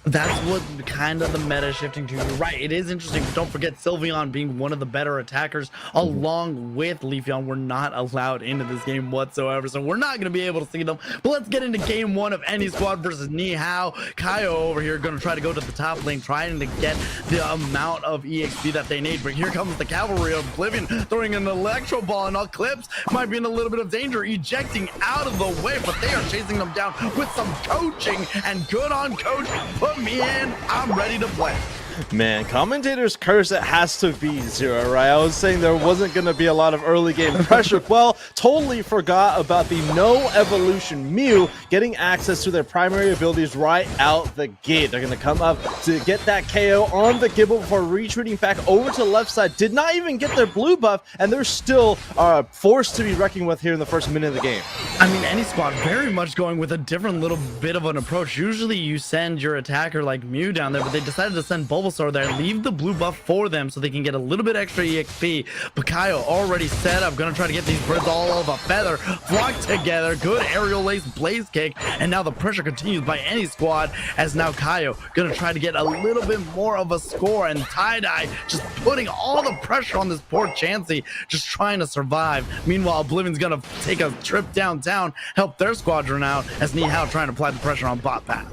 That's what kind of the meta is shifting to. You're right. It is interesting. But don't forget Sylveon being one of the better attackers along with Leafeon. We're not allowed into this game whatsoever. So we're not going to be able to see them. But let's get into game one of any squad versus Nihao. Kaio over here going to try to go to the top lane, trying to get the amount of EXP that they need. But here comes the cavalry of Oblivion throwing an electro ball, and Eclipse might be in a little bit of danger, ejecting out of the way. But they are chasing them down with some coaching, and good on coach. Put me in, I'm ready to play. Man, commentator's curse, it has to be Zero, right? I was saying there wasn't going to be a lot of early game pressure. Well, totally forgot about the no evolution Mew getting access to their primary abilities right out the gate. They're going to come up to get that KO on the Gible before retreating back over to the left side. Did not even get their blue buff, and they're still forced to be reckoned with here in the first minute of the game. I mean, any squad very much going with a different little bit of an approach. Usually you send your attacker like Mew down there, but they decided to send Bulbasaur there, leave the blue buff for them so they can get a little bit extra EXP. Bakayo already set up, gonna try to get these birds all of a feather, flock together, good aerial lace blaze kick, and now the pressure continues by any squad as now Kaio gonna try to get a little bit more of a score, and Tie-Dye just putting all the pressure on this poor Chansey, just trying to survive. Meanwhile, Oblivion's gonna take a trip downtown, help their squadron out as Nihao trying to apply the pressure on bot path.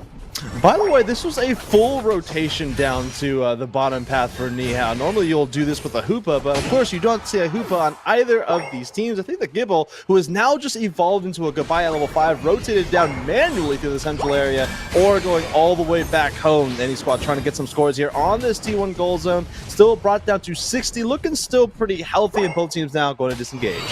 By the way, this was a full rotation down to the bottom path for Nihao. Normally you'll do this with a Hoopa, but of course you don't see a Hoopa on either of these teams. I think the Gible, who has now just evolved into a goodbye at level 5, rotated down manually through the central area, or going all the way back home. Any squad trying to get some scores here on this T1 goal zone. Still brought down to 60, looking still pretty healthy, and both teams now going to disengage.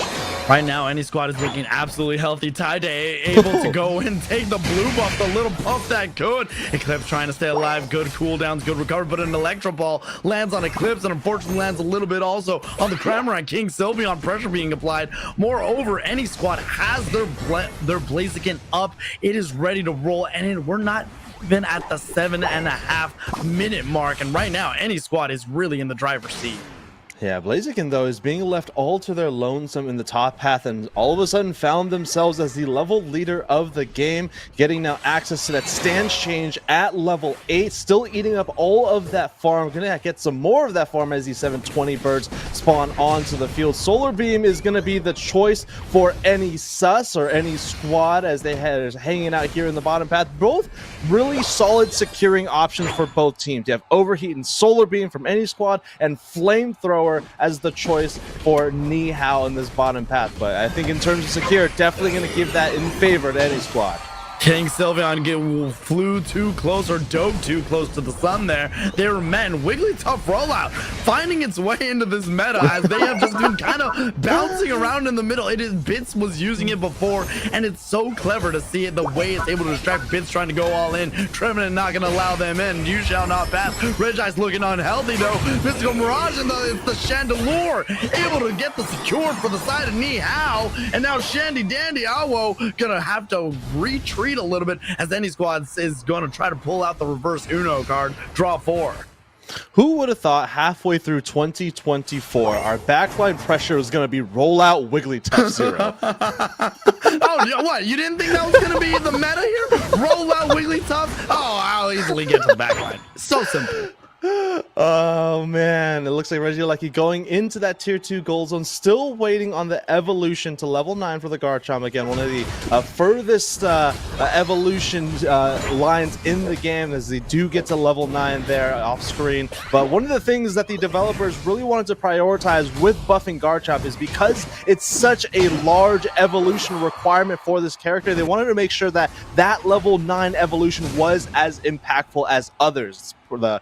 Right now, any squad is looking absolutely healthy. Tie-Dye able to go and take the blue buff, the little buff that could. Eclipse trying to stay alive. Good cooldowns, good recovery, but an Electro Ball lands on Eclipse, and unfortunately lands a little bit also on the Cramorant King. Sylveon pressure being applied. Moreover, any squad has their Blaziken up. It is ready to roll, and we're not even at the 7.5 minute mark. And right now, any squad is really in the driver's seat. Yeah, Blaziken, though, is being left all to their lonesome in the top path, and all of a sudden found themselves as the level leader of the game, getting now access to that stance change at level 8, still eating up all of that farm. Gonna get some more of that farm as these 720 birds spawn onto the field. Solar Beam is gonna be the choice for any sus or any squad as they are hanging out here in the bottom path. Both really solid securing options for both teams. You have Overheat and Solar Beam from any squad, and Flamethrower as the choice for Nihao in this bottom path. But I think in terms of secure, definitely going to give that in favor to any squad. King Sylveon flew too close or dove too close to the sun there. They were met, and Wigglytuff rollout finding its way into this meta as they have just been kind of bouncing around in the middle. It is Bits was using it before, and it's so clever to see it the way it's able to distract Bits trying to go all in. Trevenant not going to allow them in. You shall not pass. Regice looking unhealthy though. Mystical Mirage and it's the Chandelure able to get the secure for the side of Nihao, and now Shandy Dandy Awo gonna have to retreat a little bit as any squad is going to try to pull out the reverse Uno card. Draw 4. Who would have thought halfway through 2024 our backline pressure was going to be rollout Wigglytuff Zero? Oh, what? You didn't think that was going to be the meta here? Rollout Wigglytuff? Oh, I'll easily get to the backline. So simple. Oh man, it looks like Regieleki going into that tier 2 gold zone, still waiting on the evolution to level 9 for the Garchomp. Again, one of the furthest evolution lines in the game, as they do get to level 9 there off screen. But one of the things that the developers really wanted to prioritize with buffing Garchomp is because it's such a large evolution requirement for this character, they wanted to make sure that that level 9 evolution was as impactful as others. For the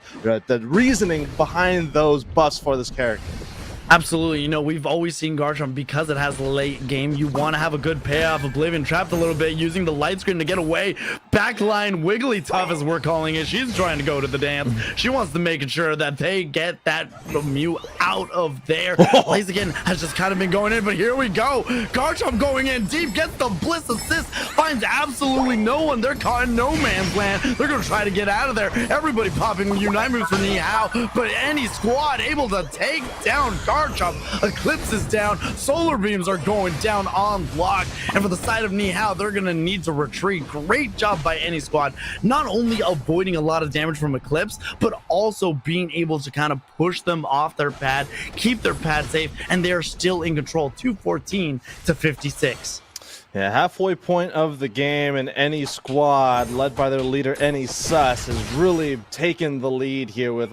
reasoning behind those buffs for this character. Absolutely. You know, we've always seen Garchomp, because it has late game, you want to have a good payoff. Oblivion trapped a little bit, using the light screen to get away. Backline Wigglytuff, as we're calling it. She's trying to go to the dance. She wants to make sure that they get that Mew out of there. Blaziken has just kind of been going in, but here we go. Garchomp going in deep, gets the Bliss assist, finds absolutely no one. They're caught in no man's land. They're going to try to get out of there. Everybody popping Unite moves for Nihao, but any squad able to take down Garchomp. Garchomp. Eclipse is down. Solar Beams are going down on block. And for the side of Nihao, they're going to need to retreat. Great job by any squad. Not only avoiding a lot of damage from Eclipse, but also being able to kind of push them off their pad, keep their pad safe, and they are still in control, 214 to 56. Yeah, halfway point of the game, and any squad led by their leader, Any Sus, has really taken the lead here with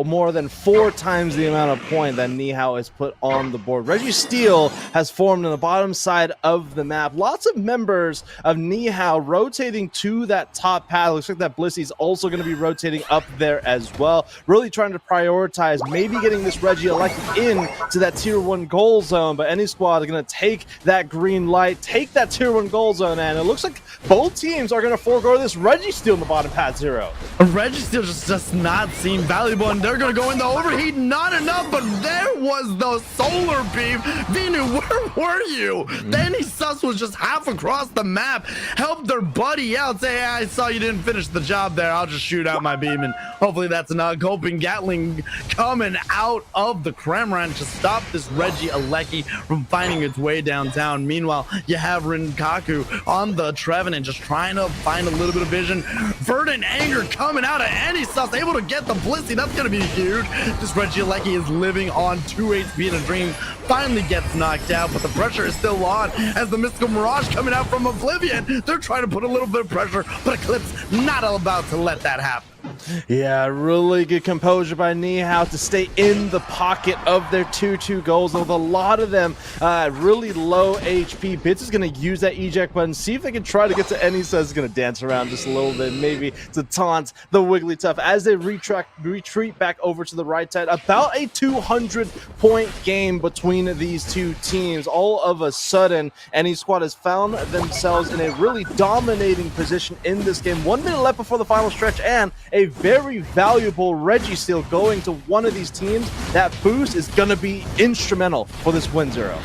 more than 4 times the amount of point that Nihao has put on the board. Registeel has formed on the bottom side of the map. Lots of members of Nihao rotating to that top path. Looks like that Blissy's also going to be rotating up there as well. Really trying to prioritize maybe getting this Reggie elected in to that tier 1 goal zone, but any squad is going to take that green light, take that tier 1 goal zone, and it looks like both teams are going to forego this Registeel in the bottom path 0. Registeel just does not seem valuable, and they're going to go in the overheat. Not enough, but there was the solar beam. Vinu, where were you? Any Sus was just half across the map. Help their buddy out. Say, hey, I saw you didn't finish the job there. I'll just shoot out my beam, and hopefully that's enough. Coping Gatling coming out of the Cramorant to stop this Reggie Alecki from finding its way downtown. Meanwhile, you have Rinkaku on the Trevenant just trying to find a little bit of vision. Verdant Anger coming out of any Sus, able to get the Blissey. That's going to be huge. This Reggie Alecki is living on 2 HP in a dream. Finally gets knocked out, but the pressure is still on as the Mystical Mirage coming out from Oblivion. They're trying to put a little bit of pressure, but Eclipse not about to let that happen. Yeah, really good composure by Nihao to stay in the pocket of their 2-2 goals. With a lot of them really low HP, Bits is going to use that eject button, see if they can try to get to any. Says going to dance around just a little bit, maybe to taunt the Wigglytuff as they retreat back over to the right side. About a 200-point game between these two teams. All of a sudden, any squad has found themselves in a really dominating position in this game. 1 minute left before the final stretch, and a very valuable Registeel going to one of these teams. That boost is going to be instrumental for this win 0.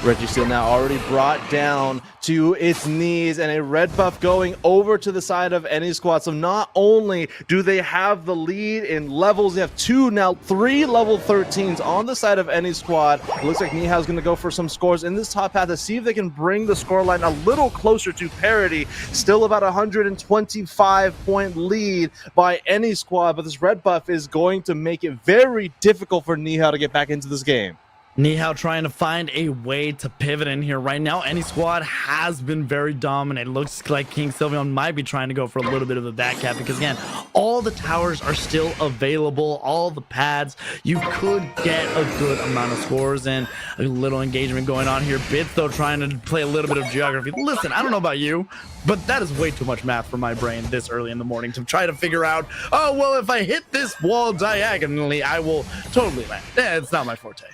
Registeel now already brought down to its knees, and a red buff going over to the side of any squad. So not only do they have the lead in levels, they have 2, now 3 level 13s on the side of any squad. It looks like Nihao's going to go for some scores in this top path to see if they can bring the scoreline a little closer to parity. Still about 125-point lead by any squad, but this red buff is going to make it very difficult for Nihao to get back into this game. Nihao trying to find a way to pivot in here right now. Any squad has been very dominant. It looks like King Sylveon might be trying to go for a little bit of a back cap because, again, all the towers are still available, all the pads. You could get a good amount of scores and a little engagement going on here. Bits, though, trying to play a little bit of geography. Listen, I don't know about you, but that is way too much math for my brain this early in the morning to try to figure out, oh, well, if I hit this wall diagonally, I will totally land. Yeah, it's not my forte.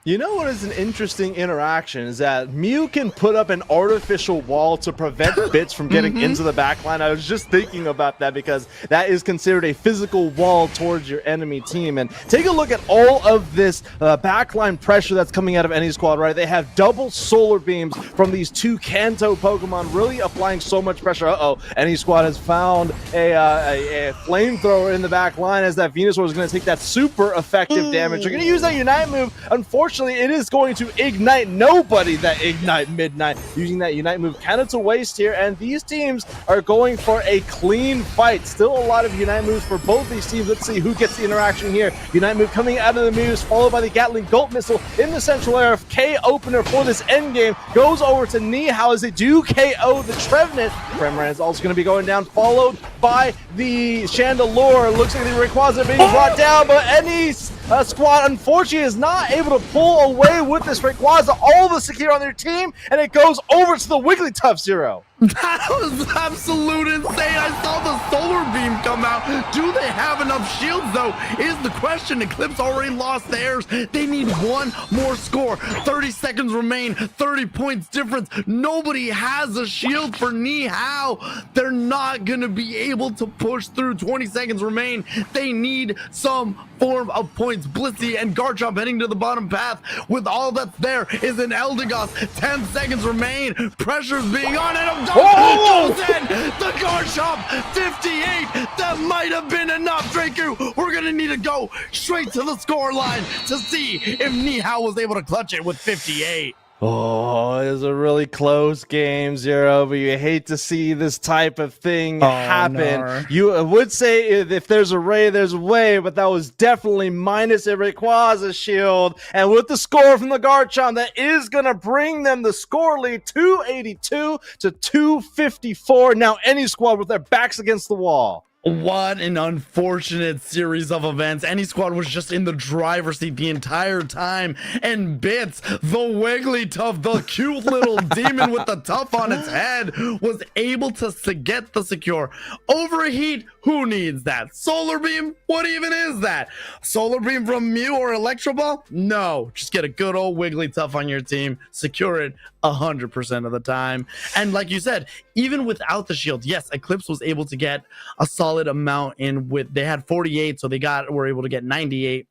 You know what is an interesting interaction is that Mew can put up an artificial wall to prevent Bits from getting into the backline. I was just thinking about that because that is considered a physical wall towards your enemy team. And take a look at all of this backline pressure that's coming out of any squad, right? They have double solar beams from these 2 Kanto Pokemon really applying so much pressure. Any squad has found a flamethrower in the back line as that Venusaur is going to take that super effective damage. They're going to use that Unite move. Unfortunately, it is going to ignite nobody that Ignite Midnight. Using that Unite move kind of to waste here, and these teams are going for a clean fight. Still a lot of Unite moves for both these teams. Let's see who gets the interaction here. Unite move coming out of the Muse, followed by the Gatling Gulp Missile in the central area. K opener for this endgame goes over to Nihao as they do KO the Trevenant. Cramorant is also going to be going down, followed by the Chandelure. Looks like the Rayquaza being brought down, but any squad unfortunately is not able to pull away with this Rayquaza. All the secure on their team, and it goes over to the Wigglytuff 0. That was absolute insane. I saw the solar beam come out. Do they have enough shields, though, is the question. Eclipse already lost theirs. They need one more score. 30 seconds remain, 30 points difference. Nobody has a shield for Nihao. They're not going to be able to push through. 20 seconds remain. They need some form of points. Blissey and Garchomp heading to the bottom path. With all that's there is an Eldegoss. 10 seconds remain. Pressure's being on, and Oh! Goes in. The guard shop, 58. That might have been enough, Draku. We're going to need to go straight to the score line to see if Nihao was able to clutch it with 58. Oh, it was a really close game, Zero, but you hate to see this type of thing happen. No. You would say if there's a Ray, there's a way, but that was definitely minus a Rayquaza shield. And with the score from the Garchomp, that is going to bring them the score lead 282 to 254. Now any squad with their backs against the wall. What an unfortunate series of events. Any squad was just in the driver's seat the entire time. And Bits, the Wigglytuff, the cute little demon with the tuff on its head, was able to get the secure. Overheat, who needs that? Solar Beam, what even is that? Solar Beam from Mew or Electro Ball? No, just get a good old Wigglytuff on your team. Secure it 100% of the time. And like you said, even without the shield, yes, Eclipse was able to get a solid amount in with, they had 48, so were able to get 98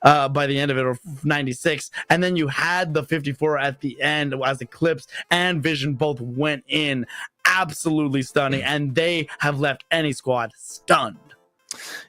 by the end of it, or 96. And then you had the 54 at the end as Eclipse and Vision both went in. Absolutely stunning. And they have left any squad stunned.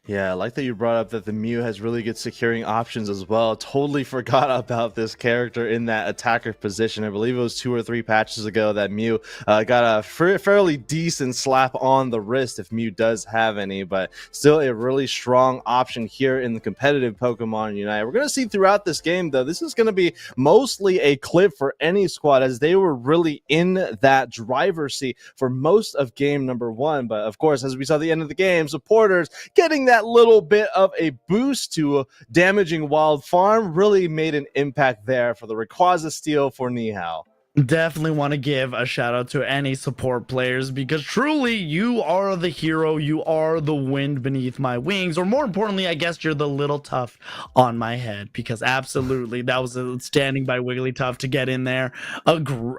Yeah, I like that you brought up that the Mew has really good securing options as well. Totally forgot about this character in that attacker position. I believe it was 2 or 3 patches ago that Mew got a fairly decent slap on the wrist, if Mew does have any, but still a really strong option here in the competitive Pokemon Unite. We're going to see throughout this game, though, this is going to be mostly a clip for any squad, as they were really in that driver's seat for most of game number 1. But of course, as we saw at the end of the game, supporters getting that little bit of a boost to damaging Wild Farm really made an impact there for the Rayquaza steal for Nihao. Definitely want to give a shout out to any support players, because truly you are the hero. You are the wind beneath my wings, or more importantly, I guess you're the little tough on my head, because absolutely that was standing by Wigglytuff to get in there.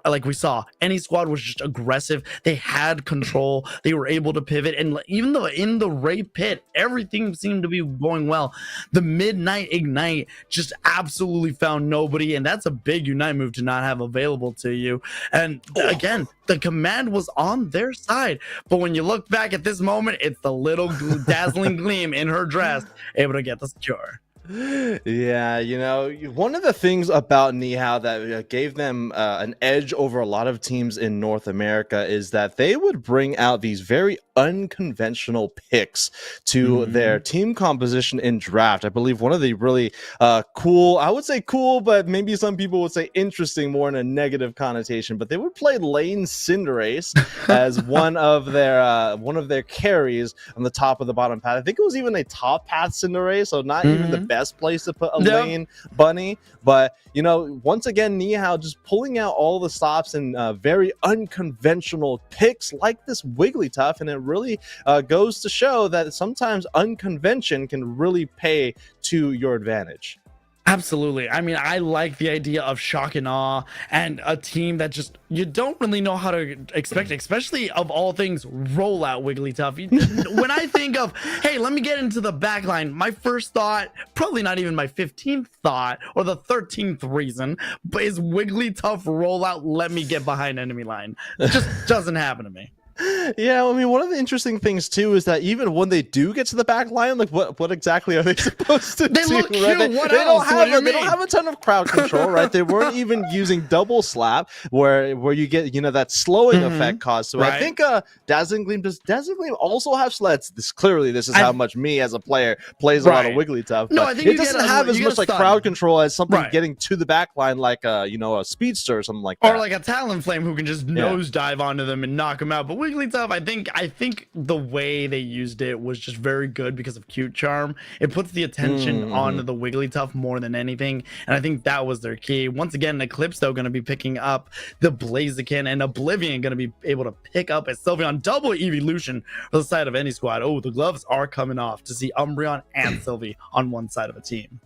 Like we saw, any squad was just aggressive. They had control. They were able to pivot, and even though in the Ray pit everything seemed to be going well, the midnight ignite just absolutely found nobody, and that's a big Unite move to not have available to you. And again, the command was on their side, but when you look back at this moment, it's the little dazzling gleam in her dress able to get the secure. Yeah, you know, one of the things about Nihao that gave them an edge over a lot of teams in North America is that they would bring out these very unconventional picks to their team composition in draft. I believe one of the really cool, I would say cool, but maybe some people would say interesting more in a negative connotation, but they would play Lane Cinderace as one of their carries on the top of the bottom path. I think it was even a top path Cinderace, so not even the best place to put a lane bunny. But you know, once again, Nihao just pulling out all the stops and very unconventional picks like this Wigglytuff, and it really goes to show that sometimes unconvention can really pay to your advantage. Absolutely. I mean, I like the idea of shock and awe and a team that just, you don't really know how to expect, especially of all things, rollout Wigglytuff. When I think of, hey, let me get into the back line, my first thought, probably not even my 15th thought or the 13th reason, but is Wigglytuff rollout, let me get behind enemy line. It just doesn't happen to me. Yeah, I mean, one of the interesting things too is that even when they do get to the back line, like what exactly are they supposed to do? They look cute. Right? What they else? They don't have a ton of crowd control, right? They weren't even using double slap, where you get that slowing effect caused. So I think Dazzling Gleam, does Dazzling Gleam also have sleds? This is how much me as a player plays a lot of Wigglytuff. No, I think it doesn't have as much like crowd control as something getting to the back line, like a speedster or something like that, or like a Talonflame who can just nosedive onto them and knock them out. But Wigglytuff, I think the way they used it was just very good because of Cute Charm. It puts the attention on the Wigglytuff more than anything, and I think that was their key. Once again, Eclipse though going to be picking up the Blaziken, and Oblivion going to be able to pick up a Sylveon double evolution for the side of any squad. Oh, the gloves are coming off to see Umbreon and Sylvie on one side of a team.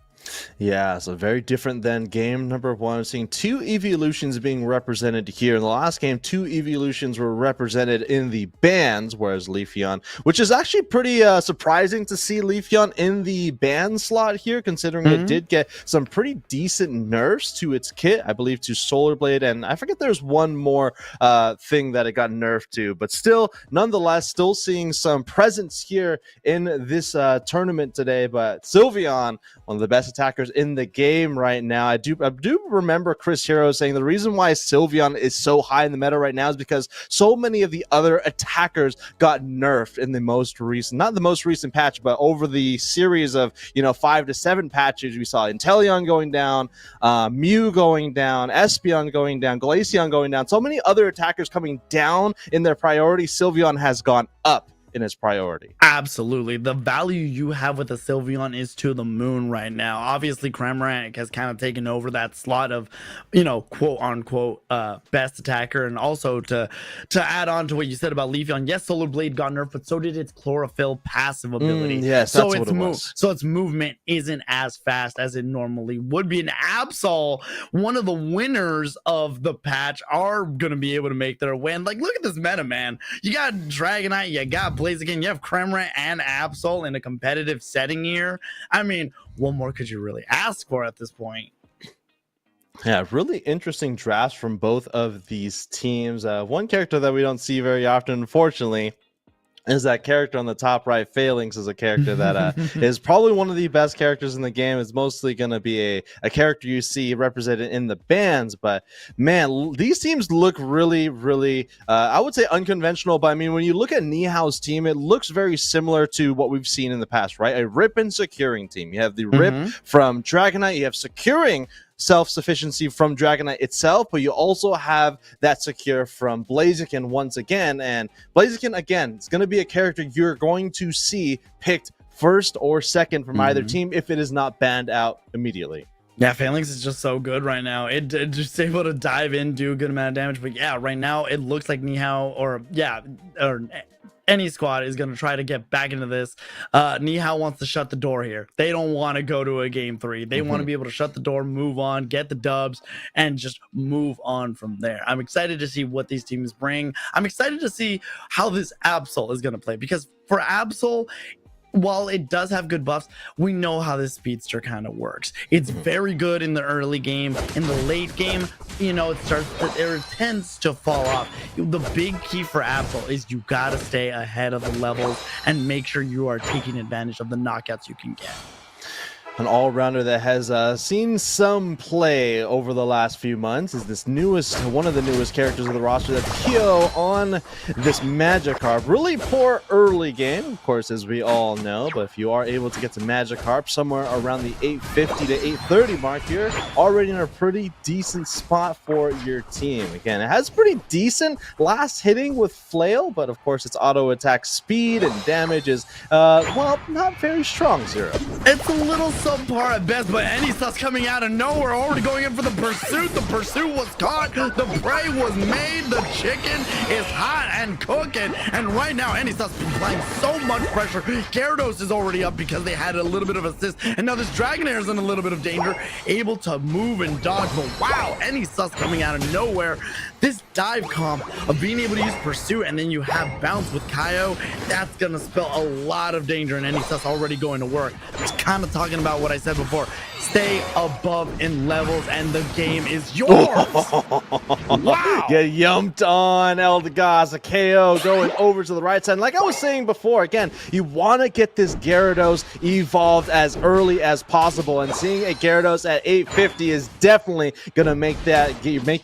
Yeah, so very different than game number one. I'm seeing two evolutions being represented here. In the last game, two evolutions were represented in the bans, whereas Leafeon, which is actually pretty surprising to see Leafeon in the ban slot here, considering it did get some pretty decent nerfs to its kit, I believe to Solar Blade, and I forget there's one more thing that it got nerfed to, but still, nonetheless, still seeing some presence here in this tournament today. But Sylveon, one of the best attackers in the game right now. I do remember Chris Hero saying the reason why Sylveon is so high in the meta right now is because so many of the other attackers got nerfed in the most recent, not the most recent patch, but over the series of 5 to 7 patches. We saw Inteleon going down, Mew going down, Espeon going down, Glaceon going down. So many other attackers coming down in their priority. Sylveon has gone up in its priority. Absolutely. The value you have with the Sylveon is to the moon right now. Obviously, Cramorant has kind of taken over that slot of, quote unquote, best attacker. And also to add on to what you said about Leafeon, yes, Solar Blade got nerfed, but so did its Chlorophyll passive ability. Yes, so that's what it was. So its movement isn't as fast as it normally would be. And Absol, one of the winners of the patch, are going to be able to make their win. Like, look at this meta, man. You got Dragonite, you got Blaziken, you have Cramorant and Absol in a competitive setting here. I mean, what more could you really ask for at this point? Yeah, really interesting drafts from both of these teams. One character that we don't see very often, unfortunately, is that character on the top right. Phalanx is a character that is probably one of the best characters in the game. It's mostly going to be a character you see represented in the bans. But man, these teams look really, really, I would say unconventional. But I mean, when you look at Nihao's team, it looks very similar to what we've seen in the past, right? A rip and securing team. You have the rip from Dragonite. You have securing self-sufficiency from Dragonite itself, but you also have that secure from Blaziken once again. And Blaziken, again, it's going to be a character you're going to see picked first or second from either team if it is not banned out immediately. Yeah, Phalanx is just so good right now. It just able to dive in, do a good amount of damage. But yeah, right now it looks like Nihao or any squad is going to try to get back into this. Nihao wants to shut the door here. They don't want to go to a game 3. They want to be able to shut the door, move on, get the dubs, and just move on from there. I'm excited to see what these teams bring. I'm excited to see how this Absol is going to play, because for Absol, while it does have good buffs, we know how this speedster kind of works. It's very good in the early game. In the late game, it tends to fall off. The big key for Absol is you gotta stay ahead of the levels and make sure you are taking advantage of the knockouts you can get. An all-rounder that has seen some play over the last few months is this one of the newest characters of the roster. That's Kyo on this Magikarp. Really poor early game, of course, as we all know, but if you are able to get to Magikarp somewhere around the 850 to 830 mark, you're already in a pretty decent spot for your team. Again, it has pretty decent last hitting with Flail, but of course its auto attack speed and damage is, not very strong, Zero. It's a little subpar at best, but Anysus coming out of nowhere, already going in for the pursuit. The pursuit was caught, the prey was made, the chicken is hot and cooking, and right now Anysus applying so much pressure. Gyarados is already up because they had a little bit of assist, and now this Dragonair is in a little bit of danger, able to move and dodge, but wow, Anysus coming out of nowhere. This dive comp of being able to use pursuit, and then you have bounce with Kaio, that's gonna spell a lot of danger, and Anysus already going to work. It's kind of talking about what I said before. Stay above in levels and the game is yours. Wow. Get yumped on Eldegoss, a KO going over to the right side. Like I was saying before, again, you want to get this Gyarados evolved as early as possible, and seeing a Gyarados at 850 is definitely going to make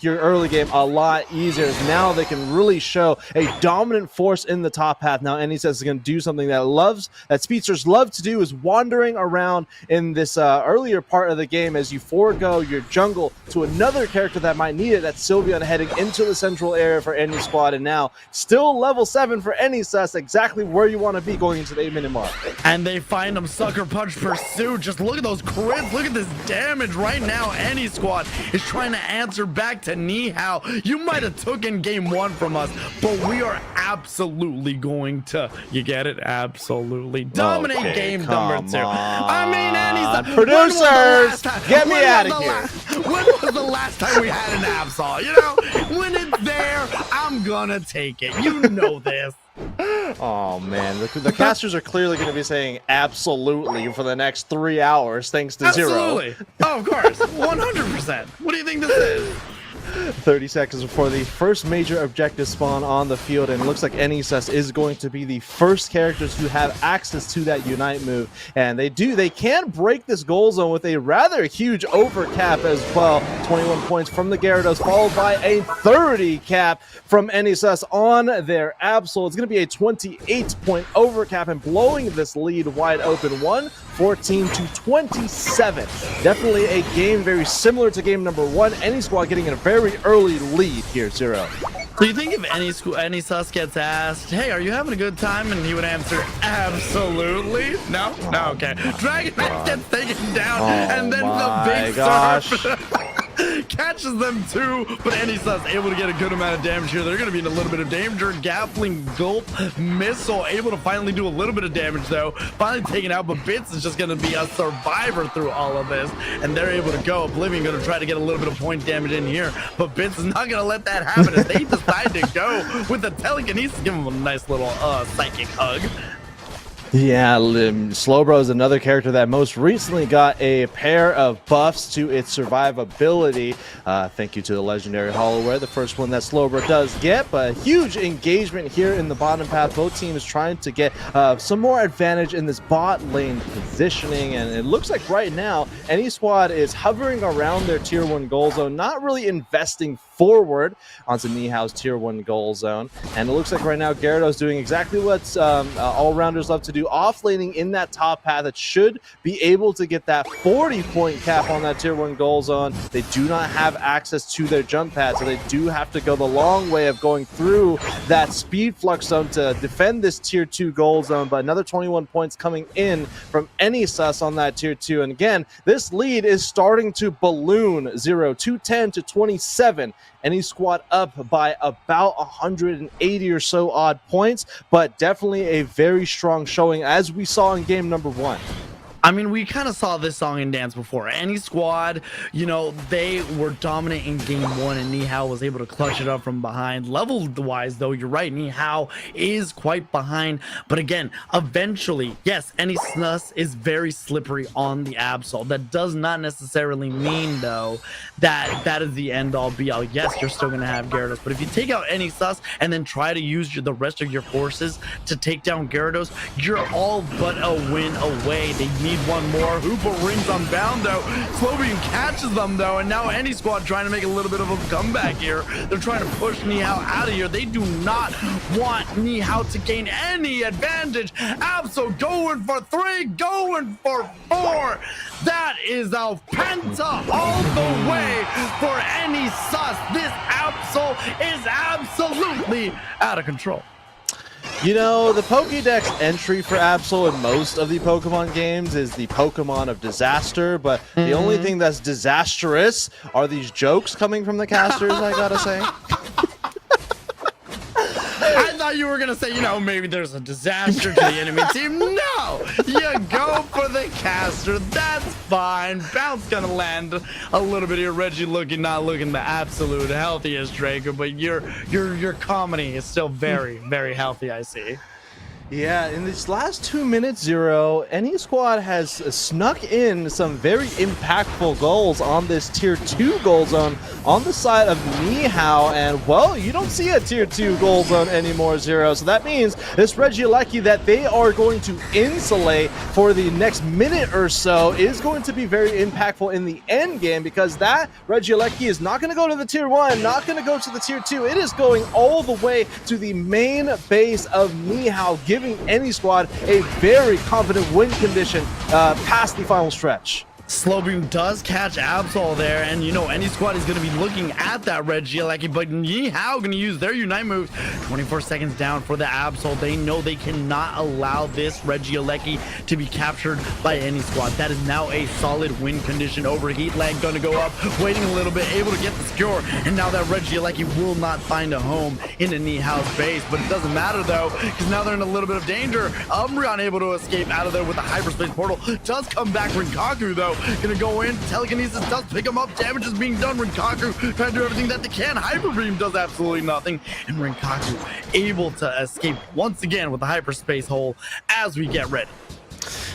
your early game a lot easier. Now they can really show a dominant force in the top half. Now Anysus is going to do something that speedsters love to do, is wandering around in this earlier part of the game as you forego your jungle to another character that might need it. That's Sylveon heading into the central area for any squad, and now still level 7 for Anysus, exactly where you want to be going into the 8-minute mark. And they find him Sucker Punch Pursuit. Just look at those crits, look at this damage right now. Any squad is trying to answer back to Nihao. You might have taken game 1 from us, but we are absolutely going to, you get it, absolutely dominate game number 2. I mean, When was the Producers, last time- get me when was outta the here. When was the last time we had an Absol? You know, when it's there, I'm gonna take it. You know this. Oh man, the casters are clearly going to be saying absolutely for the next 3 hours, thanks to Zero. Absolutely. Oh, of course. 100%. What do you think this is? 30 seconds before the first major objective spawn on the field, and it looks like NESUS is going to be the first characters to have access to that Unite move, and they can break this goal zone with a rather huge overcap as well. 21 points from the Gyarados, followed by a 30 cap from NESUS on their Absol. It's going to be a 28-point overcap and blowing this lead wide open, 114 to 27. Definitely a game very similar to game number 1. Any squad getting a very early lead here, Zero. So you think if any sus gets asked, hey, are you having a good time? And he would answer, absolutely. No? No, okay. Dragon gets taken down, and then the big surf catches them too, but NESUS able to get a good amount of damage here. They're going to be in a little bit of danger. Gaffling Gulp Missile able to finally do a little bit of damage though. Finally taken out, but Bits is just going to be a survivor through all of this, and they're able to go. Oblivion going to try to get a little bit of point damage in here, but Bits is not going to let that happen as they decide to go with the telekinesis. Give him a nice little psychic hug. Yeah, Slowbro is another character that most recently got a pair of buffs to its survivability. Thank you to the legendary Hollowware, the first one that Slowbro does get, but huge engagement here in the bottom path. Both teams trying to get some more advantage in this bot lane positioning, and it looks like right now, any squad is hovering around their tier 1 goal zone, not really investing forward onto Nihau's tier 1 goal zone. And it looks like right now Gyarados doing exactly what all-rounders love to do, offlaning in that top path that should be able to get that 40-point cap on that tier 1 goal zone. They do not have access to their jump pad, so they do have to go the long way of going through that speed flux zone to defend this tier 2 goal zone. But another 21 points coming in from NESUS on that tier 2. And again, this lead is starting to balloon. 210 to 27. Any squad up by about 180 or so odd points, but definitely a very strong showing as we saw in game number 1. I mean, we kind of saw this song and dance before. Any squad, you know, they were dominant in game 1, and Nihao was able to clutch it up from behind. Level-wise, though, you're right, Nihao is quite behind. But again, eventually, yes, NESUS is very slippery on the Absol. That does not necessarily mean, though, that that is the end-all, be-all. Yes, you're still going to have Gyarados, but if you take out NESUS and then try to use the rest of your forces to take down Gyarados, you're all but a win away. They need one more. Hoopa rings unbound though. Slowbeam catches them though, and now any squad trying to make a little bit of a comeback here. They're trying to push Nihao out of here. They do not want Nihao to gain any advantage. Absol going for 3, going for 4. That is a penta all the way for NESUS. This Absol is absolutely out of control. You know, the Pokédex entry for Absol in most of the Pokemon games is the Pokemon of disaster, but the only thing that's disastrous are these jokes coming from the casters, I gotta say. I thought you were gonna say, you know, maybe there's a disaster to the enemy team. No, you go for the caster. That's fine. Bounce gonna land a little bit here. Reggie not looking the absolute healthiest Draco, but your comedy is still very, very healthy. I see. Yeah, in these last 2 minutes, Zero, any squad has snuck in some very impactful goals on this tier 2 goal zone on the side of Nihao, and well, you don't see a tier 2 goal zone anymore, Zero, so that means this Regieleki that they are going to insulate for the next minute or so is going to be very impactful in the end game, because that Regieleki is not going to go to the tier 1, not going to go to the tier 2, it is going all the way to the main base of Nihao, giving any squad a very confident win condition past the final stretch. Slow beam does catch Absol there, and you know any squad is going to be looking at that red Gialecki, but Nihao going to use their Unite moves. 24 seconds down for the Absol. They know they cannot allow this red Gialecki to be captured by any squad. That is now a solid win condition. Overheat lag going to go up, waiting a little bit, able to get the secure, and now that red Gialecki will not find a home in the Nihao's base, but it doesn't matter though, because now they're in a little bit of danger. Umbreon able to escape out of there with the hyperspace portal. Does come back. Rinkaku though gonna go in. Telekinesis does pick him up. Damage is being done. Rinkaku trying to do everything that they can. Hyper Beam does absolutely nothing, and Rinkaku able to escape once again with the hyperspace hole as we get ready.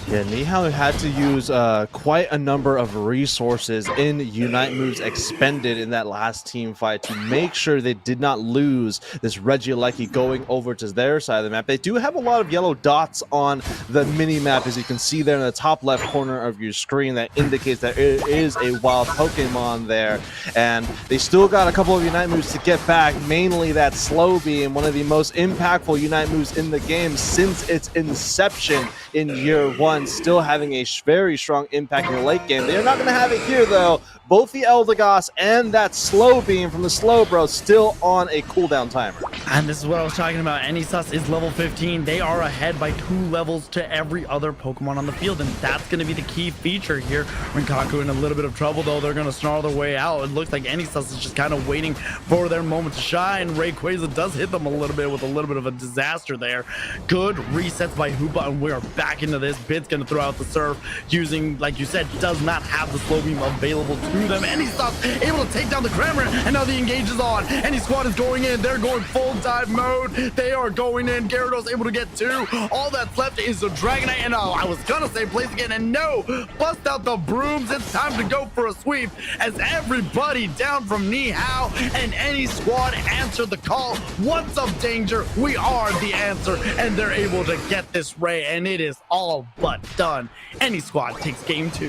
Yeah, Nihao had to use quite a number of resources in Unite moves expended in that last team fight to make sure they did not lose this Regieleki going over to their side of the map. They do have a lot of yellow dots on the mini-map, as you can see there in the top left corner of your screen. That indicates that it is a wild Pokemon there. And they still got a couple of Unite moves to get back, mainly that Slow Beam, one of the most impactful Unite moves in the game since its inception in year one. Still having a very strong impact in the late game. They're not going to have it here though. Both the Eldegoss and that Slow Beam from the Slowbro still on a cooldown timer. And this is what I was talking about. Enisus is level 15. They are ahead by 2 levels to every other Pokemon on the field, and that's going to be the key feature here. Rinkaku in a little bit of trouble though. They're going to snarl their way out. It looks like Enisus is just kind of waiting for their moment to shine. Rayquaza does hit them a little bit with a little bit of a disaster there. Good resets by Hoopa, and we are back into this. Bid's going to throw out the surf using, like you said, does not have the Slow Beam available to them. Enisus able to take down the Cramorant, and now the engage is on. Any squad is going in. They're going full dive mode. They are going in. Gyarados able to get 2. All that's left is the Dragonite, and oh, I was gonna say place again, and no, bust out the brooms. It's time to go for a sweep as everybody down from Nihao and any squad answer the call. What's up, danger? We are the answer, and they're able to get this Ray, and it is all but done. Any squad takes game 2.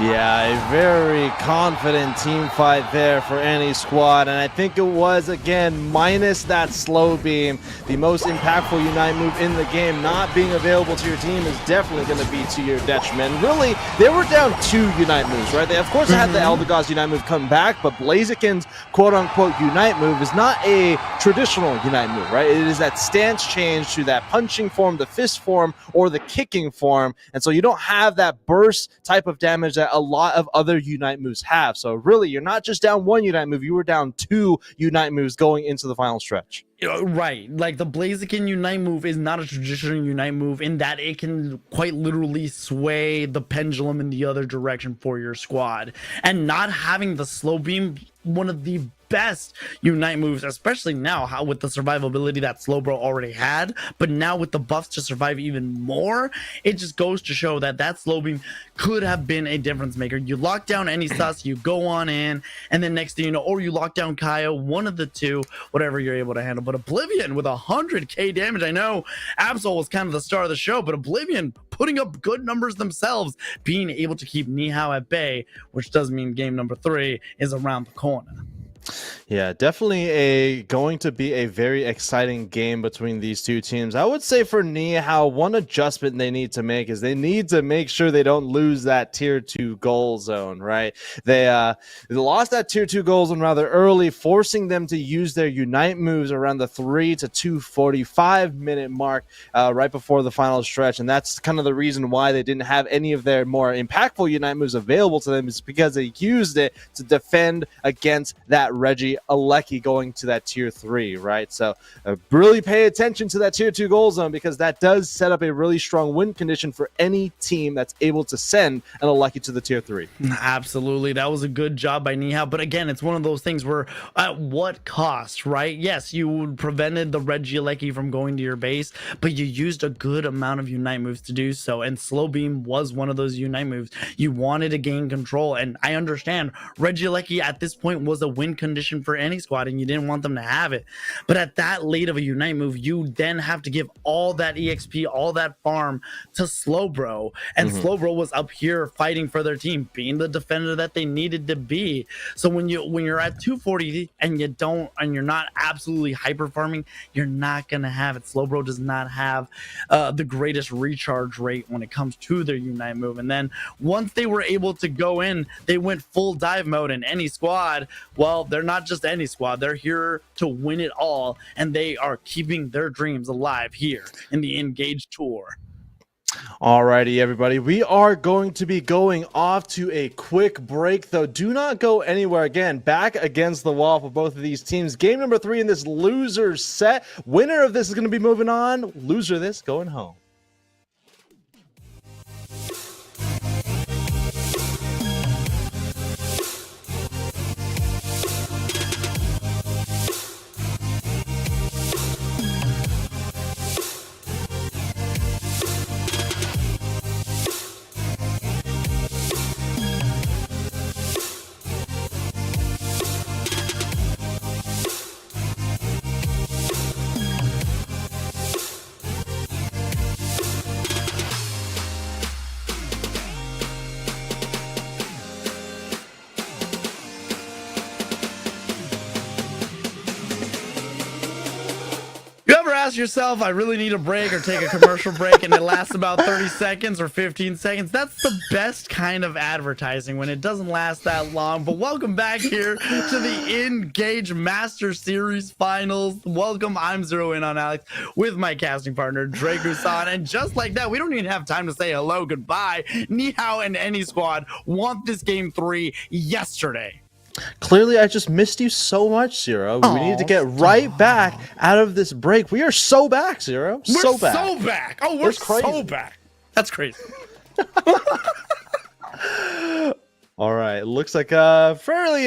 Yeah, a very confident team fight there for any squad, and I think it was, again, minus that Slow Beam, the most impactful Unite move in the game, not being available to your team is definitely going to be to your detriment. Really, they were down 2 Unite moves, right? They, of course, had the Eldegoss Unite move come back, but Blaziken's quote-unquote Unite move is not a traditional Unite move, right? It is that stance change to that punching form, the fist form, or the kicking form, and so you don't have that burst type of damage that a lot of other Unite moves have. So really, you're not just down 1 Unite move, you were down 2 Unite moves going into the final stretch. Right, like the Blaziken Unite move is not a traditional Unite move in that it can quite literally sway the pendulum in the other direction for your squad. And not having the Slow Beam, one of the best Unite moves, especially now how with the survivability that Slowbro already had, but now with the buffs to survive even more, it just goes to show that that Slow Beam could have been a difference maker. You lock down any sus, you go on in, and then next thing you know, or you lock down Kaya, one of the two, whatever you're able to handle. But Oblivion with 100k damage, I know Absol was kind of the star of the show, but Oblivion putting up good numbers themselves, being able to keep Nihao at bay, which does mean game number 3 is around the corner. Yeah, definitely going to be a very exciting game between these two teams. I would say for Nihao, one adjustment they need to make is they need to make sure they don't lose that tier 2 goal zone, right? They lost that tier 2 goal zone rather early, forcing them to use their Unite moves around the 3 to 2:45 minute mark right before the final stretch, and that's kind of the reason why they didn't have any of their more impactful Unite moves available to them, is because they used it to defend against that Regieleki going to that tier 3, right? So really pay attention to that tier 2 goal zone, because that does set up a really strong win condition for any team that's able to send an Eleki to the tier 3. Absolutely, that was a good job by Nihao, but again, it's one of those things where at what cost, right? Yes, you prevented the Regieleki from going to your base, but you used a good amount of Unite moves to do so, and Slow Beam was one of those Unite moves. You wanted to gain control, and I understand Regieleki at this point was a win condition for for any squad and you didn't want them to have it. But at that late of a Unite move, you then have to give all that EXP, all that farm to Slowbro. And Slowbro was up here fighting for their team, being the defender that they needed to be. So when you're at 240 and you're not absolutely hyper farming, you're not gonna have it. Slowbro does not have the greatest recharge rate when it comes to their Unite move. And then once they were able to go in, they went full dive mode. In any squad, well, they're not just any squad, they're here to win it all, and they are keeping their dreams alive here in the Engage Tour. Alrighty, everybody. We are going to be going off to a quick break, though. Do not go anywhere. Again, back against the wall for both of these teams. Game number 3 in this loser set. Winner of this is going to be moving on. Loser of this going home. You ever ask yourself, I really need a break or take a commercial break, and it lasts about 30 seconds or 15 seconds? That's the best kind of advertising, when it doesn't last that long. But welcome back here to the Engage Master Series Finals. Welcome, I'm Zero In on Alex with my casting partner, Drake Husan. And just like that, we don't even have time to say hello, goodbye. Ni Hao and Any Squad want this game 3 yesterday. Clearly, I just missed you so much, Zero. We need to get right back out of this break. We are so back, Zero. We're so back. so back. Oh, we're so back. That's crazy. All right, looks like fairly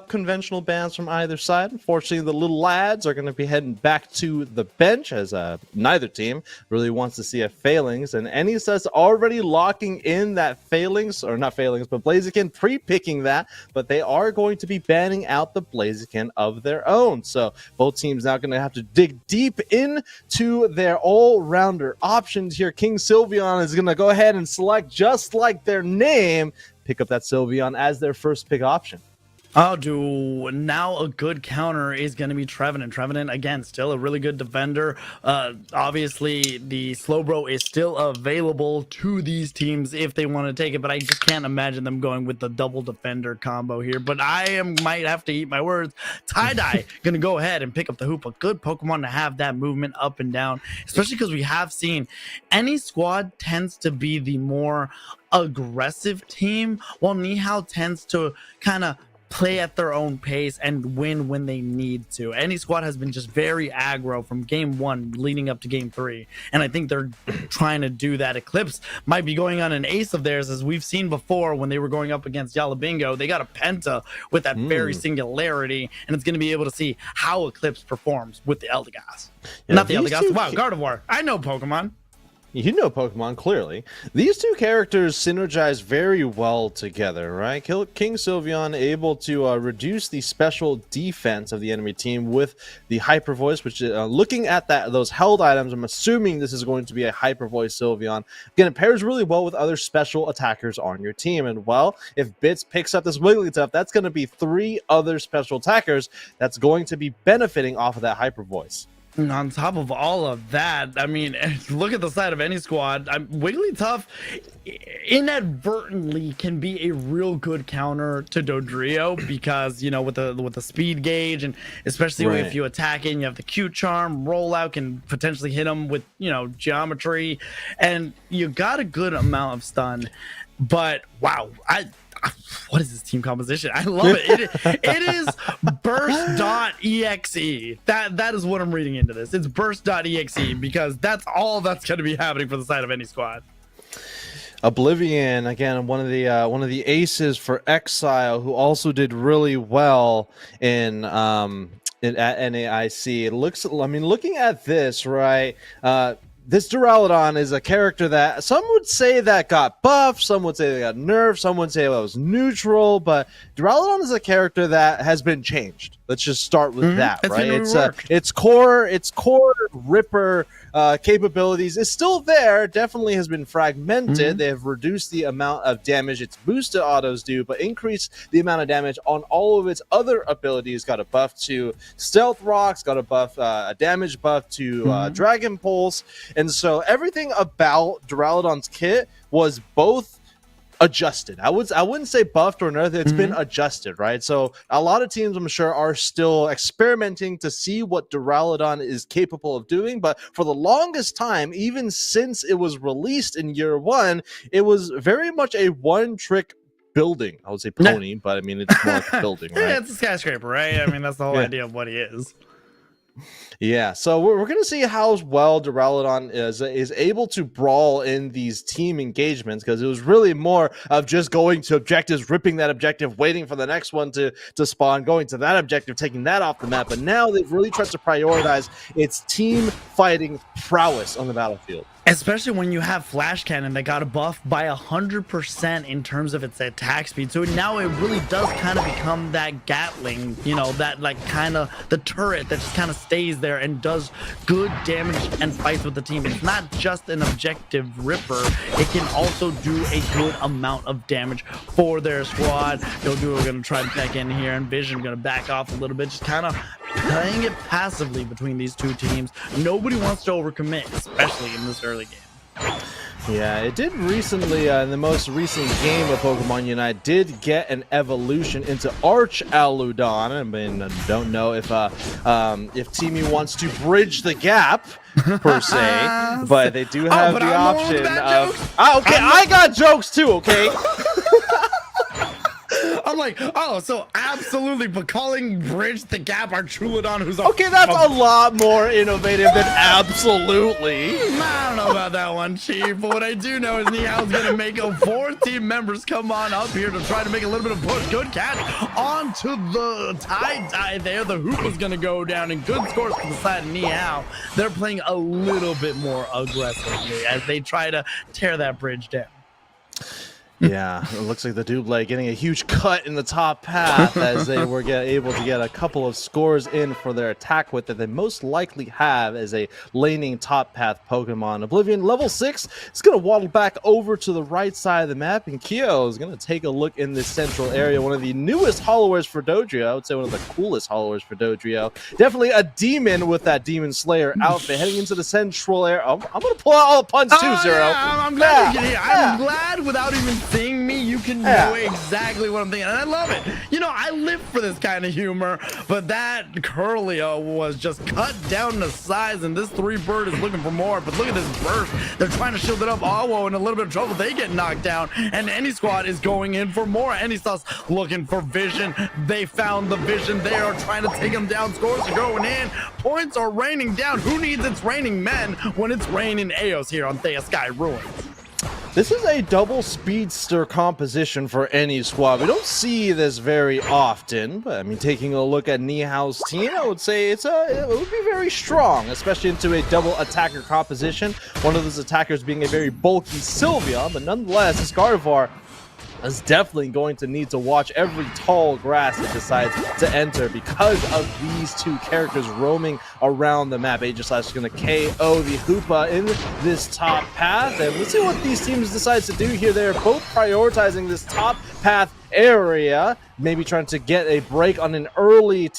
conventional bans from either side. Unfortunately, the little lads are going to be heading back to the bench, as neither team really wants to see a failings. And Any says already locking in that failings, or not failings, but Blaziken pre-picking that. But they are going to be banning out the Blaziken of their own. So both teams now going to have to dig deep into their all-rounder options here. King Sylveon is going to go ahead and select, just like their name, pick up that Sylveon as their first pick option. Oh, dude, now a good counter is going to be Trevenant. Trevenant, again, still a really good defender. Obviously, the Slowbro is still available to these teams if they want to take it, but I just can't imagine them going with the double defender combo here. But might have to eat my words. Tie-Dye going to go ahead and pick up the hoop. A good Pokemon to have that movement up and down, especially because we have seen Any Squad tends to be the more aggressive team, while Ni Hao tends to kind of play at their own pace and win when they need to. Any Squad has been just very aggro from game 1 leading up to game 3, and I think they're trying to do that. Eclipse might be going on an ace of theirs, as we've seen before when they were going up against Yalabingo. They got a Penta with that very singularity, and it's going to be able to see how Eclipse performs with the Eldegoss. Yeah, not the Eldegoss, wow, Gardevoir. I know Pokemon. You know Pokemon, clearly. These two characters synergize very well together, right? King Sylveon able to reduce the special defense of the enemy team with the Hyper Voice, which looking at those held items, I'm assuming this is going to be a Hyper Voice Sylveon. Again, it pairs really well with other special attackers on your team. And, well, if Bits picks up this Wigglytuff, that's going to be 3 other special attackers that's going to be benefiting off of that Hyper Voice. And on top of all of that, I mean, look at the side of Any Squad. Wigglytuff inadvertently can be a real good counter to Dodrio, because, you know, with the speed gauge, and especially if you attack it and you have the Q charm, rollout can potentially hit him with, you know, geometry, and you got a good amount of stun. But wow, what is this team composition? I love it. It is burst.exe. That is what I'm reading into this. It's burst.exe, because that's all that's going to be happening for the side of Any Squad. Oblivion, again, one of the aces for Exile, who also did really well in at NAIC. It looks, I mean, looking at this, right? this Duraludon is a character that some would say that got buffed, some would say they got nerfed, some would say it was neutral, but Duraludon is a character that has been changed. Let's just start with that, right? Its core Ripper capabilities is still there, definitely has been fragmented. They have reduced the amount of damage its boosted autos do, but increased the amount of damage on all of its other abilities. Got a buff to Stealth Rocks, got a buff, a damage buff to Dragon Pulse. And so everything about Duraludon's kit was both adjusted. I wouldn't say buffed or nerfed. It's been adjusted, right? So a lot of teams, I'm sure, are still experimenting to see what Duraludon is capable of doing. But for the longest time, even since it was released in year one, it was very much a one-trick building. I would say pony, but I mean, it's more like building, right? Yeah, it's a skyscraper, right? I mean, that's the whole idea of what he is. Yeah, so we're going to see how well Duraludon is able to brawl in these team engagements, because it was really more of just going to objectives, ripping that objective, waiting for the next one to spawn, going to that objective, taking that off the map. But now they've really tried to prioritize its team fighting prowess on the battlefield. Especially when you have Flash Cannon that got a buff by 100% in terms of its attack speed. So now it really does kind of become that Gatling, you know, that like kind of the turret that just kind of stays there and does good damage and fights with the team. It's not just an objective ripper. It can also do a good amount of damage for their squad. Yogu are going to try to back in here, and Vision going to back off a little bit, just kind of playing it passively between these two teams. Nobody wants to overcommit, especially in this early game. Yeah, it did recently, in the most recent game of Pokemon Unite, did get an evolution into Arch Aludon. I mean, I don't know if Teamy wants to bridge the gap, per se, but they do have the option of... okay, I got jokes too, okay? I'm like, oh, so absolutely, but calling Bridge the Gap Archulodon, who's okay, that's a lot more innovative than absolutely. I don't know about that one, Chief, but what I do know is Nihao's gonna make 4 team members come on up here to try to make a little bit of push. Good catch onto the tie-dye there. The hoop is gonna go down, and good scores from the side of Nihao. They're playing a little bit more aggressively as they try to tear that bridge down. Yeah, it looks like the Double getting a huge cut in the top path as they were able to get a couple of scores in for their attack width that they most likely have as a laning top path Pokemon. Oblivion, level 6, is going to waddle back over to the right side of the map, and Kyo is going to take a look in this central area. One of the newest Hollowers for Dodrio. I would say one of the coolest Hollowers for Dodrio. Definitely a demon with that Demon Slayer outfit heading into the central area. I'm going to pull out all the puns too, Zero. Yeah, I'm glad I'm glad without even seeing me, you can know exactly what I'm thinking, and I love it. You know, I live for this kind of humor, but that Curlio was just cut down to size, and this 3-bird is looking for more. But look at this burst. They're trying to shield it up. Awo in a little bit of trouble. They get knocked down, and Any Squad is going in for more. Any Sauce looking for Vision. They found the Vision. They are trying to take him down. Scores are going in. Points are raining down. Who needs its raining men when it's raining Eos here on Thea Sky Ruins? This is a double speedster composition for Any Squad. We don't see this very often, but I mean, taking a look at Nihao's team, I would say it would be very strong, especially into a double attacker composition. One of those attackers being a very bulky Sylveon, but nonetheless, this Gardevoir is definitely going to need to watch every tall grass it decides to enter because of these two characters roaming around the map. Aegislash is going to KO the Hoopa in this top path, and let's see what these teams decide to do here. They're both prioritizing this top path area, maybe trying to get a break on an early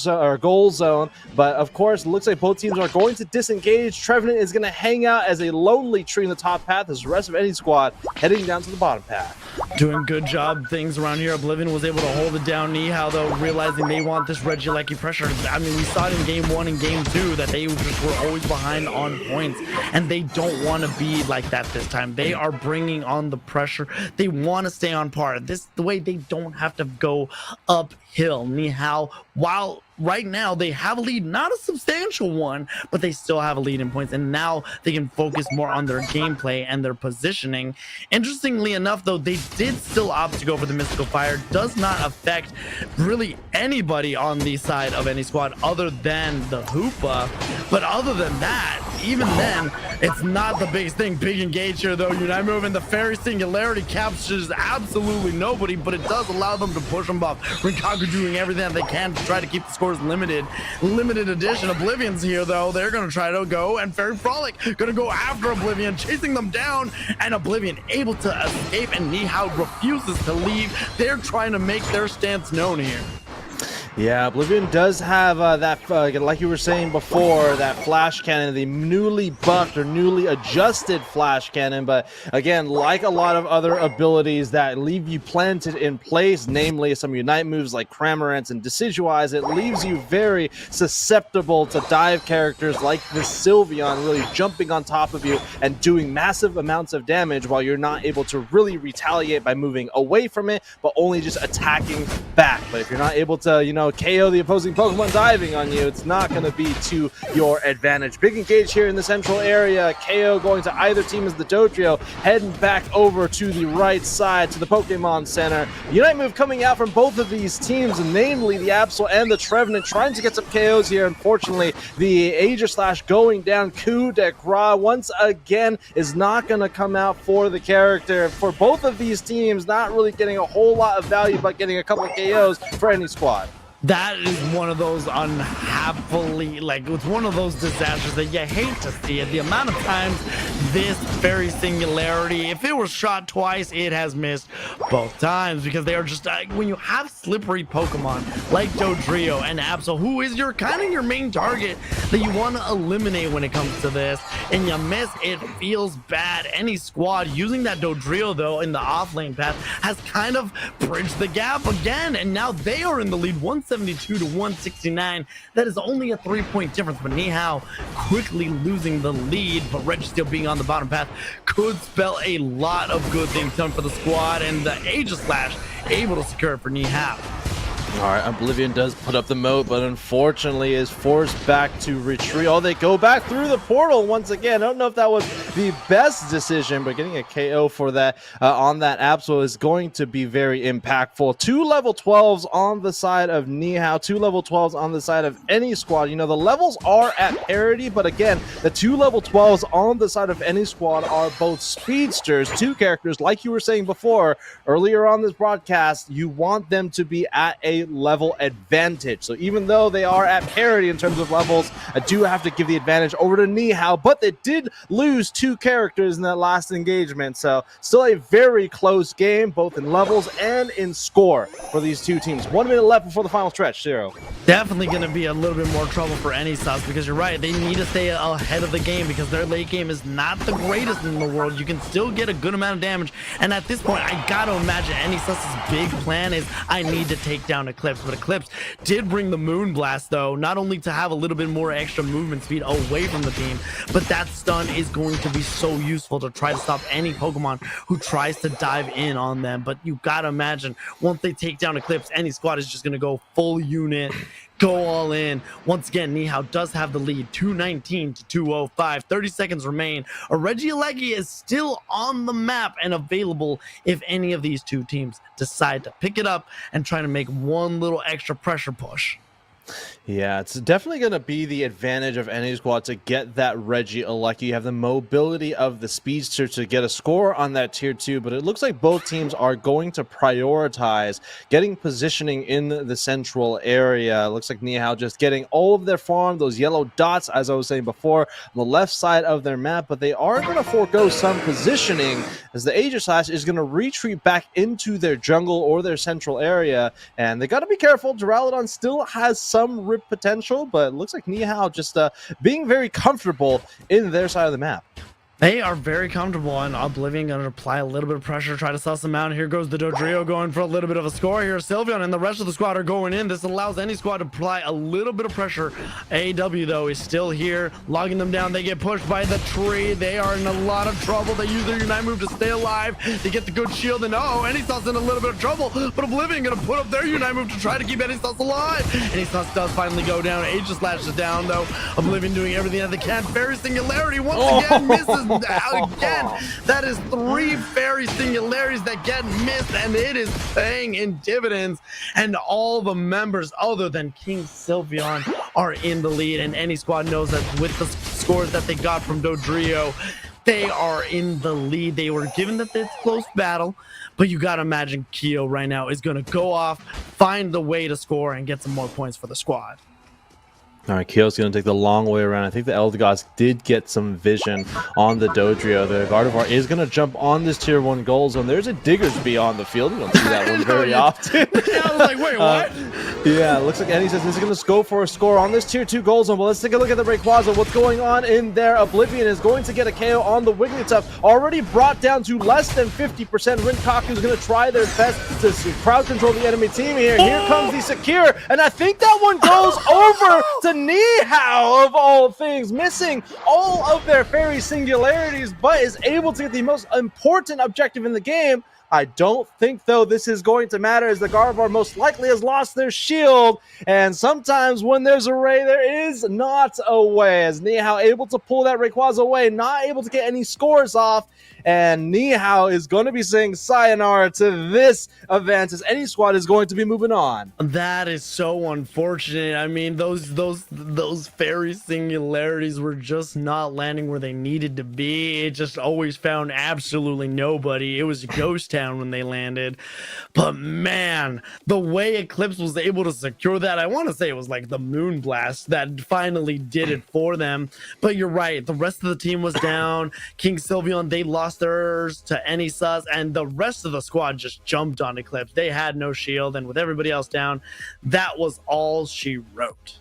or goal zone, but of course it looks like both teams are going to disengage. Trevenant is going to hang out as a lonely tree in the top path as the rest of Any Squad heading down to the bottom path. Doing good job things around here. Oblivion was able to hold it down. Nihao, though, realizing they want this Regieleki pressure. I mean, we saw it in game 1 and game 2 that they just were always behind on points, and they don't want to be like that this time. They are bringing on the pressure. They want to stay on par. This the way they don't have to go uphill. Nihao, while right now they have a lead, not a substantial one, but they still have a lead in points, and now they can focus more on their gameplay and their positioning. Interestingly enough, though, they did still opt to go for the Mystical Fire. Does not affect really anybody on the side of Any Squad other than the Hoopa, but other than that, even then, it's not the biggest thing. Big engage here, though. Unite move and the Fairy Singularity captures absolutely nobody, but it does allow them to push them off. Rinkaku doing everything that they can to try to keep the scores limited. Limited edition. Oblivion's here, though. They're going to try to go, and Fairy Frolic going to go after Oblivion, chasing them down, and Oblivion able to escape, and Nihao refuses to leave. They're trying to make their stance known here. Yeah, Oblivion does have that, like you were saying before, that flash cannon, the newly buffed or newly adjusted flash cannon. But again, like a lot of other abilities that leave you planted in place, namely some Unite moves like Cramorant and Decidueye, it leaves you very susceptible to dive characters like the Sylveon really jumping on top of you and doing massive amounts of damage while you're not able to really retaliate by moving away from it, but only just attacking back. But if you're not able to, KO the opposing Pokemon diving on you, it's not going to be to your advantage. Big engage here in the central area. KO going to either team as the Dodrio, heading back over to the right side to the Pokemon Center. Unite move coming out from both of these teams, namely the Absol and the Trevenant, trying to get some KOs here. Unfortunately, the Aegislash going down. Coup de Grace once again is not going to come out for the character. For both of these teams, not really getting a whole lot of value, but getting a couple of KOs for any squad. That is one of those unhappily, it's one of those disasters that you hate to see it. The amount of times this Fairy Singularity, if it was shot twice, it has missed both times, because they are just, when you have slippery Pokemon like Dodrio and Absol, who is your main target that you want to eliminate when it comes to this, and you miss, it feels bad. Any squad using that Dodrio, though, in the off-lane path has kind of bridged the gap again, and now they are in the lead, 172 to 169. That is only a 3-point difference, but Nihao quickly losing the lead, but Registeel being on the bottom path could spell a lot of good things done for the squad, and the Aegislash able to secure it for Nihao. All right, Oblivion does put up the moat, but unfortunately is forced back to retreat. Oh, they go back through the portal once again. I don't know if that was the best decision, but getting a KO for that on that Absol is going to be very impactful. 2 level 12s on the side of Nihao, 2 level 12s on the side of any squad. The levels are at parity, but again, the 2 level 12s on the side of any squad are both speedsters, 2 characters, like you were saying before, earlier on this broadcast, you want them to be at a level advantage. So even though they are at parity in terms of levels, I do have to give the advantage over to Nihao, but they did lose 2 characters in that last engagement. So still a very close game, both in levels and in score for these two teams. 1 minute left before the final stretch, Zero. Definitely going to be a little bit more trouble for any sus, because you're right, they need to stay ahead of the game, because their late game is not the greatest in the world. You can still get a good amount of damage, and at this point, I got to imagine any sus's big plan is, I need to take down Eclipse. But Eclipse did bring the Moonblast, though, not only to have a little bit more extra movement speed away from the team, but that stun is going to be so useful to try to stop any Pokemon who tries to dive in on them. But you gotta imagine, once they take down Eclipse, any squad is just gonna go full unit, go all in. Once again, Nihao does have the lead, 219 to 205. 30 seconds remain. A Regieleki is still on the map and available if any of these two teams decide to pick it up and try to make one little extra pressure push. Yeah, it's definitely going to be the advantage of any squad to get that Regieleki. You have the mobility of the Speedster to get a score on that tier 2, but it looks like both teams are going to prioritize getting positioning in the central area. It looks like Nihao just getting all of their farm, those yellow dots, as I was saying before, on the left side of their map, but they are going to forego some positioning as the Aegislash is going to retreat back into their jungle or their central area, and they got to be careful. Duraludon still has some rip potential, but it looks like Nihao just being very comfortable in their side of the map. They are very comfortable, and Oblivion going to apply a little bit of pressure, try to suss them out. Here goes the Dodrio going for a little bit of a score here. Sylveon and the rest of the squad are going in. This allows any squad to apply a little bit of pressure. AW, though, is still here, logging them down. They get pushed by the tree. They are in a lot of trouble. They use their Unite move to stay alive. They get the good shield, and Anysus in a little bit of trouble, but Oblivion going to put up their Unite move to try to keep Anysus alive. Anysus does finally go down. Aegislash is down, though. Oblivion doing everything that they can. Fairy Singularity once again misses. Again, that is 3 Fairy Singularities that get missed, and it is paying in dividends. And all the members other than King Sylveon are in the lead, and any squad knows that with the scores that they got from Dodrio. They are in the lead. They were given that it's close battle, but you got to imagine Keo right now is going to go off, find the way to score, and get some more points for the squad. All right, Keo's going to take the long way around. I think the Elder Gods did get some vision on the Dodrio. The Gardevoir is going to jump on this tier 1 goal zone. There's a Diggersby on the field. You don't see that one very often. Yeah, I was like, wait, what? Yeah, looks like Eddie says this is going to go for a score on this tier 2 goal zone. But let's take a look at the Rayquaza. What's going on in there? Oblivion is going to get a KO on the Wigglytuff. Already brought down to less than 50%. Rinkaku is going to try their best to crowd control the enemy team here. Here comes the Secure. And I think that one goes over to Nihao, of all things, missing all of their fairy singularities, but is able to get the most important objective in the game. I don't think, though, this is going to matter, as the Gardevoir most likely has lost their shield. And sometimes when there's a Ray, there is not a way. As Nihao able to pull that Rayquaza away, not able to get any scores off. And Nihao is going to be saying sayonara to this event, as any squad is going to be moving on. That is so unfortunate. I mean, those fairy singularities were just not landing where they needed to be. It just always found absolutely nobody. It was a ghost town when they landed. But man, the way Eclipse was able to secure that, I want to say it was like the Moon Blast that finally did it for them. But you're right, the rest of the team was down. King Sylveon, they lost theirs to Anysus, and the rest of the squad just jumped on Eclipse. They had no shield, and with everybody else down, that was all she wrote.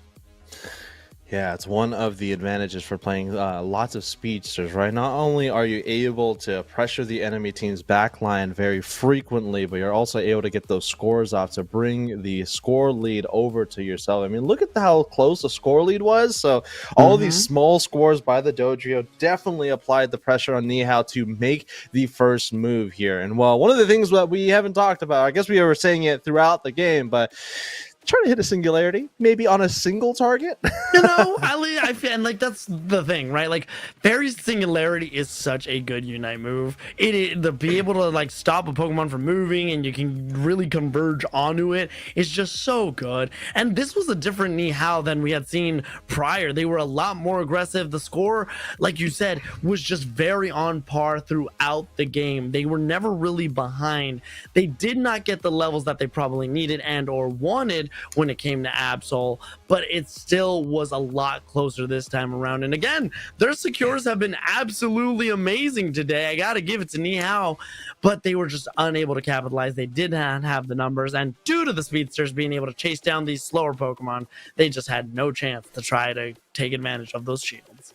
Yeah, it's one of the advantages for playing lots of speedsters, right? Not only are you able to pressure the enemy team's backline very frequently, but you're also able to get those scores off to bring the score lead over to yourself. I mean, look at how close the score lead was. So all these small scores by the Dodrio definitely applied the pressure on Nihao to make the first move here. And well, one of the things that we haven't talked about, I guess we were saying it throughout the game, but try to hit a singularity, maybe on a single target. You know, I feel like that's the thing, right? Like, Fairy Singularity is such a good Unite move. To be able to like stop a Pokemon from moving and you can really converge onto it is just so good. And this was a different Nihao than we had seen prior. They were a lot more aggressive. The score, like you said, was just very on par throughout the game. They were never really behind. They did not get the levels that they probably needed and or wanted when it came to Absol, but it still was a lot closer this time around. And again, their secures have been absolutely amazing today. I gotta give it to Nihao, but they were just unable to capitalize. They did not have the numbers, and due to the speedsters being able to chase down these slower Pokemon, they just had no chance to try to take advantage of those shields.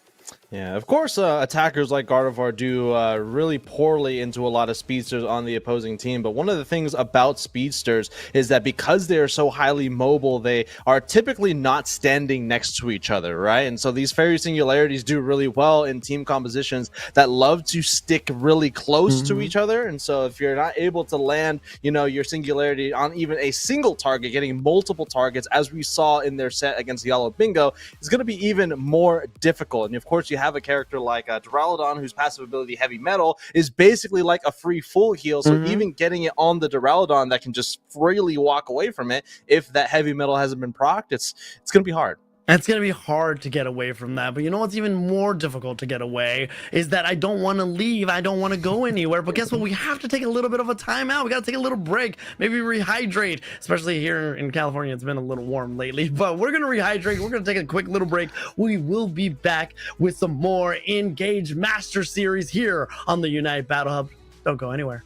Yeah, of course, attackers like Gardevoir do really poorly into a lot of speedsters on the opposing team. But one of the things about speedsters is that because they are so highly mobile, they are typically not standing next to each other, right? And so these Fairy Singularities do really well in team compositions that love to stick really close to each other. And so if you're not able to land, you know, your Singularity on even a single target, getting multiple targets, as we saw in their set against Yellow Bingo, is going to be even more difficult. And of course, you have a character like Duraludon, whose passive ability Heavy Metal is basically like a free full heal. So even getting it on the Duraludon that can just freely walk away from it, if that Heavy Metal hasn't been procced, it's going to be hard. It's going to be hard to get away from that. But you know what's even more difficult to get away is that I don't want to leave. I don't want to go anywhere. But guess what? We have to take a little bit of a timeout. We got to take a little break. Maybe rehydrate. Especially here in California, it's been a little warm lately. But we're going to rehydrate. We're going to take a quick little break. We will be back with some more Engage Master Series here on the Unite Battle Hub. Don't go anywhere.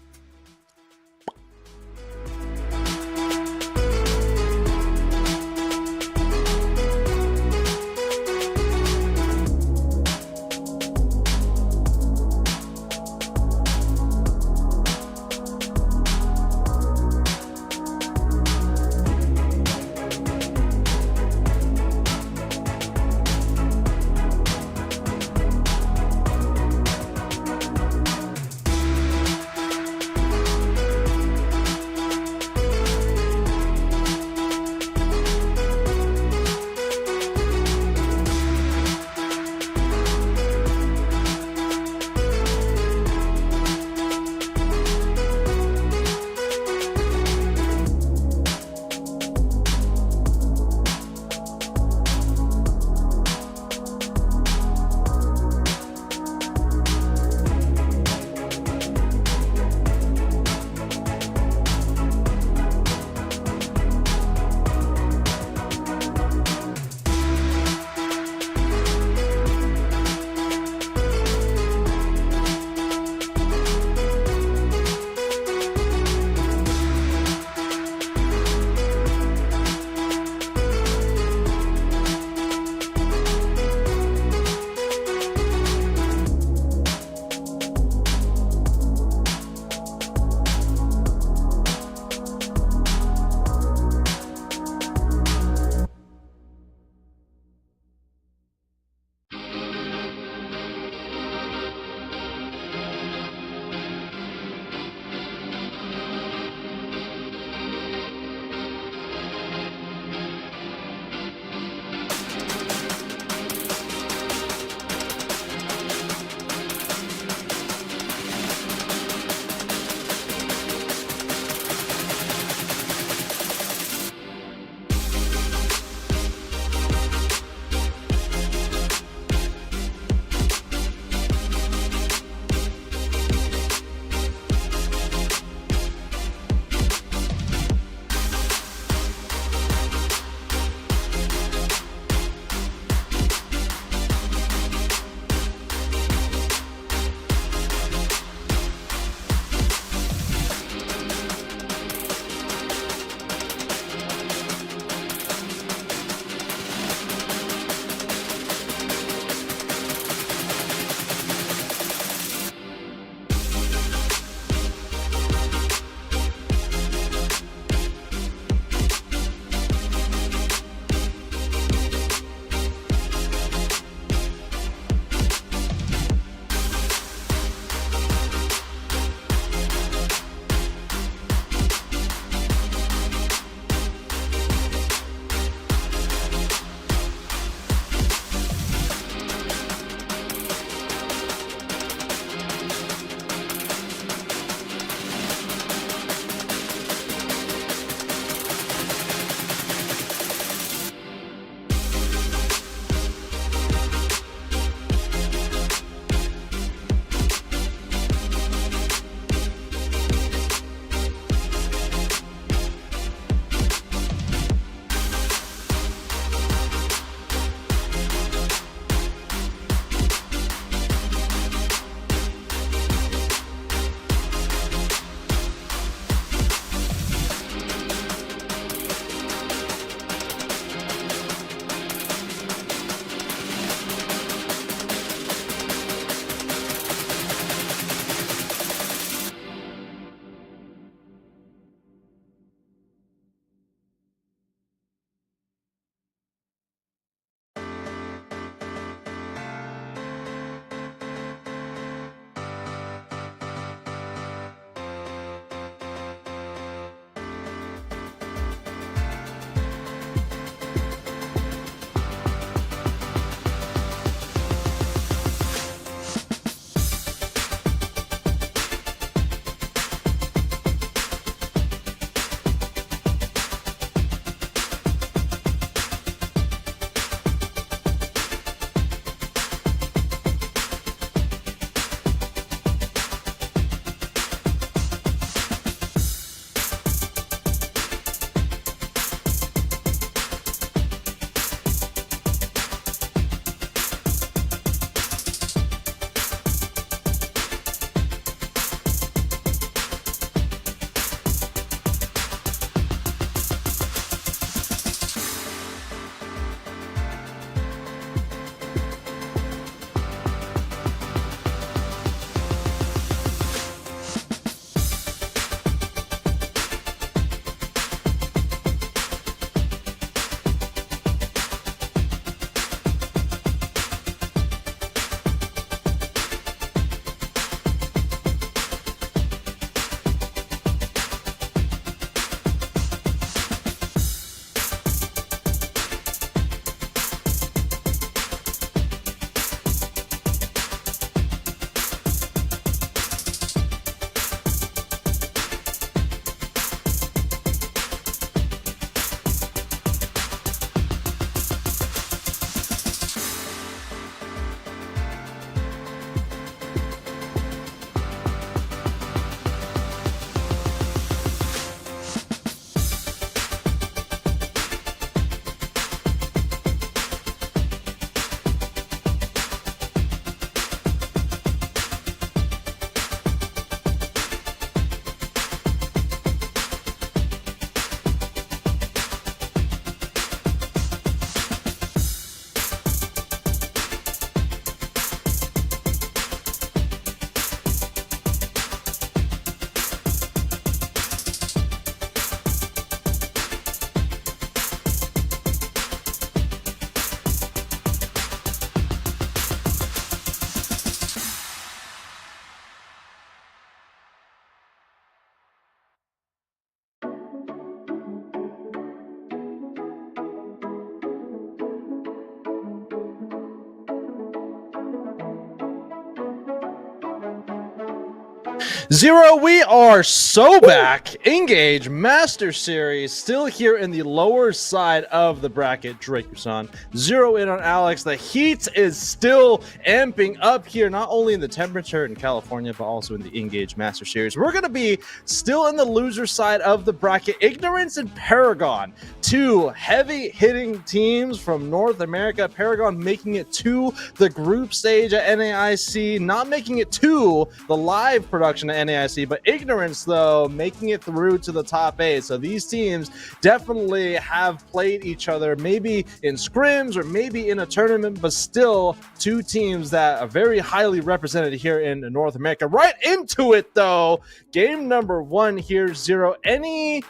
Zero, we are so back. Engage Master Series, still here in the lower side of the bracket. Drake-san, zero in on Alex. The heat is still amping up here, not only in the temperature in California, but also in the Engage Master Series. We're going to be still in the loser side of the bracket. Ignorance and Paragon, two heavy-hitting teams from North America. Paragon making it to the group stage at NAIC, not making it to the live production at NAIC, but Ignorance, though, making it through to the top 8. So these teams definitely have played each other, maybe in scrims or maybe in a tournament, but still two teams that are very highly represented here in North America. Right into it, though. Game number 1 here, Zero. Any,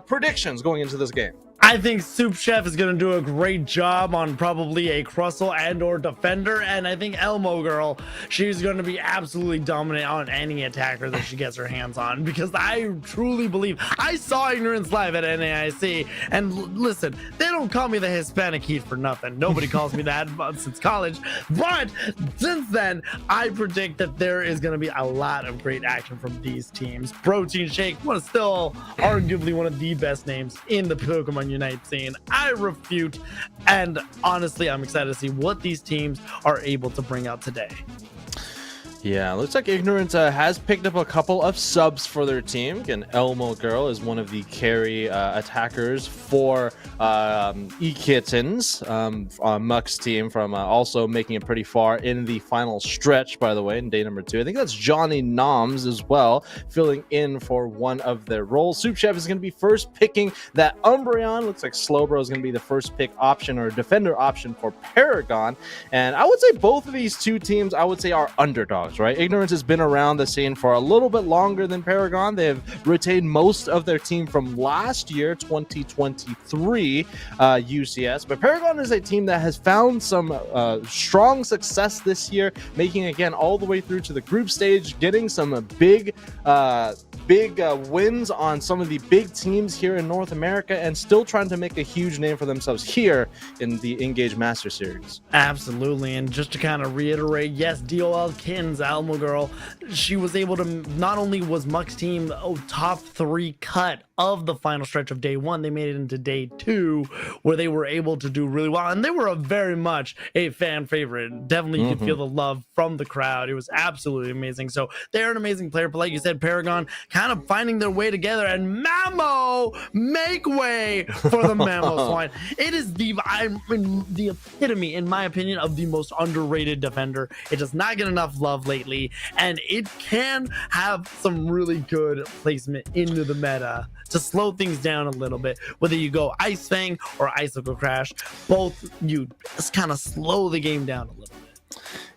predictions going into this game? I think Soup Chef is going to do a great job on probably a Crustle and or Defender, and I think Elmo Girl, she's going to be absolutely dominant on any attacker that she gets her hands on, because I truly believe, I saw Ignorance live at NAIC, and listen, they don't call me the Hispanic Heat for nothing. Nobody calls me that since college, but since then, I predict that there is going to be a lot of great action from these teams. Protein Shake was still arguably one of the best names in the Pokemon Unite scene. I refute, and honestly, I'm excited to see what these teams are able to bring out today. Yeah, looks like Ignorance has picked up a couple of subs for their team. Again, Elmo Girl is one of the carry attackers for E-Kittens, Muck's team, from also making it pretty far in the final stretch, by the way, in day number 2. I think that's Johnny Noms as well, filling in for one of their roles. Soup Chef is going to be first picking that Umbreon. Looks like Slowbro is going to be the first pick option or defender option for Paragon. And I would say both of these two teams, I would say, are underdogs. Right, Ignorance has been around the scene for a little bit longer than Paragon. They have retained most of their team from last year, 2023 UCS. But Paragon is a team that has found some strong success this year, making again all the way through to the group stage, getting some big wins on some of the big teams here in North America, and still trying to make a huge name for themselves here in the Engage Master Series. Absolutely, and just to kind of reiterate, yes, DOL Kins, Alma Girl, she was able to, not only was Muck's team top 3 cut of the final stretch of day 1, they made it into day 2, where they were able to do really well, and they were very much a fan favorite. Definitely you could feel the love from the crowd. It was absolutely amazing. So they're an amazing player, but like you said, Paragon kind of finding their way together, and Mamo, make way for the Mammo Swine. It is the epitome, in my opinion, of the most underrated defender. It does not get enough love lately, and it can have some really good placement into the meta to slow things down a little bit. Whether you go Ice Fang or Icicle Crash, both you just kind of slow the game down a little bit.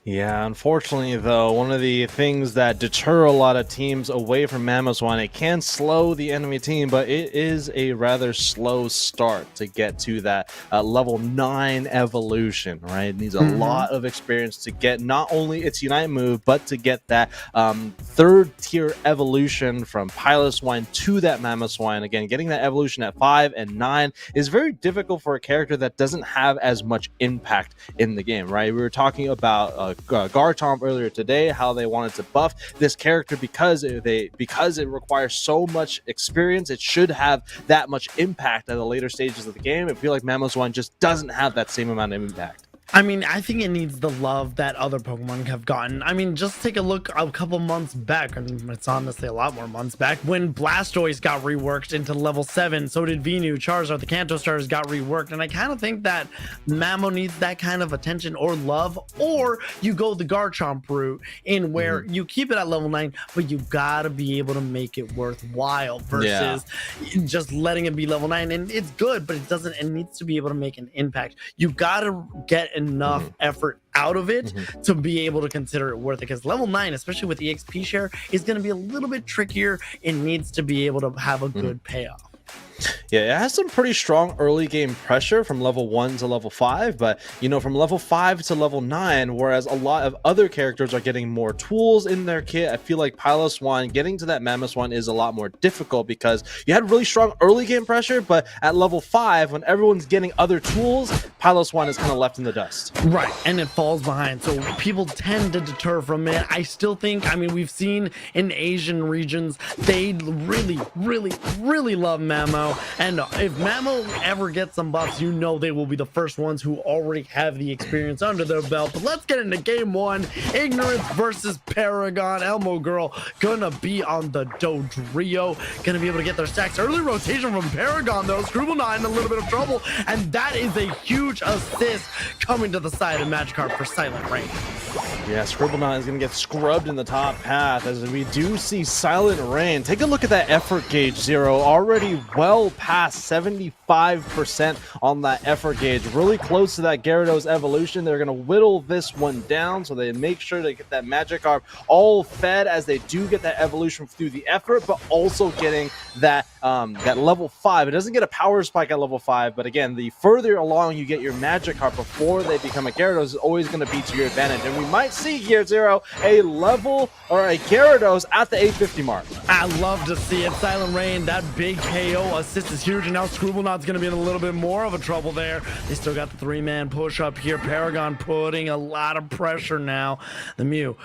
Yeah, unfortunately, though, one of the things that deter a lot of teams away from Mamoswine, it can slow the enemy team, but it is a rather slow start to get to that level 9 evolution, right? It needs a lot of experience to get not only its Unite move, but to get that 3rd tier evolution from Piloswine to that Mamoswine. Again, getting that evolution at 5 and 9 is very difficult for a character that doesn't have as much impact in the game, right? We were talking about Garchomp earlier today, how they wanted to buff this character because it requires so much experience. It should have that much impact at the later stages of the game. I feel like Mamoswine just doesn't have that same amount of impact. I mean, I think it needs the love that other Pokemon have gotten. I mean, just take a look a couple months back. I mean, it's honestly a lot more months back. When Blastoise got reworked into level 7, so did Venu, Charizard, the Kanto Stars got reworked. And I kind of think that Mamo needs that kind of attention or love. Or you go the Garchomp route in where you keep it at level 9, but you gotta be able to make it worthwhile versus just letting it be level 9. And it's good, but it needs to be able to make an impact. You gotta get enough effort out of it to be able to consider it worth it, because level 9, especially with EXP share, is going to be a little bit trickier. It needs to be able to have a good payoff. Yeah, it has some pretty strong early game pressure from level 1 to level 5, but from level 5 to level 9, whereas a lot of other characters are getting more tools in their kit, I feel like Piloswine getting to that Mammoth one is a lot more difficult because you had really strong early game pressure, but at level 5, when everyone's getting other tools, Piloswine is kind of left in the dust. Right, and it falls behind, so people tend to deter from it. I still think, we've seen in Asian regions, they really love Mamo, and if Mamo ever gets some buffs, they will be the first ones who already have the experience under their belt. But let's get into game 1. Ignorance versus Paragon. Elmo Girl gonna be on the Dodrio, gonna be able to get their stacks. Early rotation from Paragon though. Scribblenaught in a little bit of trouble, and that is a huge assist coming to the side of Magikarp for Silent Rain. Yeah, Scribblenaught is going to get scrubbed in the top path as we do see Silent Rain. Take a look at that effort gauge, Zero. Already well past 75% on that effort gauge. Really close to that Gyarados evolution. They're going to whittle this one down so they make sure to get that Magikarp all fed as they do get that evolution through the effort, but also getting that level 5. It doesn't get a power spike at level 5, but again, the further along you get your Magikarp before they become a Gyarados is always going to be to your advantage. And we might see here, Zero, a level or a Gyarados at the 850 mark. I love to see it. Silent Rain, that big KO assist is huge, and now Scribblenaught's going to be in a little bit more of a trouble there. They still got the 3-man push up here. Paragon putting a lot of pressure now. The Mew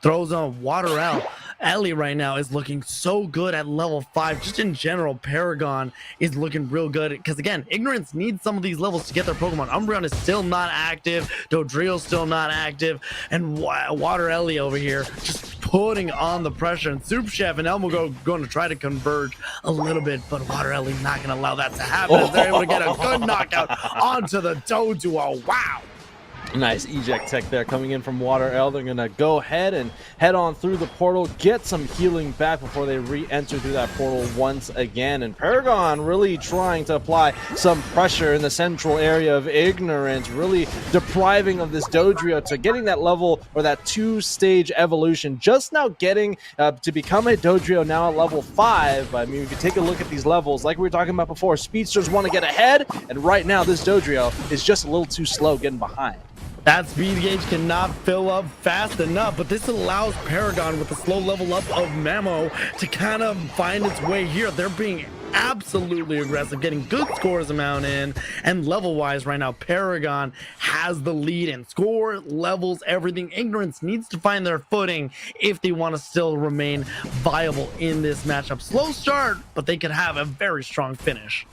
throws on Water Out. Ellie right now is looking so good at level 5. Just in general, Paragon is looking real good because, again, Ignorance needs some of these levels to get their Pokemon. Umbreon is still not active. Dodrio's still not active. And Water Ellie over here just putting on the pressure. And Soup Chef and Elmo going to try to converge a little bit, but Water Ellie not going to allow that to happen as they're able to get a good knockout onto the Doduo. Wow. Nice eject tech there coming in from Water L. They're going to go ahead and head on through the portal, get some healing back before they re-enter through that portal once again. And Paragon really trying to apply some pressure in the central area of Ignorance, really depriving of this Dodrio to getting that level or that 2-stage evolution. Just now getting to become a Dodrio now at level 5. But if you take a look at these levels, like we were talking about before, Speedsters want to get ahead, and right now this Dodrio is just a little too slow getting behind. That speed gauge cannot fill up fast enough, but this allows Paragon with the slow level up of Mamo to kind of find its way here. They're being absolutely aggressive, getting good scores amount in, and level-wise right now, Paragon has the lead in score, levels, everything. Ignorance needs to find their footing if they want to still remain viable in this matchup. Slow start, but they could have a very strong finish.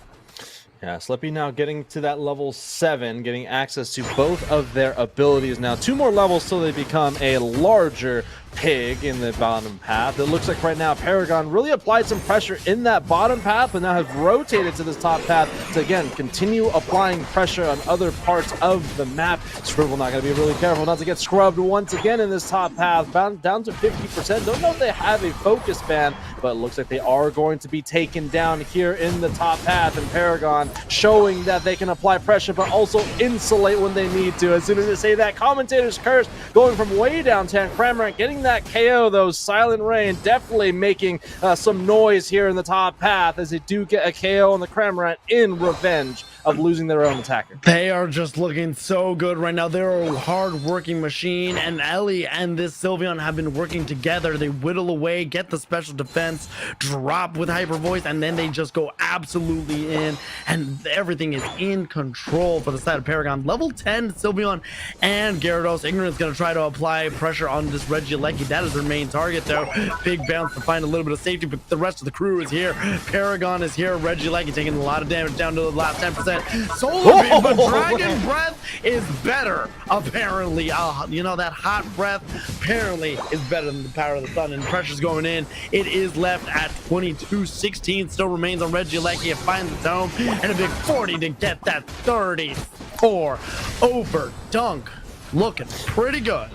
Yeah, Slippy now getting to that level 7, getting access to both of their abilities now. 2 more levels till they become a larger pig in the bottom path. It looks like right now Paragon really applied some pressure in that bottom path, but now have rotated to this top path to again continue applying pressure on other parts of the map. Scribble not going to be really careful not to get scrubbed once again in this top path, down to 50%. Don't know if they have a focus ban, but it looks like they are going to be taken down here in the top path, and Paragon showing that they can apply pressure but also insulate when they need to. As soon as they say that, Commentator's Curse going from way downtown, Cramorant getting that KO though. Silent Rain definitely making some noise here in the top path as they do get a KO on the Cramorant in revenge of losing their own attacker. They are just looking so good right now. They're a hard-working machine, and Ellie and this Sylveon have been working together. They whittle away, get the special defense, drop with Hyper Voice, and then they just go absolutely in, and everything is in control for the side of Paragon. Level 10 Sylveon and Gyarados. Ignorance going to try to apply pressure on this Regieleki. That is their main target, though. Big bounce to find a little bit of safety, but the rest of the crew is here. Paragon is here. Regieleki taking a lot of damage down to the last 10%. Solar Beam, but Dragon Breath is better, apparently. That hot breath apparently is better than the power of the sun, and pressure's going in. It is left at 22-16. Still remains on Regieleki. It finds its home, and a big 40 to get that 34 over dunk. Looking pretty good.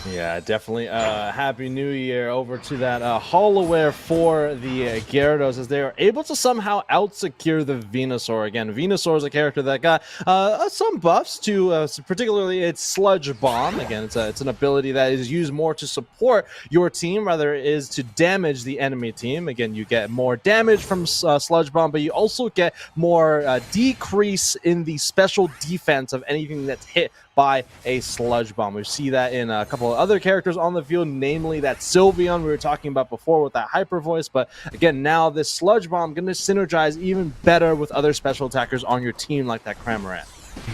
Yeah, definitely. Happy New Year over to that Holloware for the Gyarados, as they are able to somehow out-secure the Venusaur. Again, Venusaur is a character that got some buffs to particularly its Sludge Bomb. Again, it's an ability that is used more to support your team rather it is to damage the enemy team. Again, you get more damage from Sludge Bomb, but you also get more decrease in the special defense of anything that's hit by a Sludge Bomb. We see that in a couple of other characters on the field, namely that Sylveon we were talking about before with that Hyper Voice. But again, now this Sludge Bomb going to synergize even better with other special attackers on your team like that Cramorant.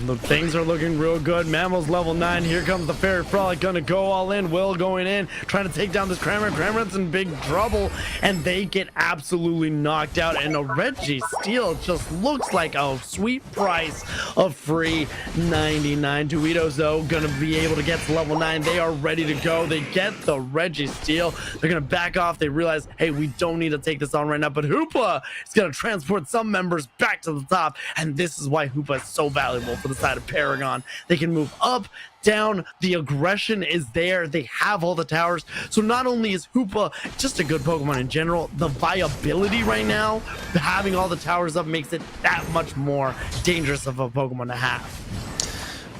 The things are looking real good. Mammo's level 9. Here comes the Fairy Frolic, gonna go all in. Will going in, trying to take down this Cramorant. Cramorant's in big trouble, and they get absolutely knocked out. And a Reggie Steel just looks like a sweet price of free 99. Duitos, though, gonna be able to get to level 9. They are ready to go. They get the Reggie Steel. They're gonna back off. They realize, hey, we don't need to take this on right now. But Hoopa is gonna transport some members back to the top, and this is why Hoopa is so valuable for the side of Paragon. They can move up, down, the aggression is there, they have all the towers. So not only is Hoopa just a good Pokemon in general, the viability right now, having all the towers up makes it that much more dangerous of a Pokemon to have.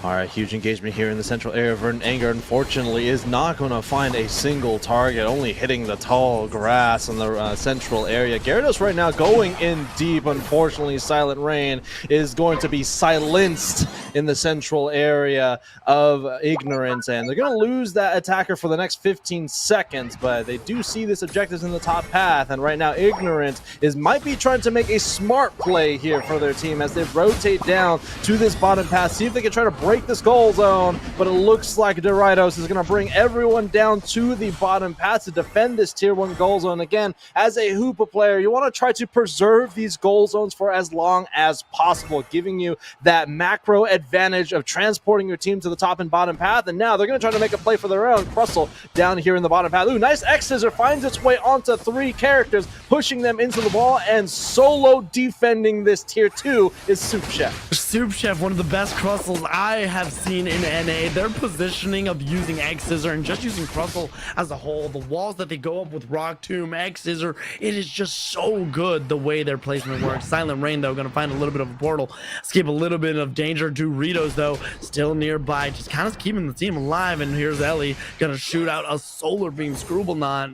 All right, huge engagement here in the central area. Verdant Anger, unfortunately, is not going to find a single target, only hitting the tall grass in the central area. Gyarados right now going in deep. Unfortunately, Silent Rain is going to be silenced in the central area of Ignorance, and they're going to lose that attacker for the next 15 seconds, but they do see this objectives in the top path, and right now Ignorance might be trying to make a smart play here for their team as they rotate down to this bottom path, see if they can try to break this goal zone, but it looks like Doritos is going to bring everyone down to the bottom path to defend this tier 1 goal zone. Again, as a Hoopa player, you want to try to preserve these goal zones for as long as possible, giving you that macro advantage of transporting your team to the top and bottom path. And now they're going to try to make a play for their own. Crustle down here in the bottom path. Ooh, nice X-Scissor finds its way onto 3 characters, pushing them into the wall, and solo defending this tier 2 is Soup Chef. Soup Chef, one of the best Crustles I have seen in NA. Their positioning of using X-Scissor and just using Crustle as a whole, the walls that they go up with Rock Tomb, X-Scissor, it is just so good the way their placement works. Silent Rain, though, going to find a little bit of a portal, escape a little bit of danger. Doritos, though, still nearby, just kind of keeping the team alive. And here's Ellie going to shoot out a Solar Beam. Not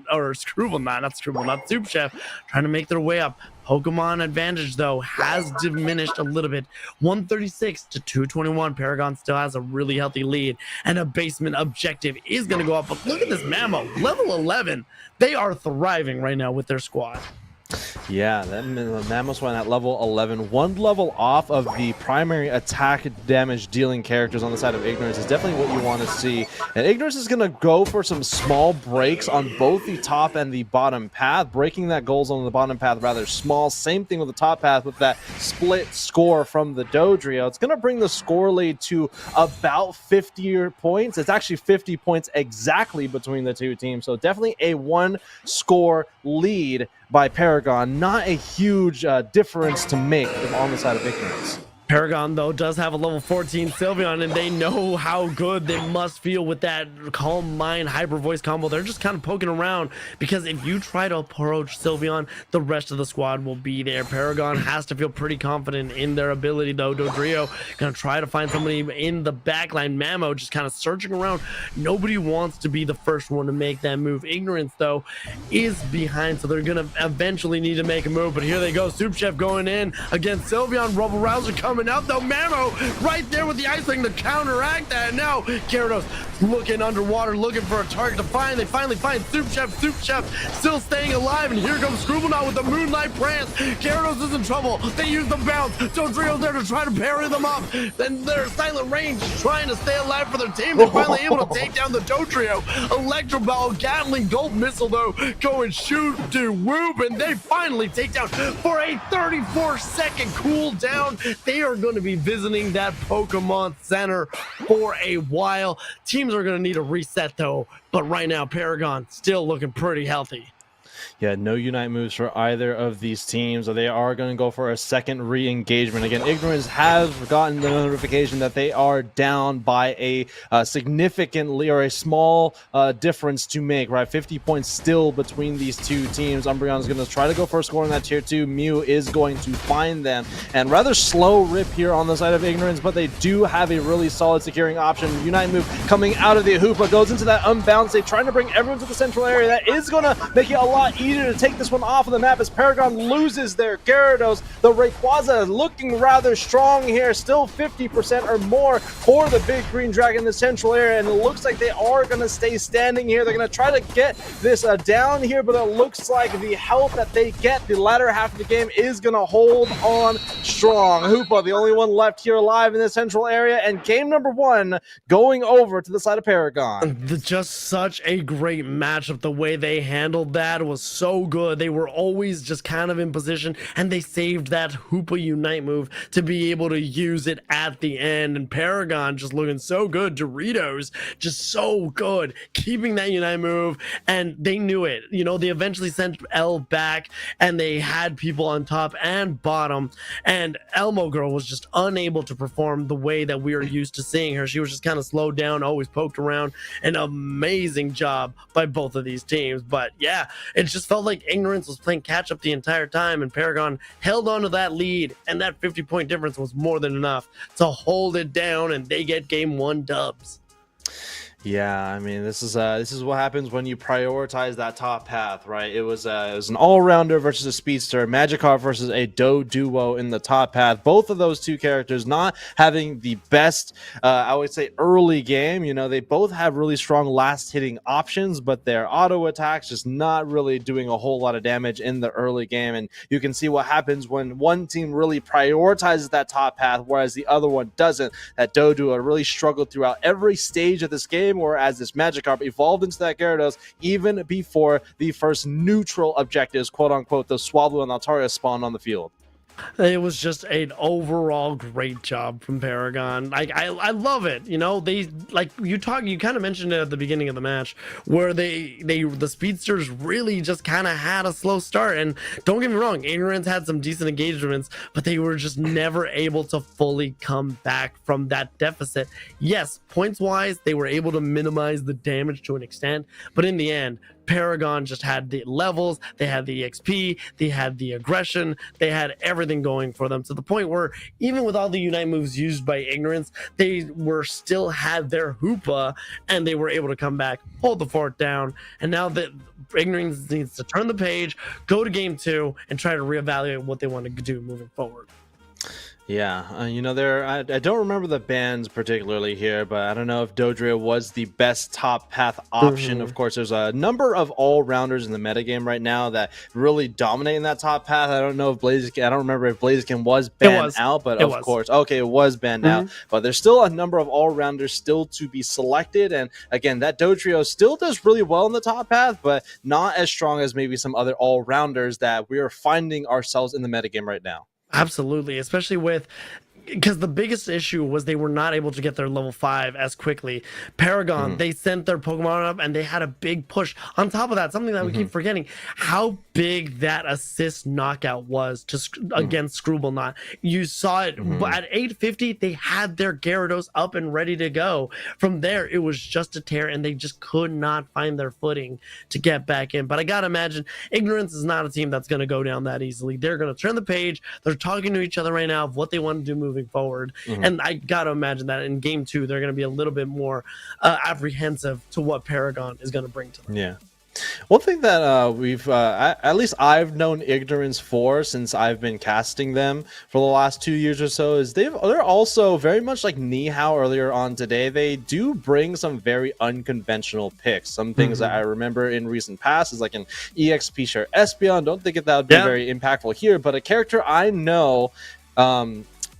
Soup Chef, trying to make their way up. Pokemon advantage, though, has diminished a little bit. 136 to 221. Paragon still has a really healthy lead, and a basement objective is going to go up. But look at this Mammo, level 11. They are thriving right now with their squad. Yeah, that Mammoth went at level 11, 1 level off of the primary attack damage dealing characters on the side of Ignorance is definitely what you want to see. And Ignorance is going to go for some small breaks on both the top and the bottom path, breaking that goal zone on the bottom path rather small. Same thing with the top path with that split score from the Dodrio. It's going to bring the score lead to about 50 points. It's actually 50 points exactly between the two teams. So definitely a 1 score lead by Paragon. Not a huge difference to make on the side of Ignorance. Paragon, though, does have a level 14 Sylveon, and they know how good they must feel with that Calm Mind Hyper Voice combo. They're just kind of poking around, because if you try to approach Sylveon, the rest of the squad will be there. Paragon has to feel pretty confident in their ability, though. Dodrio gonna try to find somebody in the backline. Mammo just kind of searching around. Nobody wants to be the first one to make that move. Ignorance, though, is behind, so they're gonna eventually need to make a move, but here they go. Soup Chef going in against Sylveon. Rubble Rouser coming out, though. Mammo right there with the Ice Ring to counteract that. Now Gyarados looking underwater, looking for a target to find. They finally find Soup Chef. Soup Chef still staying alive, and here comes Scribblenauts with the Moonlight Prance. Gyarados is in trouble. They use the bounce. Dodrio's there to try to parry them up. Then their Silent Rain just trying to stay alive for their team. They're finally able to take down the Dodrio. Electro Ball, Gatling Gold Missile, though, going shoot to whoop, and they finally take down for a 34-second cooldown. They are going to be visiting that Pokemon Center for a while. Teams are going to need a reset, though, but right now Paragon still looking pretty healthy. Yeah, no Unite moves for either of these teams. So they are going to go for a second re-engagement. Again, Ignorance has gotten the notification that they are down by a significantly or a small difference to make, right? 50 points still between these two teams. Umbreon is going to try to go for a score in that tier 2. Mew is going to find them. And rather slow rip here on the side of Ignorance, but they do have a really solid securing option. Unite move coming out of the Hoopa goes into that unbound state, trying to bring everyone to the central area. That is going to make it a lot easier to take this one off of the map as Paragon loses their Gyarados. The Rayquaza looking rather strong here, still 50% or more for the big green dragon in the central area, and it looks like they are going to stay standing here. They're going to try to get this down here, but it looks like the health that they get the latter half of the game is going to hold on strong. Hoopa, the only one left here alive in the central area, and game number 1 going over to the side of Paragon. Just such a great matchup. The way they handled that was so good. They were always just kind of in position, and they saved that Hoopa Unite move to be able to use it at the end. And Paragon just looking so good. Doritos just so good, keeping that Unite move, and they knew it. You know, they eventually sent L back, and they had people on top and bottom, and Elmo Girl was just unable to perform the way that we are used to seeing her. She was just kind of slowed down, always poked around. An amazing job by both of these teams. But yeah, it just felt like Ignorance was playing catch up the entire time, and Paragon held on to that lead, and that 50-point difference was more than enough to hold it down, and they get game 1 dubs. Yeah, I mean, this is what happens when you prioritize that top path, right? It was an all-rounder versus a speedster, Magikarp versus a duo in the top path. Both of those two characters not having the best, I would say, early game. You know, they both have really strong last-hitting options, but their auto attacks just not really doing a whole lot of damage in the early game. And you can see what happens when one team really prioritizes that top path, whereas the other one doesn't. That duo really struggled throughout every stage of this game, whereas this Magikarp evolved into that Gyarados even before the first neutral objectives, quote unquote, the Swablu and Altaria spawned on the field. It was just an overall great job from Paragon. Like I love it. You know, they like you kind of mentioned it at the beginning of the match where the speedsters really just kind of had a slow start. And don't get me wrong, Ignorance had some decent engagements, but they were just never able to fully come back from that deficit. Yes, points wise, they were able to minimize the damage to an extent, but in the end, Paragon just had the levels, they had the XP, they had the aggression, they had everything going for them to the point where even with all the Unite moves used by Ignorance, they were still had their Hoopa, and they were able to come back, hold the fort down. And now that Ignorance needs to turn the page, go to game 2, and try to reevaluate what they want to do moving forward. Yeah, you know, I don't remember the bans particularly here, but I don't know if Dodrio was the best top path option. Of course, there's a number of all-rounders in the metagame right now that really dominate in that top path. I don't know if Blaziken, I don't remember if Blaziken was banned out, but of course, okay, it was banned out. But there's still a number of all-rounders still to be selected, and again, that Dodrio still does really well in the top path, but not as strong as maybe some other all-rounders that we are finding ourselves in the metagame right now. Absolutely, especially with because the biggest issue was they were not able to get their level 5 as quickly. Paragon, they sent their Pokemon up and they had a big push. On top of that, something that we keep forgetting, how big that assist knockout was to against Screwball. You saw it at 850, they had their Gyarados up and ready to go. From there, it was just a tear, and they just could not find their footing to get back in. But I gotta imagine Ignorance is not a team that's going to go down that easily. They're going to turn the page. They're talking to each other right now of what they want to do moving forward, and I gotta imagine that in game 2 they're going to be a little bit more apprehensive to what Paragon is going to bring to them. Yeah, one thing that we've at least I've known Ignorance for since I've been casting them for the last 2 years or so is they're also very much like Nihao earlier on today. They do bring some very unconventional picks. Some things that I remember in recent past is like an EXP share Espeon. Don't think that would be very impactful here, but a character I know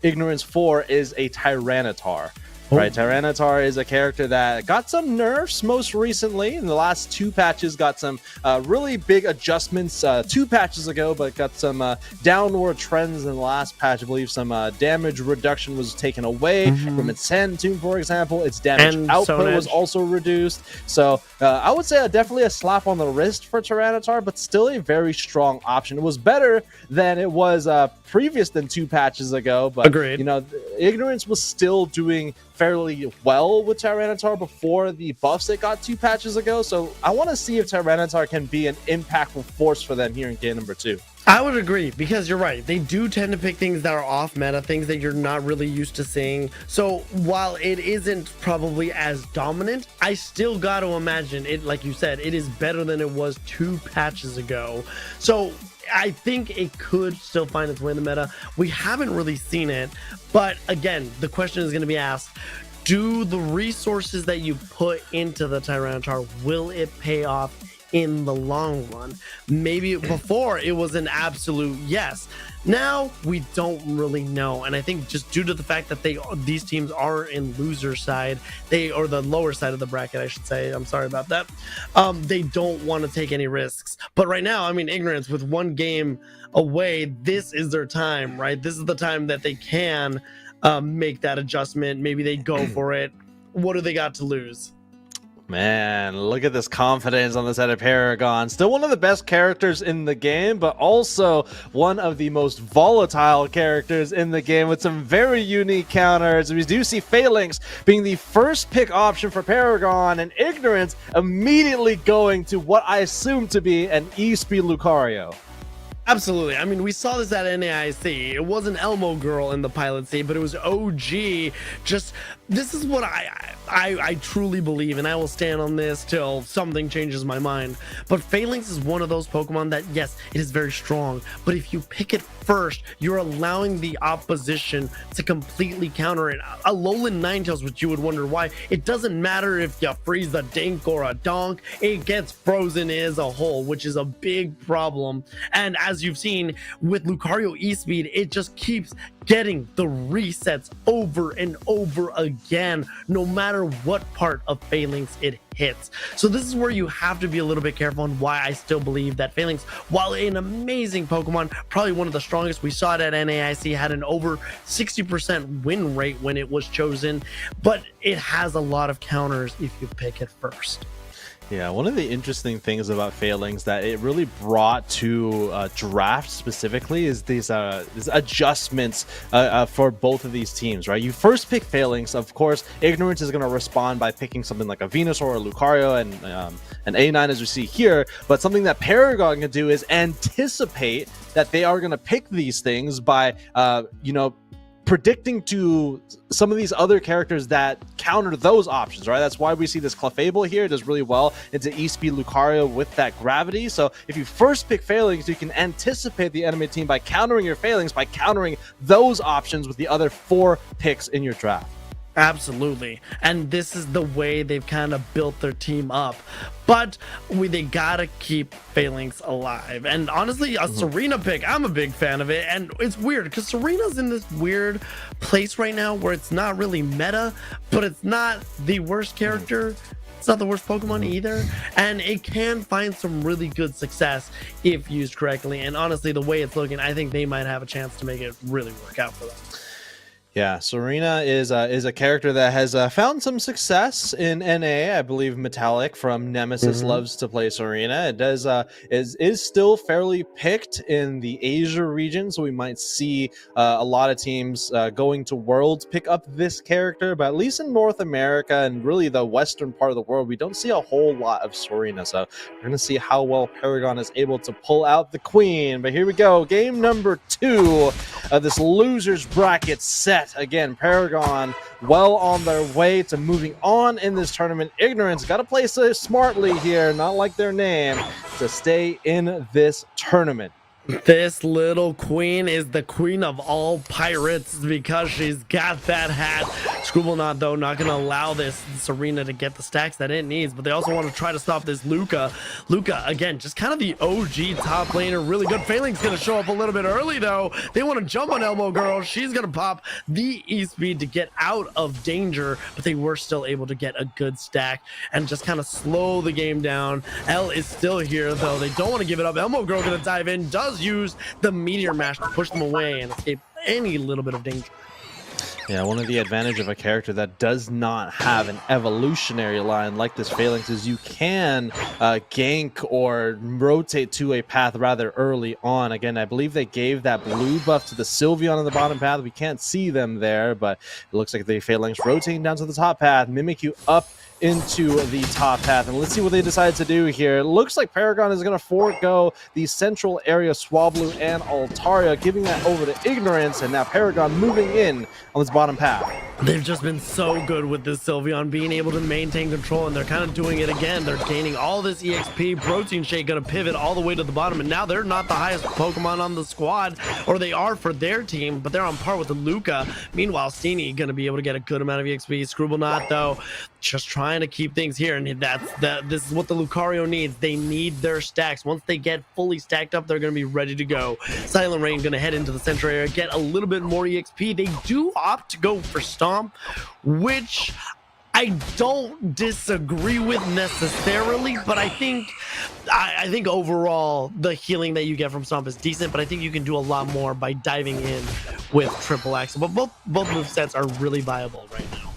Ignorance for is a Tyranitar. Right, Tyranitar is a character that got some nerfs most recently. In the last 2 patches, got some really big adjustments 2 patches ago, but got some downward trends in the last patch. I believe some damage reduction was taken away from its Sand Tomb, for example. Its damage And output was Edge. also reduced. So I would say definitely a slap on the wrist for Tyranitar, but still a very strong option. It was better than it was previous than 2 patches ago, but Agreed. you know, Ignorance was still doing fairly well with Tyranitar before the buffs it got 2 patches ago. So I want to see if Tyranitar can be an impactful force for them here in game number 2. I would agree, because you're right. They do tend to pick things that are off meta, things that you're not really used to seeing. So while it isn't probably as dominant, I still got to imagine it, like you said, it is better than it was 2 patches ago. So I think it could still find its way in the meta. We haven't really seen it, but again, the question is going to be asked, do the resources that you put into the Tyranitar, will it pay off in the long run? Maybe before it was an absolute yes. Now we don't really know, and I think just due to the fact that these teams are in loser side, or the lower side of the bracket, I should say. I'm sorry about that. They don't want to take any risks. But right now, I mean, Ignorance with 1 game away, this is their time, right? This is the time that they can make that adjustment. Maybe they go for it. What do they got to lose? Man, look at this confidence on the side of Paragon. Still one of the best characters in the game, but also one of the most volatile characters in the game with some very unique counters. We do see Phalanx being the first pick option for Paragon, and Ignorance immediately going to what I assume to be an E-Speed Lucario. Absolutely. I mean, we saw this at NAIC. It wasn't Elmo Girl in the pilot seat, but it was OG. Just, this is what I truly believe, and I will stand on this till something changes my mind. But Phalanx is one of those Pokemon that, yes, it is very strong, but if you pick it first, you're allowing the opposition to completely counter it. A Alolan Ninetales, which you would wonder why, it doesn't matter if you freeze a Dink or a Donk, it gets frozen as a whole, which is a big problem. And as you've seen with Lucario E-Speed, it just keeps getting the resets over and over again, no matter what part of Phalanx it hits. So this is where you have to be a little bit careful, and why I still believe that Phalanx, while an amazing Pokemon, probably one of the strongest, we saw it at NAIC, had an over 60% win rate when it was chosen, but it has a lot of counters if you pick it first. Yeah, one of the interesting things about Phalanx that it really brought to draft specifically is these adjustments for both of these teams, right? You first pick Phalanx, of course, Ignorance is going to respond by picking something like a Venusaur or a Lucario and an A9 as we see here, but something that Paragon can do is anticipate that they are going to pick these things by, predicting to some of these other characters that counter those options, right? That's why we see this Clefable here. It does really well into E-Speed Lucario with that gravity. So if you first pick Phalanx, you can anticipate the enemy team by countering your Phalanx, by countering those options with the other 4 picks in your draft. Absolutely. And this is the way they've kind of built their team up. But they gotta keep Phalanx alive. And honestly, a Serena pick, I'm a big fan of it. And it's weird because Serena's in this weird place right now where it's not really meta, but it's not the worst character. It's not the worst Pokemon either, and it can find some really good success if used correctly. And honestly, the way it's looking, I think they might have a chance to make it really work out for them. Yeah, Serena is a character that has found some success in NA. I believe Metallic from Nemesis loves to play Serena. It does is still fairly picked in the Asia region, so we might see a lot of teams going to Worlds pick up this character. But at least in North America and really the western part of the world, we don't see a whole lot of Serena. So we're gonna see how well Paragon is able to pull out the Queen. But here we go, game number 2 of this losers bracket set. Again, Paragon well on their way to moving on in this tournament. Ignorance got to play so smartly here, not like their name, to stay in this tournament. This little queen is the queen of all pirates because she's got that hat Screwball though, not going to allow this arena to get the stacks that it needs, but they also want to try to stop this Luca. Luca, again, just kind of the OG top laner, really good. Failing's going to show up a little bit early, though. They want to jump on Elmo Girl. She's going to pop the E-Speed to get out of danger, but they were still able to get a good stack and just kind of slow the game down. L is still here, though. They don't want to give it up. Elmo Girl going to dive in, does use the Meteor Mash to push them away and escape any little bit of danger. Yeah, one of the advantage of a character that does not have an evolutionary line like this Phalanx is you can gank or rotate to a path rather early on. Again, I believe they gave that blue buff to the Sylveon on the bottom path. We can't see them there, but it looks like the Phalanx rotating down to the top path. Mimikyu up into the top path, and let's see what they decide to do here. It looks like Paragon is going to forego the central area Swablu and Altaria, giving that over to Ignorance, and now Paragon moving in on this bottom path. They've just been so good with this Sylveon being able to maintain control, and they're kind of doing it again. They're gaining all this EXP. Protein Shake going to pivot all the way to the bottom, and now they're not the highest Pokemon on the squad, or they are for their team, but they're on par with the Luca. Meanwhile, Steenie going to be able to get a good amount of EXP. Screwball though, just trying to keep things here, and this is what the Lucario needs. They need their stacks. Once they get fully stacked up, they're going to be ready to go. Silent Rain going to head into the central area, get a little bit more EXP. They do opt to go for Stomp, which I don't disagree with necessarily, but I think overall the healing that you get from Stomp is decent, but I think you can do a lot more by diving in with Triple Axel. But both movesets are really viable right now.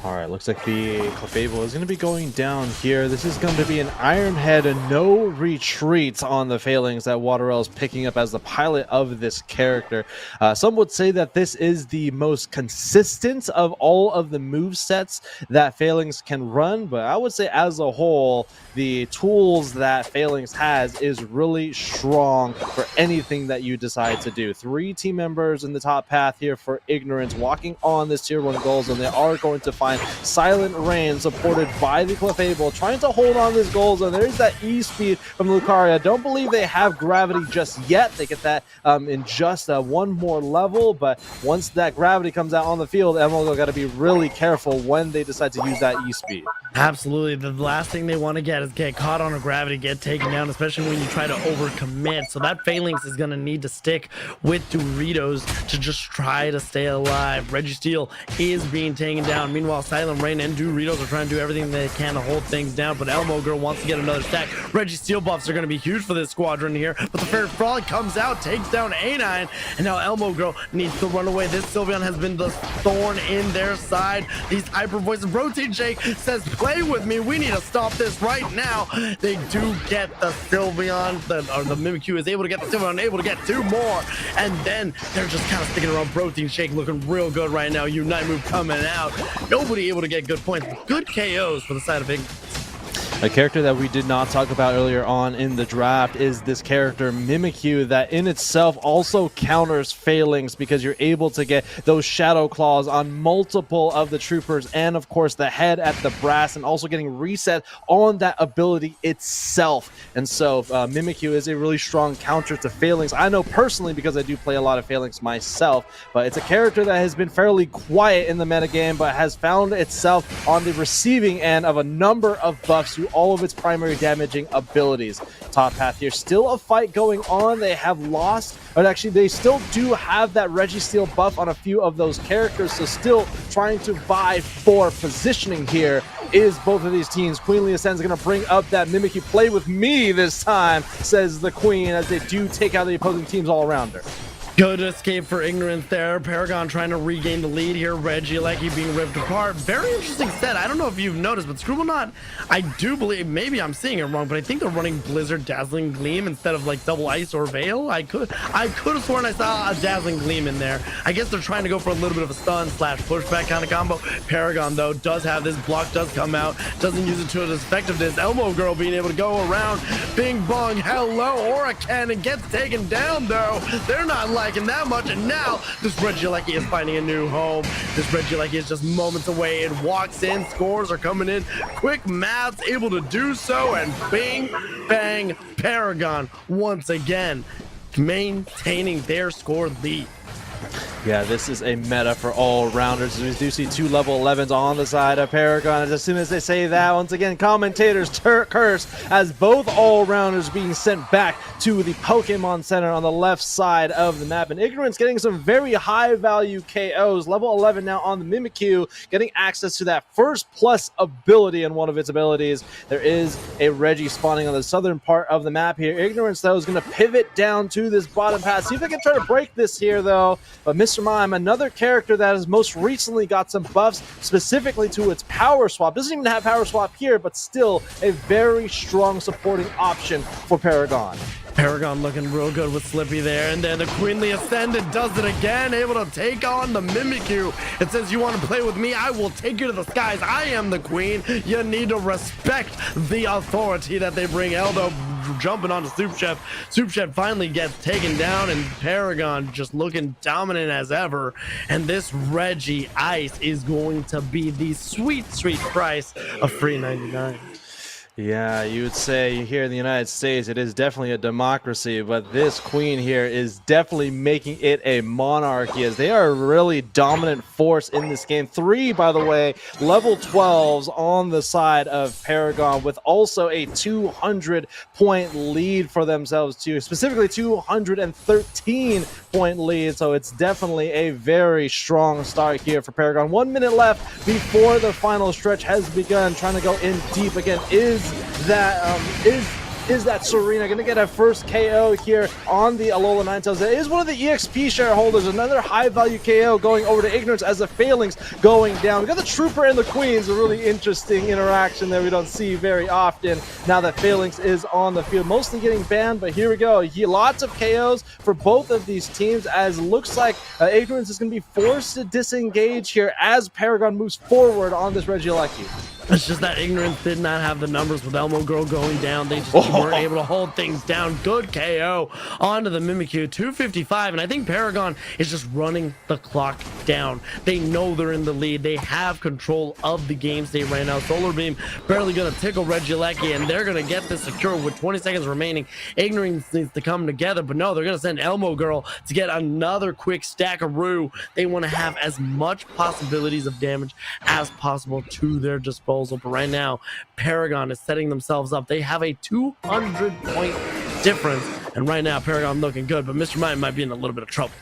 All right, looks like the Clefable is going to be going down here. This is going to be an Iron Head and no retreat on the Phalanx that Waterell is picking up as the pilot of this character. Some would say that this is the most consistent of all of the move sets that Phalanx can run, but I would say as a whole, the tools that Phalanx has is really strong for anything that you decide to do. 3 team members in the top path here for Ignorance, walking on this tier 1 goal zone. They are going to find Silent Rain supported by the Clefable, trying to hold on this goal zone. There's that E-Speed from Lucario. Don't believe they have gravity just yet. They get that in just one more level, but once that gravity comes out on the field, Emerald got to be really careful when they decide to use that E-Speed. Absolutely. The last thing they want to get is get caught on a gravity, get taken down, especially when you try to overcommit. So that Phalanx is going to need to stick with Doritos to just try to stay alive. Registeel is being taken down. Meanwhile, Silent Rain and Doritos are trying to do everything they can to hold things down, but Elmo Girl wants to get another stack. Registeel buffs are going to be huge for this squadron here, but the Fair Frolic comes out, takes down A9, and now Elmo Girl needs to run away. This Sylveon has been the thorn in their side. These Hyper Voice and Protein Shake says, play with me, we need to stop this right now. They do get the Sylveon, the Mimikyu is able to get the Sylveon, able to get 2 more, and then they're just kind of sticking around. Protein Shake looking real good right now. Unite move coming out. Nobody able to get good points. Good KOs for the side of Ignorance. A character that we did not talk about earlier on in the draft is this character Mimikyu, that in itself also counters Phalanx because you're able to get those Shadow Claws on multiple of the troopers and of course the head at the brass, and also getting reset on that ability itself. And so Mimikyu is a really strong counter to Phalanx. I know personally because I do play a lot of Phalanx myself, but it's a character that has been fairly quiet in the metagame but has found itself on the receiving end of a number of buffs to all of its primary damaging abilities. Top path here, still a fight going on. They have lost, but actually they still do have that Registeel buff on a few of those characters, so still trying to vie for positioning here is both of these teams. Queenly Ascend's going to bring up that Mimikyu. Play with me this time, says the Queen, as they do take out the opposing teams all around her. Good escape for Ignorance there. Paragon trying to regain the lead here. Regieleki being ripped apart. Very interesting set. I don't know if you've noticed, but Screwball, I do believe, maybe I'm seeing it wrong, but I think they're running Blizzard Dazzling Gleam instead of like Double Ice or Veil. I could have sworn I saw a Dazzling Gleam in there. I guess they're trying to go for a little bit of a stun / pushback kind of combo. Paragon, though, does have this block, does come out, doesn't use it to its effectiveness. Elmo Girl being able to go around. Bing bong, hello, Aura Cannon gets taken down, though. They're not liking that much, and now this Regieleki is finding a new home. This Regieleki is just moments away. It walks in, scores are coming in. Quick maths able to do so, and bing, bang, Paragon once again maintaining their score lead. Yeah, this is a meta for all rounders. We do see 2 level 11s on the side of Paragon. And as soon as they say that, once again, commentators curse as both all rounders being sent back to the Pokemon Center on the left side of the map. And Ignorance getting some very high value KOs. Level 11 now on the Mimikyu, getting access to that first plus ability in one of its abilities. There is a Reggie spawning on the southern part of the map here. Ignorance, though, is going to pivot down to this bottom path. See if they can try to break this here, though. But Mr. Mime, another character that has most recently got some buffs specifically to its power swap. Doesn't even have power swap here, but still a very strong supporting option for Paragon. Paragon looking real good with Slippy there, and then the Queenly Ascendant does it again, able to take on the Mimikyu. It says, you want to play with me? I will take you to the skies. I am the queen. You need to respect the authority that they bring. Eldo jumping onto Soup Chef. Soup Chef finally gets taken down, and Paragon just looking dominant as ever. And this Reggie Ice is going to be the sweet, sweet price of free 99. Yeah, you would say here in the United States, it is definitely a democracy, but this queen here is definitely making it a monarchy as they are a really dominant force in this game. 3, by the way, level 12s on the side of Paragon with also a 200-point lead for themselves too, specifically 213-point lead. So it's definitely a very strong start here for Paragon. 1 minute left before the final stretch has begun. Trying to go in deep again. Is that Serena going to get a first KO here on the Alola Ninetales? It is one of the EXP shareholders. Another high-value KO going over to Ignorance as the Phalanx going down. We got the Trooper and the Queens, a really interesting interaction that we don't see very often now that Phalanx is on the field. Mostly getting banned, but here we go. Lots of KOs for both of these teams as looks like Ignorance is going to be forced to disengage here as Paragon moves forward on this Regieleki. It's just that Ignorance did not have the numbers with Elmo Girl going down. They just weren't able to hold things down. Good KO onto the Mimikyu. 255, and I think Paragon is just running the clock down. They know they're in the lead. They have control of the game state right now. Solar Beam barely going to tickle Regieleki, and they're going to get this secure with 20 seconds remaining. Ignorance needs to come together, but no, they're going to send Elmo Girl to get another quick stack of Roo. They want to have as much possibilities of damage as possible to their disposal. But right now, Paragon is setting themselves up. They have a 200-point difference. And right now, Paragon looking good, but Mr. Mime might be in a little bit of trouble.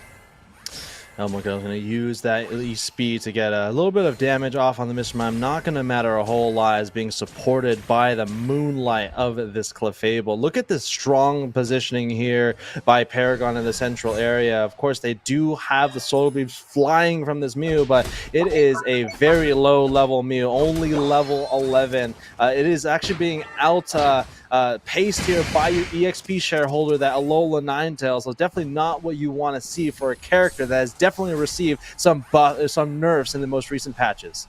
Elmo Girl's going to use that elite speed to get a little bit of damage off on the Mr. Mime. Not going to matter a whole lot as being supported by the moonlight of this Clefable. Look at this strong positioning here by Paragon in the central area. Of course, they do have the Solar Beams flying from this Mew, but it is a very low level Mew, only level 11. It is actually being paced here by your EXP shareholder, that Alola Ninetales. So definitely not what you want to see for a character that has definitely received some nerfs in the most recent patches.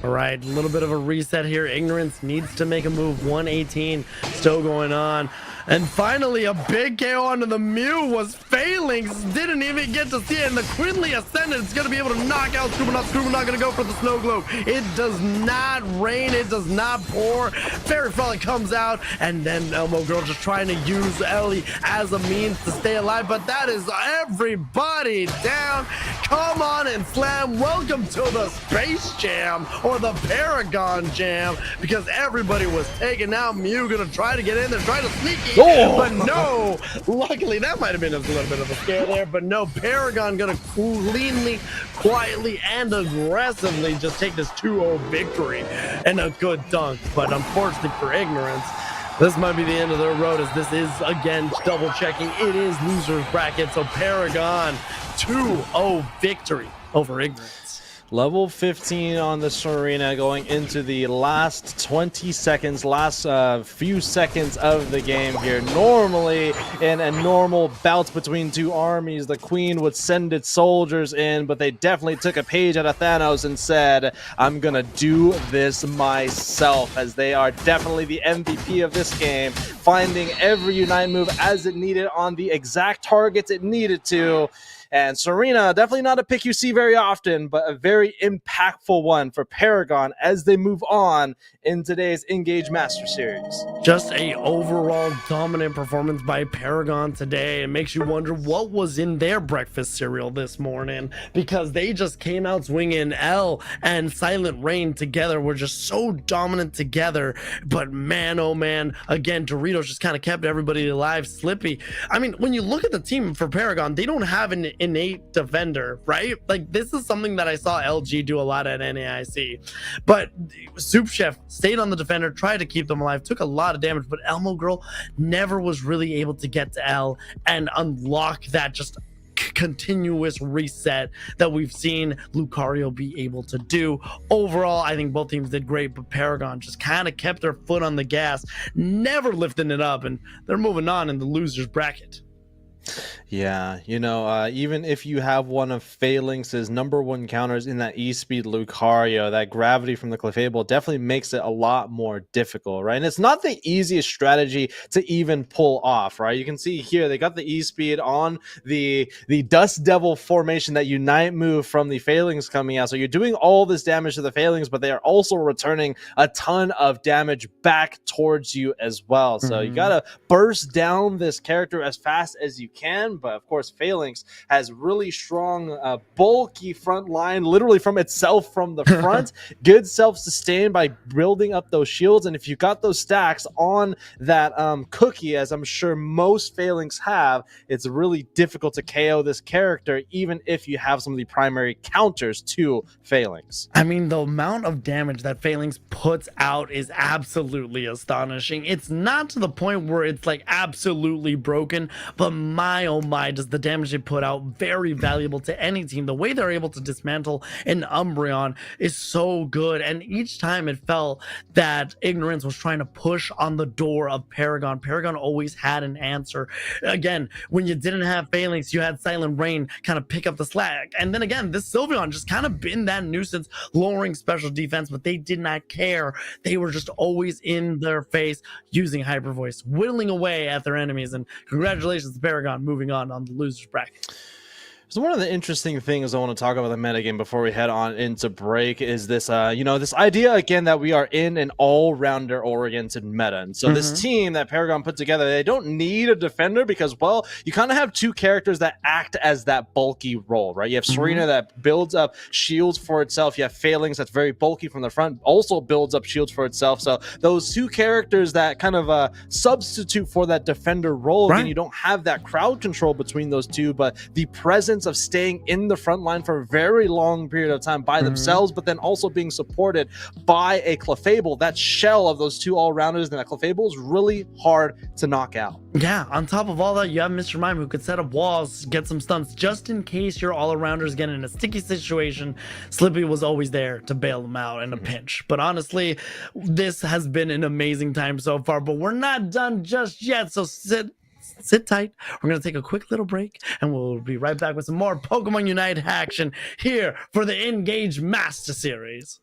All right, a little bit of a reset here. Ignorance needs to make a move. 118 still going on. And finally, a big KO onto the Mew was Phalanx. Didn't even get to see it. And the Queenly Ascendant is going to be able to knock out Scuba. Scuba not going to go for the Snow Globe. It does not rain. It does not pour. Fairy Frolic comes out. And then Elmo Girl just trying to use Ellie as a means to stay alive. But that is everybody down. Come on and slam. Welcome to the Space Jam or the Paragon Jam, because everybody was taken out. Mew going to try to get in there, try to sneak in. Oh. But no, luckily that might have been a little bit of a scare there, but no, Paragon gonna cleanly, quietly, and aggressively just take this 2-0 victory and a good dunk. But unfortunately for Ignorance, this might be the end of their road, as this is again double checking. It is losers bracket, so Paragon 2-0 victory over Ignorance. Level 15 on the Serena going into the last 20 seconds, last few seconds of the game here. Normally, in a normal bout between two armies, the Queen would send its soldiers in, but they definitely took a page out of Thanos and said, I'm gonna do this myself, as they are definitely the MVP of this game, finding every Unite move as it needed on the exact targets it needed to. And Serena, definitely not a pick you see very often, but a very impactful one for Paragon as they move on in today's Engage Master Series. Just a overall dominant performance by Paragon today. It makes you wonder what was in their breakfast cereal this morning, because they just came out swinging. L and Silent Rain together were just so dominant together. But man, oh man, again, Doritos just kind of kept everybody alive. Slippy, I mean, when you look at the team for Paragon, they don't have an innate defender, right? Like, this is something that I saw LG do a lot at NAIC. But Soup Chef stayed on the defender, tried to keep them alive, took a lot of damage, but Elmo Girl never was really able to get to L and unlock that just continuous reset that we've seen Lucario be able to do. Overall, I think both teams did great, but Paragon just kind of kept their foot on the gas, never lifting it up, and they're moving on in the losers bracket. Yeah, even if you have one of Phalanx's #1 counters in that E-Speed Lucario, that gravity from the Clefable definitely makes it a lot more difficult, right? And it's not the easiest strategy to even pull off, right? You can see here, they got the E-Speed on the Dust Devil formation, that Unite move from the Phalanx coming out. So you're doing all this damage to the Phalanx, but they are also returning a ton of damage back towards you as well. So you gotta burst down this character as fast as you can. But of course, Phalanx has really strong, bulky front line, literally from itself from the front. Good self-sustain by building up those shields. And if you got those stacks on that cookie, as I'm sure most Phalanx have, it's really difficult to KO this character, even if you have some of the primary counters to Phalanx. I mean, the amount of damage that Phalanx puts out is absolutely astonishing. It's not to the point where it's like absolutely broken, but my oh my, does the damage they put out very valuable to any team. The way they're able to dismantle an Umbreon is so good, and each time it felt that Ignorance was trying to push on the door of Paragon, Paragon always had an answer. Again, when you didn't have Phalanx, you had Silent Rain kind of pick up the slack, and then again, this Sylveon just kind of been that nuisance, lowering special defense, but they did not care. They were just always in their face, using Hyper Voice, whittling away at their enemies, and congratulations to Paragon moving on the losers bracket. So one of the interesting things I want to talk about the metagame before we head on into break is this, this idea again that we are in an all-rounder oriented meta. And so this team that Paragon put together, they don't need a defender because, well, you kind of have two characters that act as that bulky role, right? You have Serena that builds up shields for itself. You have Phalanx that's very bulky from the front, also builds up shields for itself. So those two characters that kind of substitute for that defender role, right. Again, you don't have that crowd control between those two, but the presence of staying in the front line for a very long period of time by themselves, but then also being supported by a Clefable, that shell of those two all-rounders, and that Clefable is really hard to knock out. Yeah, on top of all that, you have Mr. Mime who could set up walls, get some stunts, just in case your all-arounders get in a sticky situation. Slippy was always there to bail them out in a pinch. But honestly, this has been an amazing time so far, but we're not done just yet, so sit tight. We're going to take a quick little break, and we'll be right back with some more Pokemon Unite action here for the Engage Master Series.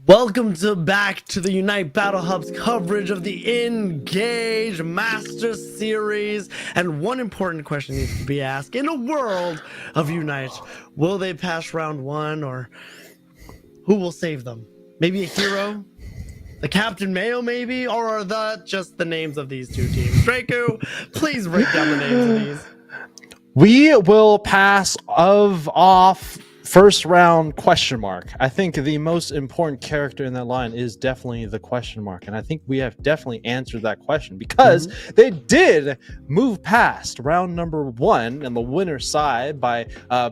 Welcome back to the Unite Battle Hub's coverage of the Engage Master Series. And one important question needs to be asked. In a world of Unite, will they pass round one, or who will save them? Maybe a hero? The Captain Mayo, maybe? Or are that just the names of these two teams? Draco, please break down the names of these. We will pass off first round question mark. I think the most important character in that line is definitely the question mark, and I think we have definitely answered that question because they did move past round number 1 on the winner's side by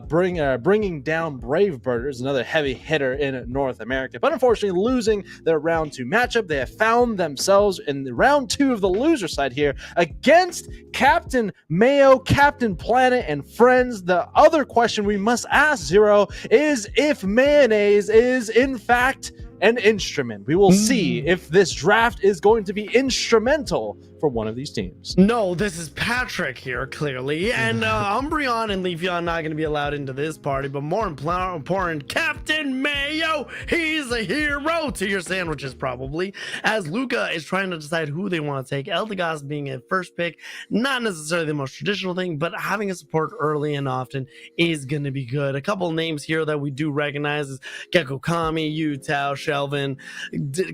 bringing down Brave Birders, another heavy hitter in North America, but unfortunately losing their round 2 matchup. They have found themselves in the round 2 of the loser side here against Captain Mayo, Captain Planet, and friends. The other question we must ask, Zero, is if mayonnaise is in fact an instrument. We will see if this draft is going to be instrumental for one of these teams. No, this is Patrick here, clearly. And Umbreon and Leafeon not going to be allowed into this party, but more important, Captain Mayo, he's a hero to your sandwiches, probably. As Luca is trying to decide who they want to take, Eldegoss being a first pick, not necessarily the most traditional thing, but having a support early and often is going to be good. A couple names here that we do recognize is Gecko Kami, Yutao, Shelvin,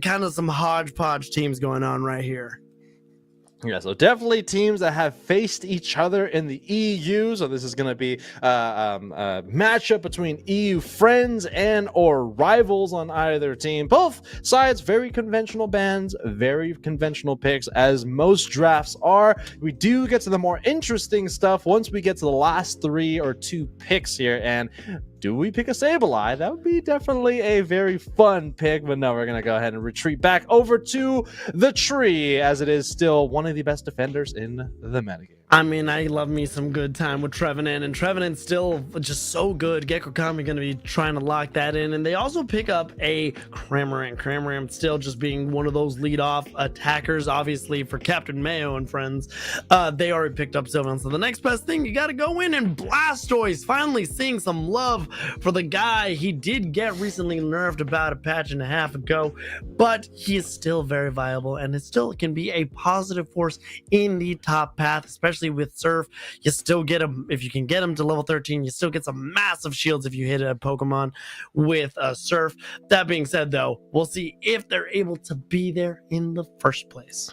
kind of some hodgepodge teams going on right here. Yeah, so definitely teams that have faced each other in the EU. So this is going to be a matchup between EU friends and or rivals on either team. Both sides very conventional bans, very conventional picks, as most drafts are. We do get to the more interesting stuff once we get to the last 3 or 2 picks here. And do we pick a Sableye? That would be definitely a very fun pick, but no, we're going to go ahead and retreat back over to the tree, as it is still one of the best defenders in the metagame. I mean, I love me some good time with Trevenant, and Trevenant's still just so good. Gecko Kami going to be trying to lock that in, and they also pick up a Cramorant. Cramorant still just being one of those lead-off attackers, obviously, for Captain Mayo and friends. They already picked up Sylveon, so the next best thing, you got to go in and Blastoise, finally seeing some love for the guy he did get recently nerfed about a patch and a half ago, but he is still very viable, and it still can be a positive force in the top path, especially with Surf. You still get him if you can get him to level 13. You still get some massive shields if you hit a Pokemon with Surf. That being said, though, we'll see if they're able to be there in the first place.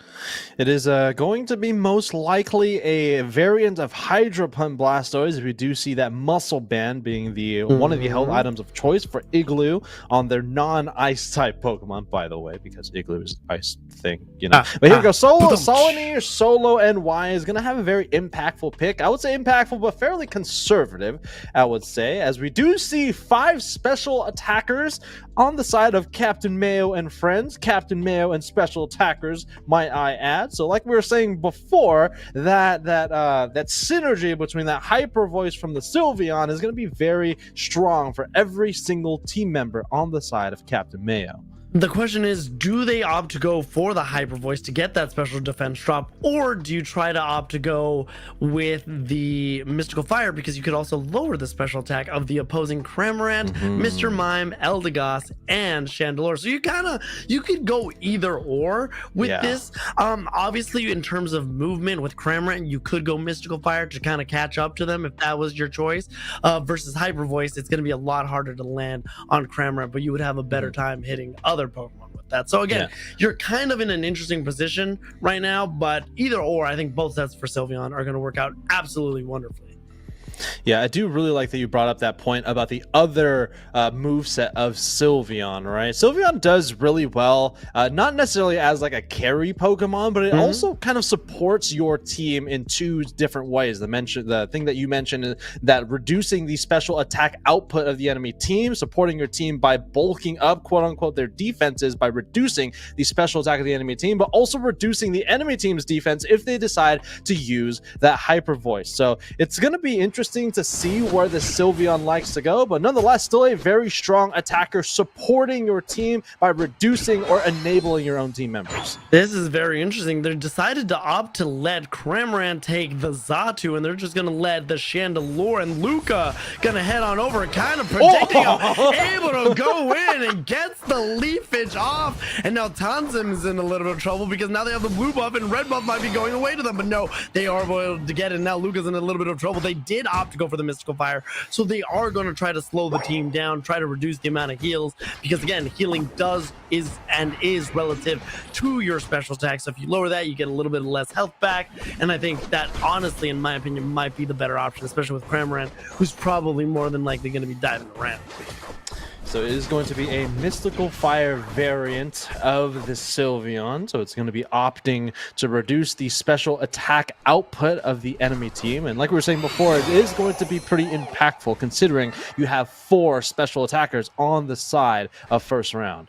It is going to be most likely a variant of Hydro Pump Blastoise, if we do see that Muscle Band being the one of the held items of choice for Igloo on their non-ice type Pokemon, by the way, because Igloo is ice thing, you know. But here we go. Solonir, Solo, and Y is going to have a very impactful pick. I would say impactful, but fairly conservative, I would say, as we do see 5 special attackers on the side of Captain Mayo and friends. Captain Mayo and special attackers, might I add. So like we were saying before, that synergy between that hyper voice from the Sylveon is going to be very strong for every single team member on the side of Captain Mayo. The question is, do they opt to go for the hyper voice to get that special defense drop, or do you try to opt to go with the mystical fire, because you could also lower the special attack of the opposing Cramorant, Mr. Mime, Eldegoss, and Chandelure. So you could go either or with this. Obviously, in terms of movement with Cramorant, you could go mystical fire to kind of catch up to them if that was your choice. Versus hyper voice, it's going to be a lot harder to land on Cramorant, but you would have a better time hitting other Pokemon with that. So again, you're kind of in an interesting position right now, but either or, I think both sets for Sylveon are going to work out absolutely wonderfully. Yeah, I do really like that you brought up that point about the other moveset of Sylveon, right? Sylveon does really well, not necessarily as like a carry Pokemon, but it also kind of supports your team in 2 different ways. The thing that you mentioned is that reducing the special attack output of the enemy team, supporting your team by bulking up, quote unquote, their defenses by reducing the special attack of the enemy team, but also reducing the enemy team's defense if they decide to use that hyper voice. So it's going to be interesting interesting to see where the Sylveon likes to go, but nonetheless, still a very strong attacker supporting your team by reducing or enabling your own team members. This is very interesting. They decided to opt to let Cramorant take the Xatu, and they're just going to let the Chandelure, and Luca going to head on over, kind of predicting him, able to go in and gets the leafage off. And now Tanzim is in a little bit of trouble because now they have the blue buff and red buff might be going away to them, but no, they are able to get it. Now Luca's in a little bit of trouble. They did opt to go for the Mystical Fire, so they are going to try to slow the team down, try to reduce the amount of heals, because again, healing is relative to your special attack. So if you lower that, you get a little bit less health back, and I think that honestly, in my opinion, might be the better option, especially with Cramorant, who's probably more than likely going to be diving around. So it is going to be a Mystical Fire variant of the Sylveon. So it's going to be opting to reduce the special attack output of the enemy team. And like we were saying before, it is going to be pretty impactful considering you have 4 special attackers on the side of first round.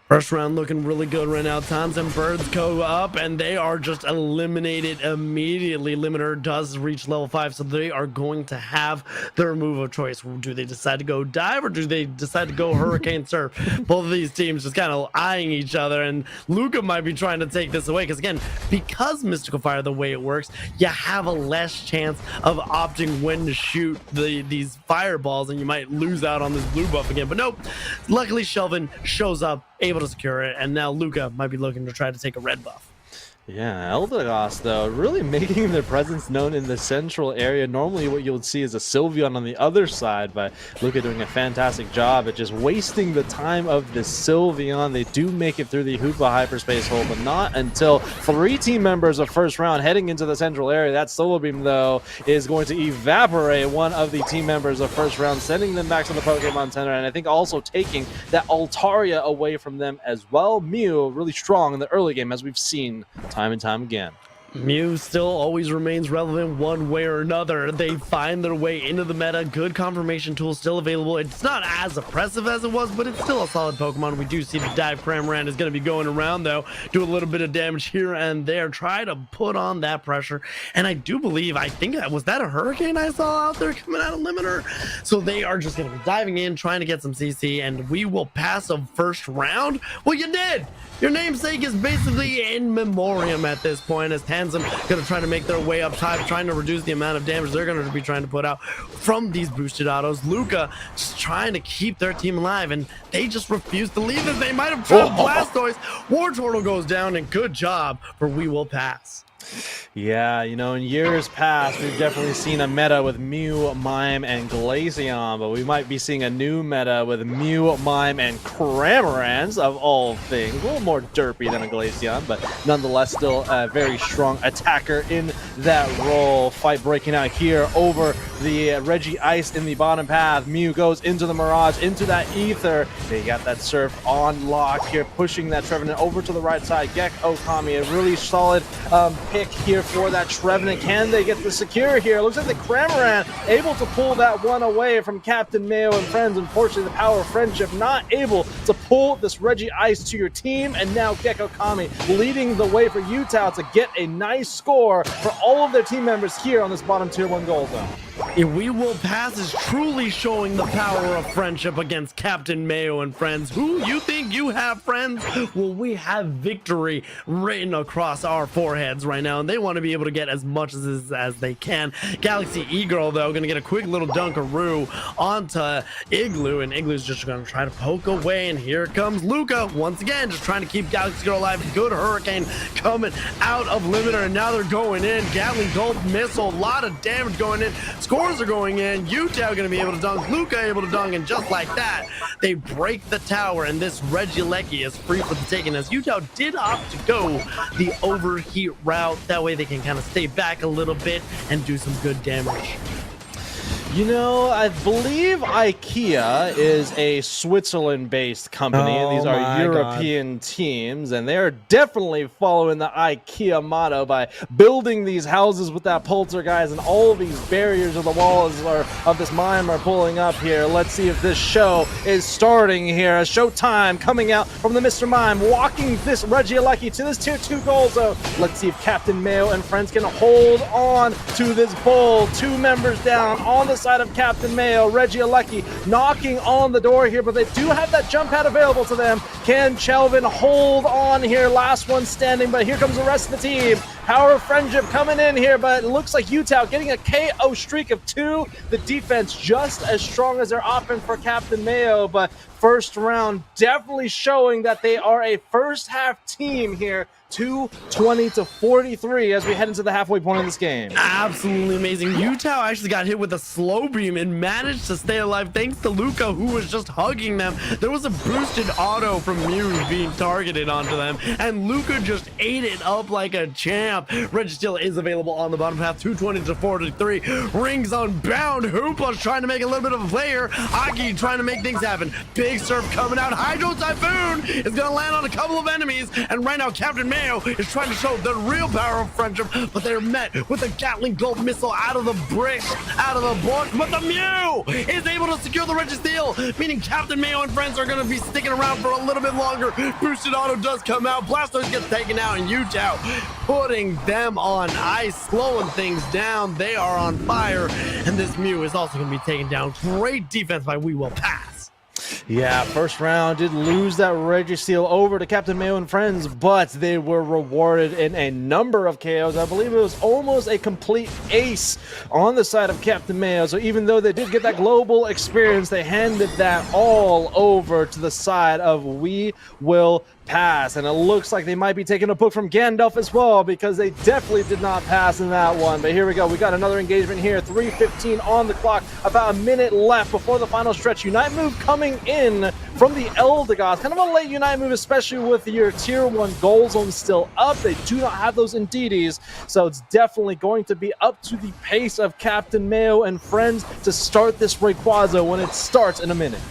First round looking really good right now. Tons and Birds go up, and they are just eliminated immediately. Limiter does reach level 5, so they are going to have their move of choice. Do they decide to go dive, or do they decide to go Hurricane Surf? Both of these teams just kind of eyeing each other, and Luca might be trying to take this away, because again, because Mystical Fire, the way it works, you have a less chance of opting when to shoot these fireballs, and you might lose out on this blue buff again. But nope, luckily Shelvin shows up, able to secure it, and now Luca might be looking to try to take a red buff. Yeah, Eldegoss, though, really making their presence known in the central area. Normally what you would see is a Sylveon on the other side, but Luca doing a fantastic job at just wasting the time of the Sylveon. They do make it through the Hoopa hyperspace hole, but not until 3 team members of first round heading into the central area. That Solar Beam, though, is going to evaporate one of the team members of first round, sending them back to the Pokemon Center, and I think also taking that Altaria away from them as well. Mew really strong in the early game, as we've seen time and time again. Mew still always remains relevant one way or another. They find their way into the meta. Good confirmation tool still available. It's not as oppressive as it was, but it's still a solid Pokemon. We do see the Dive Cramorant is going to be going around, though. Do a little bit of damage here and there. Try to put on that pressure. And I do believe, I think, was that a Hurricane I saw out there coming out of Limiter? So they are just going to be diving in, trying to get some CC, and we will pass a first round. Well, you did! Your namesake is basically in memoriam at this point, as Tanzim going to try to make their way up top, trying to reduce the amount of damage they're going to be trying to put out from these boosted autos. Luca just trying to keep their team alive, and they just refuse to leave this. They might have tried Blastoise. War Turtle goes down, and good job for We Will Pass. Yeah, you know, in years past, we've definitely seen a meta with Mew, Mime, and Glaceon, but we might be seeing a new meta with Mew, Mime, and Cramorant, of all things. A little more derpy than a Glaceon, but nonetheless still a very strong attacker in that role. Fight breaking out here over the Reggie Ice in the bottom path. Mew goes into the Mirage, into that Ether. They got that Surf on lock here, pushing that Trevenant over to the right side. Gek Okami, a really solid pick here for that Trevenant. Can they get the secure here? Looks like the Cramorant able to pull that one away from Captain Mayo and friends. Unfortunately, the power of friendship not able to pull this Reggie Ice to your team, and now Gek Okami leading the way for Utah to get a nice score for all of their team members here on this bottom tier 1 gold zone. We Will Pass is truly showing the power of friendship against Captain Mayo and friends. Who you think you have, friends? Well, we have victory written across our foreheads right now, and they want to be able to get as much as they can. Galaxy E-Girl, though, going to get a quick little Dunkaroo onto Igloo, and Igloo's just going to try to poke away, and here comes Luca once again, just trying to keep Galaxy Girl alive. Good Hurricane coming out of Limiter, and now they're going in. Gatling Bolt Missile, a lot of damage going in. Scores are going in. Utah going to be able to dunk. Luca able to dunk, and just like that, they break the tower, and this Regieleki is free for the taking, as Utah did opt to go the overheat route. That way they can kind of stay back a little bit and do some good damage. You know, I believe IKEA is a Switzerland-based company, and these Oh are my European teams, and they're definitely following the IKEA motto by building these houses with that poltergeist, and all of these barriers of the walls of this mime are pulling up here. Let's see if this show is starting here. A showtime coming out from the Mr. Mime, walking this Regieleki to this Tier 2 goal zone. Let's see if Captain Mayo and friends can hold on to this bowl. 2 members down on the side of Captain Mayo. Regieleki knocking on the door here, but they do have that jump pad available to them. Can Chelvin hold on here? Last one standing, but here comes the rest of the team. Power of Friendship coming in here, but it looks like Utah getting a KO streak of 2. The defense just as strong as their offense for Captain Mayo, but first round definitely showing that they are a first half team here. 220-43 as we head into the halfway point of this game. Absolutely amazing. Utah actually got hit with a slow beam and managed to stay alive thanks to Luca, who was just hugging them. There was a boosted auto from Mew being targeted onto them, and Luca just ate it up like a champ. Registeel is available on the bottom half. 220-43. Rings unbound. Hoopla's trying to make a little bit of a play here. Aki trying to make things happen. Big surf coming out. Hydro Typhoon is going to land on a couple of enemies, and right now Captain Mayo is trying to show the real power of friendship, but they're met with a Gatling Gold missile out of the brick, out of the book. But the Mew is able to secure the Registeel, meaning Captain Mayo and friends are going to be sticking around for a little bit longer. Boosted auto does come out. Blastoise gets taken out, and Utah putting them on ice, slowing things down. They are on fire, and this Mew is also going to be taken down. Great defense by We Will Pass. Yeah, first round did lose that Registeel over to Captain Mayo and friends, but they were rewarded in a number of KOs. I believe it was almost a complete ace on the side of Captain Mayo. So even though they did get that global experience, they handed that all over to the side of We Will Pass. And it looks like they might be taking a book from Gandalf as well, because they definitely did not pass in that one. But here we go. We got another engagement here. 3:15 on the clock. About a minute left before the final stretch. Unite move coming in from the Eldegoss. Kind of a late Unite move, especially with your Tier 1 goal zone still up. They do not have those Indeedis, so it's definitely going to be up to the pace of Captain Mayo and friends to start this Rayquaza when it starts in a minute.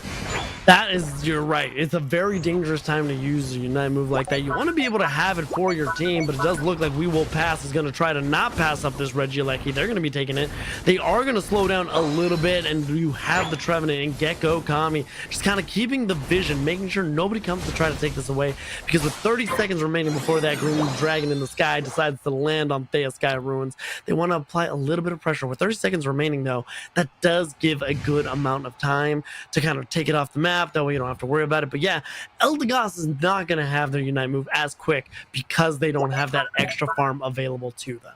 That is, you're right. It's a very dangerous time to use a Unite move like that. You want to be able to have it for your team, but it does look like We Will Pass is going to try to not pass up this Regieleki. They're going to be taking it. They are going to slow down a little bit, and you have the Trevenant and Gecko Kami just kind of keeping the vision, making sure nobody comes to try to take this away, because with 30 seconds remaining before that green dragon in the sky decides to land on Thea Sky Ruins, they want to apply a little bit of pressure. With 30 seconds remaining, though, that does give a good amount of time to kind of take it off the map. That way you don't have to worry about it. But yeah, Eldegoss is not going to have their Unite move as quick because they don't have that extra farm available to them.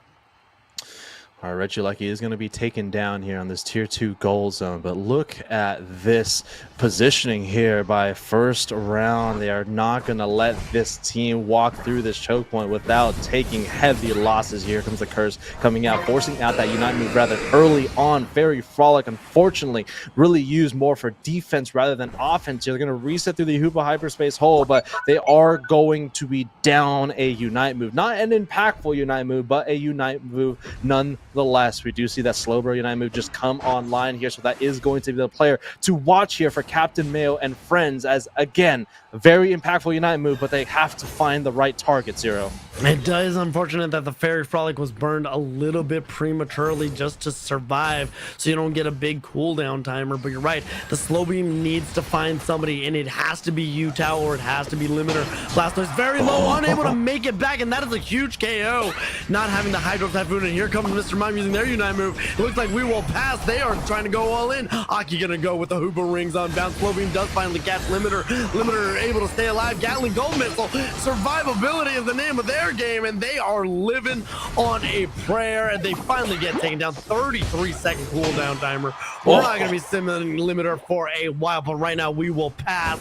All right, Regieleki is going to be taken down here on this Tier 2 goal zone, but look at this positioning here by first round. They are not going to let this team walk through this choke point without taking heavy losses. Here comes the curse coming out, forcing out that Unite move rather early on. Fairy Frolic, unfortunately, really used more for defense rather than offense. They're going to reset through the Hoopa hyperspace hole, but they are going to be down a Unite move. Not an impactful Unite move, but a Unite move nonetheless. We do see that Slowbro Unite move just come online here, so that is going to be the player to watch here for Captain Mayo and friends, as again, a very impactful Unite move, but they have to find the right target, Zero. It is unfortunate that the Fairy Frolic was burned a little bit prematurely just to survive, so you don't get a big cooldown timer. But you're right, the slow beam needs to find somebody, and it has to be Utah or it has to be Limiter. Blastoise very low, unable to make it back, and that is a huge KO. Not having the Hydro Typhoon, and here comes Mr. Mime using their Unite move. It looks like We Will Pass. They are trying to go all in. Aki gonna go with the Hoopa Rings on bounce. Slow beam does finally catch Limiter. Limiter able to stay alive. Gatling Gold Missile. Survivability is the name of their game, and they are living on a prayer, and they finally get taken down. 33-second cooldown timer. We're not going to be simming Limiter for a while, but right now We Will Pass.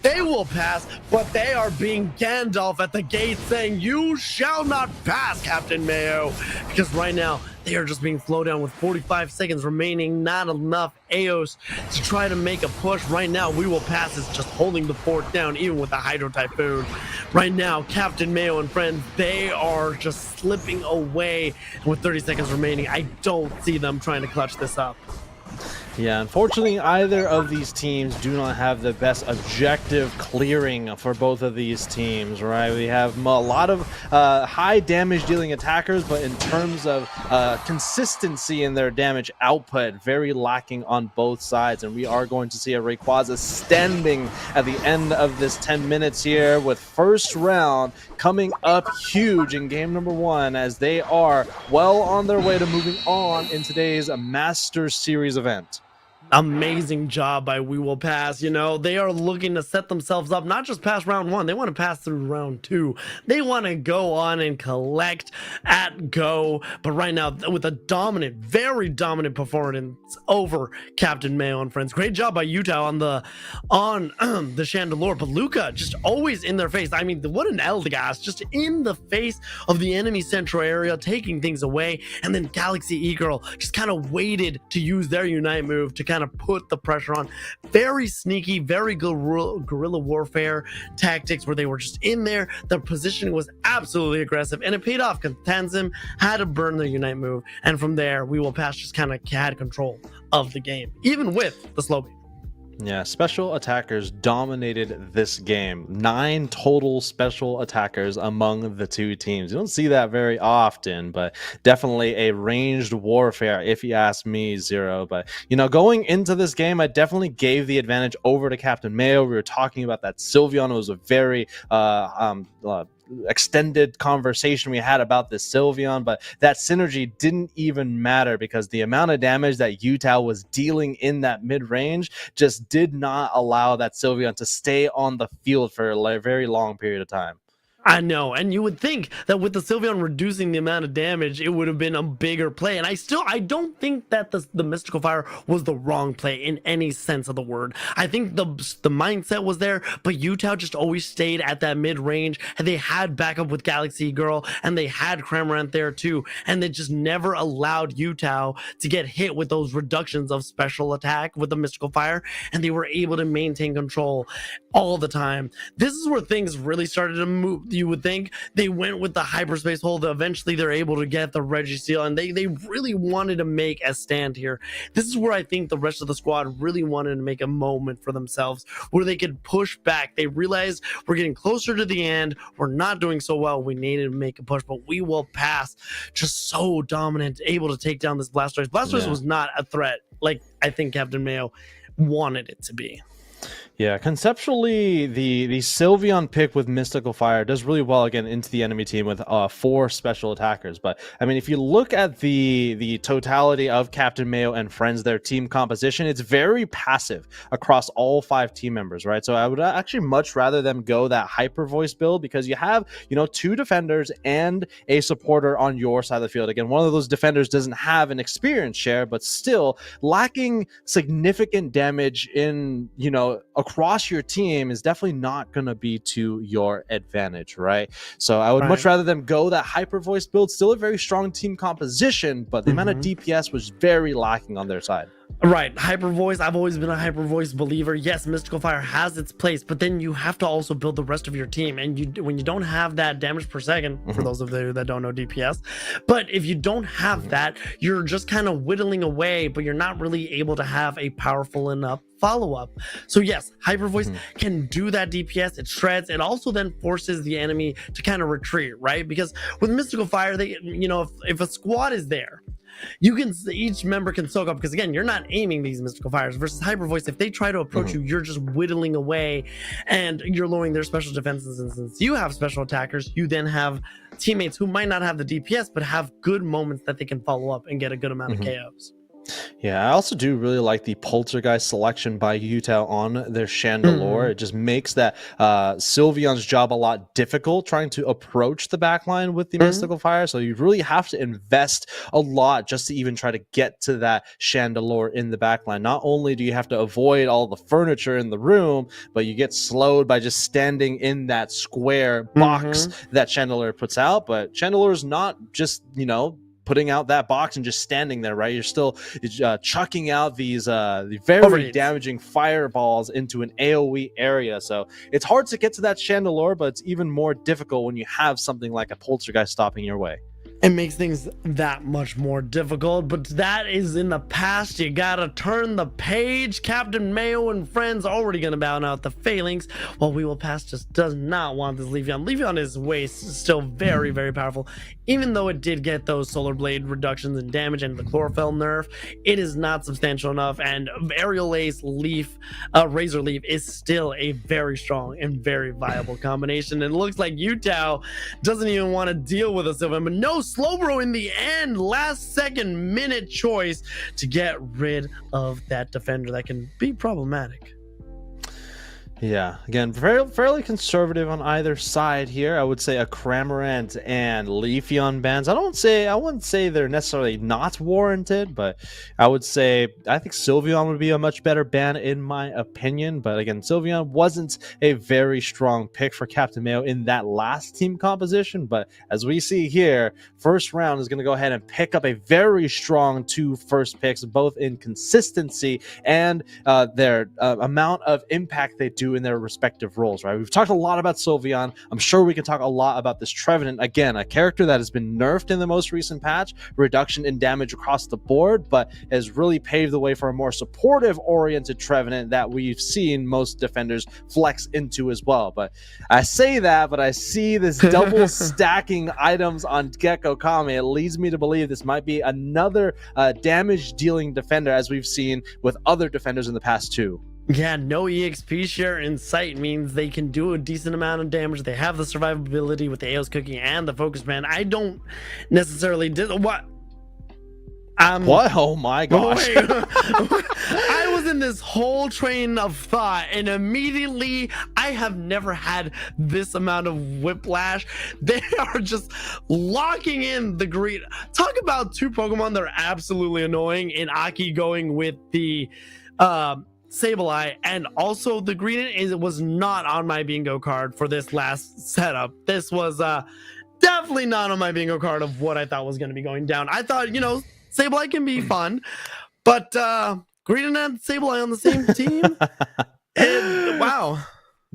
They will pass, but they are being Gandalf at the gate saying, "You shall not pass, Captain Mayo," because right now they are just being slowed down with 45 seconds remaining. Not enough AOs to try to make a push. Right now, We Will Pass is just holding the fort down, even with the Hydro Typhoon. Right now, Captain Mayo and friends, they are just slipping away. And with 30 seconds remaining, I don't see them trying to clutch this up. Yeah, unfortunately, either of these teams do not have the best objective clearing for both of these teams, right? We have a lot of high damage dealing attackers, but in terms of consistency in their damage output, very lacking on both sides. And we are going to see a Rayquaza standing at the end of this 10 minutes here, with first round coming up huge in game number 1, as they are well on their way to moving on in today's Masters Series event. Amazing job by We Will Pass. You know, they are looking to set themselves up, not just past round 1, they want to pass through round 2. They want to go on and collect at go. But right now, with a dominant, very dominant performance over Captain Mayo and friends. Great job by Utah on the Chandelure, but Luca just always in their face. I mean, what an Eldegoss, just in the face of the enemy central area, taking things away. And then Galaxy E-Girl just kind of waited to use their Unite move to kind of put the pressure on. Very sneaky, very good guerrilla warfare tactics, where they were just in there. Their positioning was absolutely aggressive, and it paid off because Tanzim had to burn their Unite move, and from there, We Will Pass just kind of had control of the game, even with the slow beat. Yeah, special attackers dominated this game. 9 total special attackers among the two teams. You don't see that very often, but definitely a ranged warfare, if you ask me, Zero. But, you know, going into this game, I definitely gave the advantage over to Captain Mayo. We were talking about that Sylveon. It was a very extended conversation we had about this Sylveon, but that synergy didn't even matter because the amount of damage that Utah was dealing in that mid-range just did not allow that Sylveon to stay on the field for a very long period of time. I know, and you would think that with the Sylveon reducing the amount of damage, it would have been a bigger play. And I don't think that the Mystical Fire was the wrong play in any sense of the word. I think the mindset was there, but Utah just always stayed at that mid range, and they had backup with Galaxy Girl, and they had Cramorant there too, and they just never allowed Utah to get hit with those reductions of special attack with the Mystical Fire, and they were able to maintain control all the time. This is where things really started to move. You would think they went with the hyperspace hold. Eventually they're able to get the Registeel, and they really wanted to make a stand here. This is where I think the rest of the squad really wanted to make a moment for themselves where they could push back. They realized we're getting closer to the end, we're not doing so well, we needed to make a push, but We Will Pass, just so dominant, able to take down this Blastoise. Blastoise was not a threat like I think Captain Mayo wanted it to be. Yeah, conceptually, the Sylveon pick with Mystical Fire does really well again into the enemy team with 4 special attackers. But I mean, if you look at the totality of Captain Mayo and friends, their team composition, it's very passive across all 5 team members, right? So I would actually much rather them go that Hyper Voice build, because you have, you know, 2 defenders and a supporter on your side of the field. Again, one of those defenders doesn't have an experience share, but still lacking significant damage in, you know, across your team is definitely not going to be to your advantage, right? So I would much rather them go that Hyper Voice build. Still a very strong team composition, but the amount of DPS was very lacking on their side. Right, Hyper Voice. I've always been a Hyper Voice believer. Yes, Mystical Fire has its place, but then you have to also build the rest of your team. And when you don't have that damage per second, for those of you that don't know DPS, but if you don't have that, you're just kind of whittling away, but you're not really able to have a powerful enough follow-up. So yes, Hyper Voice can do that DPS. It shreds. It also then forces the enemy to kind of retreat, right? Because with Mystical Fire, they, you know, if a squad is there, each member can soak up, because again, you're not aiming these Mystical Fires. Versus Hyper Voice, if they try to approach you, you're just whittling away and you're lowering their special defenses. And since you have special attackers, you then have teammates who might not have the DPS but have good moments that they can follow up and get a good amount of KOs. Yeah, I also do really like the Poltergeist selection by Utah on their Chandelure. It just makes that Sylveon's job a lot difficult trying to approach the backline with the Mystical Fire. So you really have to invest a lot just to even try to get to that Chandelure in the backline. Not only do you have to avoid all the furniture in the room, but you get slowed by just standing in that square box that Chandelure puts out. But Chandelure is not just, you know, putting out that box and just standing there, right? You're still chucking out these very damaging fireballs into an AoE area. So it's hard to get to that Chandelure, but it's even more difficult when you have something like a Poltergeist stopping your way. it makes things that much more difficult, but that is in the past. You gotta turn the page. Captain Mayo and friends already gonna bow out the Phalanx, while We Will Pass just does not want this Leafeon. Leafeon is still very, very powerful. Even though it did get those Solar Blade reductions in damage and the Chlorophyll nerf, it is not substantial enough, and Aerial Ace Razor Leaf is still a very strong and very viable combination. And it looks like Utah doesn't even want to deal with a Sylveon, but no, Slowbro in the end, last second minute choice to get rid of that defender that can be problematic. Yeah, again, fairly conservative on either side here. I would say a Cramorant and Leafeon bans. I wouldn't say they're necessarily not warranted, but I think Sylveon would be a much better ban in my opinion. But again, Sylveon wasn't a very strong pick for Captain Mayo in that last team composition. But as we see here, first round is going to go ahead and pick up a very strong 2 first picks, both in consistency and their amount of impact they do in their respective roles, right? We've talked a lot about Sylveon. I'm sure we can talk a lot about this Trevenant. Again, a character that has been nerfed in the most recent patch, reduction in damage across the board, but has really paved the way for a more supportive-oriented Trevenant that we've seen most defenders flex into as well. But I say that, but I see this double stacking items on Gecko Kame. It leads me to believe this might be another damage-dealing defender, as we've seen with other defenders in the past too. Yeah, no EXP share in sight means they can do a decent amount of damage. They have the survivability with the Aeos Cookie and the Focus Band. I don't necessarily what? What? Oh my gosh. I was in this whole train of thought, and immediately I have never had this amount of whiplash. They are just locking in the green. Talk about 2 Pokemon that are absolutely annoying, and Aki going with the Sableye, and also the Green was not on my bingo card for this last setup. This was definitely not on my bingo card of what I thought was going to be going down. I thought, Sableye can be fun, but Green and Sableye on the same team? Wow.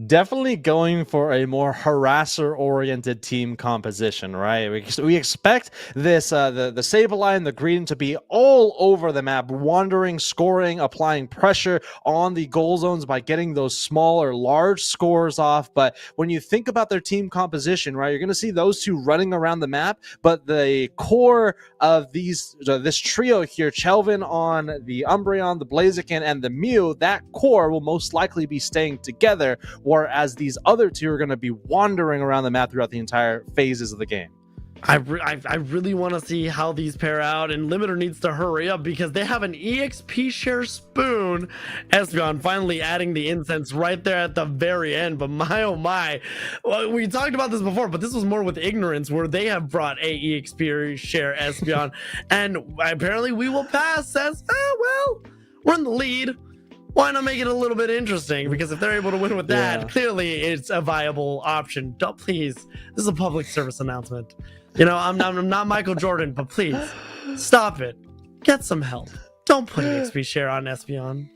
Definitely going for a more harasser-oriented team composition, right? We expect this the Sableye and the Green to be all over the map, wandering, scoring, applying pressure on the goal zones by getting those small or large scores off. But when you think about their team composition, right, you're going to see those 2 running around the map, but the core of this trio here, Chelvin on the Umbreon, the Blaziken, and the Mew, that core will most likely be staying together, whereas these other 2 are going to be wandering around the map throughout the entire phases of the game. I really want to see how these pair out, and Limiter needs to hurry up because they have an EXP share spoon. Espeon finally adding the incense right there at the very end, but my oh my. Well, we talked about this before, but this was more with Ignorance, where they have brought a EXP share Espeon, and apparently We Will Pass says, well, we're in the lead. Why not make it a little bit interesting? Because if they're able to win with that, clearly it's a viable option. Don't, please, this is a public service announcement. I'm not Michael Jordan, but please stop it. Get some help. Don't put EXP share on Espeon.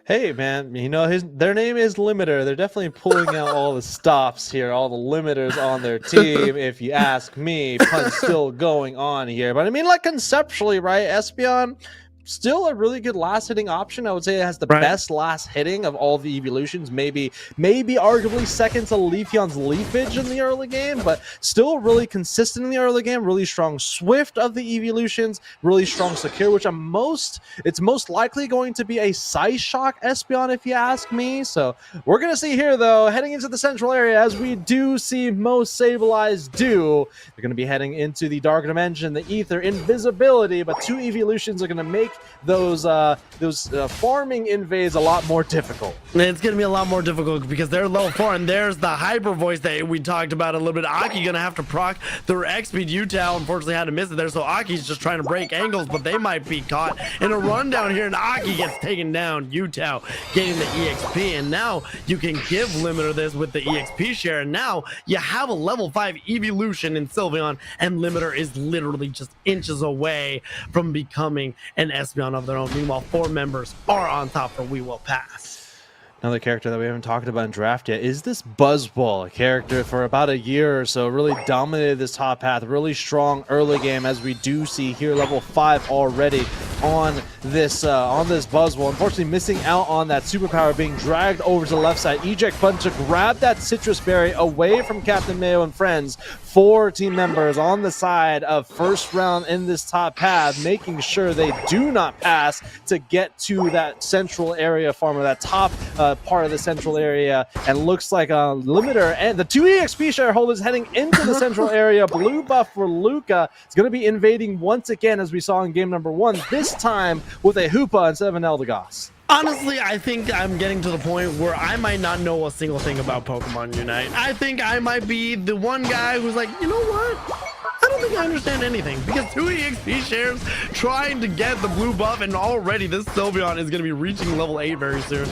Hey man, their name is Limiter. They're definitely pulling out all the stops here, all the limiters on their team. If you ask me, pun's still going on here. But I mean, like conceptually, right? Espeon, still a really good last hitting option. I would say it has the best last hitting of all the evolutions. Maybe arguably second to Leafeon's Leafage in the early game, but still really consistent in the early game. Really strong Swift of the evolutions. Really strong Secure, which it's most likely going to be a Psyshock Espeon if you ask me. So we're gonna see here though, heading into the central area, as we do see most Sableyes do. They're gonna be heading into the Dark Dimension, the Ether, Invisibility, but 2 evolutions are gonna make those farming invades a lot more difficult. It's gonna be a lot more difficult because they're level 4, and there's the Hyper Voice that we talked about a little bit. Aki gonna have to proc their X-Speed. Utah unfortunately had to miss it there, so Aki's just trying to break angles, but they might be caught in a rundown here, and Aki gets taken down. Utah getting the EXP, and now you can give Limiter this with the EXP share, and now you have a level 5 evolution in Sylveon, and Limiter is literally just inches away from becoming an Espeon of their own. Meanwhile, 4 members are on top for We Will Pass. Another character that we haven't talked about in draft yet is this Buzzball, a character for about a year or so, really dominated this top path, really strong early game, as we do see here, level 5 already on this Buzzball. Unfortunately, missing out on that superpower, being dragged over to the left side. Eject button to grab that citrus berry away from Captain Mayo and friends. 4 team members on the side of first round in this top path, making sure they do not pass to get to that central area farm, or that top part of the central area. And looks like a limiter, and the 2 EXP shareholders heading into the central area. Blue buff for Luca is going to be invading once again, as we saw in game number 1, this time with a Hoopa instead of an Eldegoss. Honestly, I think I'm getting to the point where I might not know a single thing about Pokemon Unite. I think I might be the one guy who's like, you know what? I don't think I understand anything, because 2 EXP shares trying to get the blue buff, and already this Sylveon is going to be reaching level 8 very soon.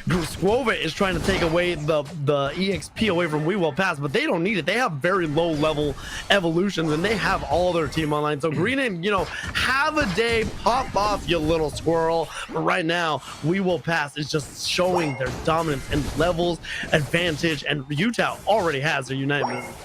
Squova is trying to take away the EXP away from We Will Pass, but they don't need it. They have very low level evolutions, and they have all their team online. So Greenan, you know, have a day, pop off, you little squirrel. But right now, We Will Pass is just showing their dominance and levels advantage, and Utah already has their Unite move.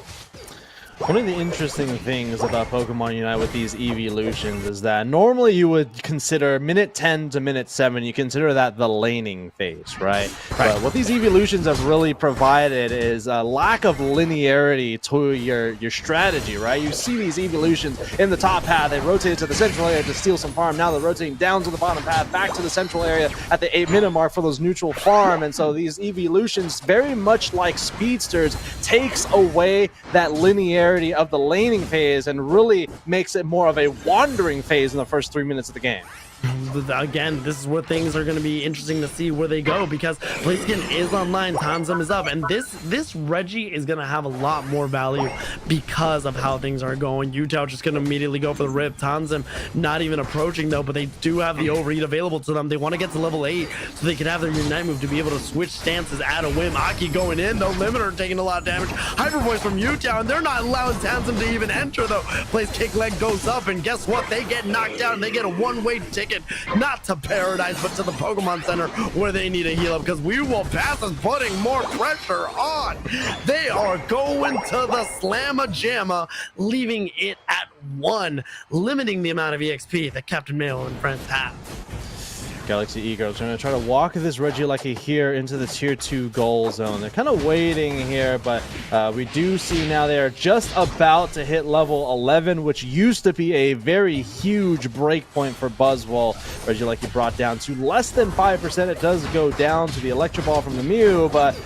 One of the interesting things about Pokemon Unite with these evolutions is that normally you would consider minute 10 to minute 7, you consider that the laning phase, right? But what these evolutions have really provided is a lack of linearity to your strategy, right? You see these evolutions in the top path, they rotated to the central area to steal some farm, now they're rotating down to the bottom path, back to the central area at the 8-minute mark for those neutral farm. And so these evolutions, very much like speedsters, takes away that linearity of the laning phase and really makes it more of a wandering phase in the first 3 minutes of the game. Again, this is where things are going to be interesting to see where they go, because Blaziken is online, Tanzim is up, and this Reggie is going to have a lot more value because of how things are going. Utah just going to immediately go for the rip. Tanzim not even approaching though, but they do have the overheat available to them. They want to get to level 8 so they can have their Unite move to be able to switch stances at a whim. Aki going in though, Limiter taking a lot of damage. Hyper Voice from Utah, and they're not allowing Tanzim to even enter though. Plays kick leg goes up, and guess what? They get knocked out, and they get a one-way ticket, not to Paradise, but to the Pokemon Center, where they need a heal up, because We Will Pass is putting more pressure on. They are going to the Slamma Jamma, leaving it at 1, limiting the amount of EXP that Captain Mayo and friends have. Galaxy Eagles are going to try to walk this Regieleki here into the tier 2 goal zone. They're kind of waiting here, but we do see now they are just about to hit level 11, which used to be a very huge breakpoint for Buzzwole. Regieleki brought down to less than 5%. It does go down to the Electro Ball from the Mew, but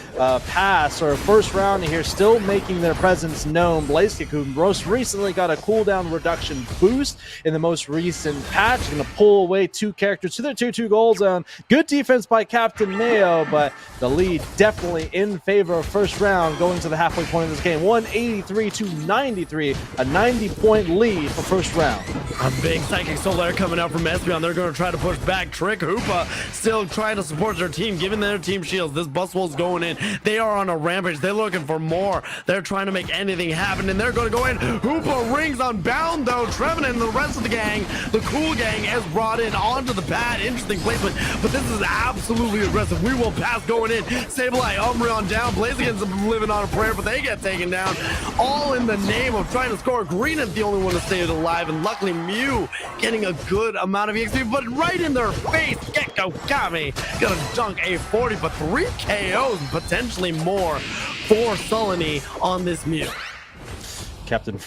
pass or first round here still making their presence known. Blaziken, who most recently got a cooldown reduction boost in the most recent patch, going to pull away 2 characters to their tier 2 goal zone. Good defense by Captain Mayo, but the lead definitely in favor of first round going to the halfway point of this game. 183 to 93, a 90-point lead for first round. A big Psychic Solar coming out from Espeon. They're going to try to push back. Trick Hoopa still trying to support their team, giving their team shields. This Buzzwole's going in. They are on a rampage. They're looking for more. They're trying to make anything happen, and they're going to go in. Hoopa rings unbound, though. Trevin and the rest of the gang, the cool gang, has brought in onto the pad. Interesting placement, but this is absolutely aggressive. We Will Pass going in. Sableye, Umbreon down. Blaziken's living on a prayer, but they get taken down. All in the name of trying to score. Green is the only one to stay alive, and luckily Mew getting a good amount of EXP, but right in their face, Gekko Kami gonna dunk a 40, but 3 KOs, potentially more for Sullivan on this Mew. Captain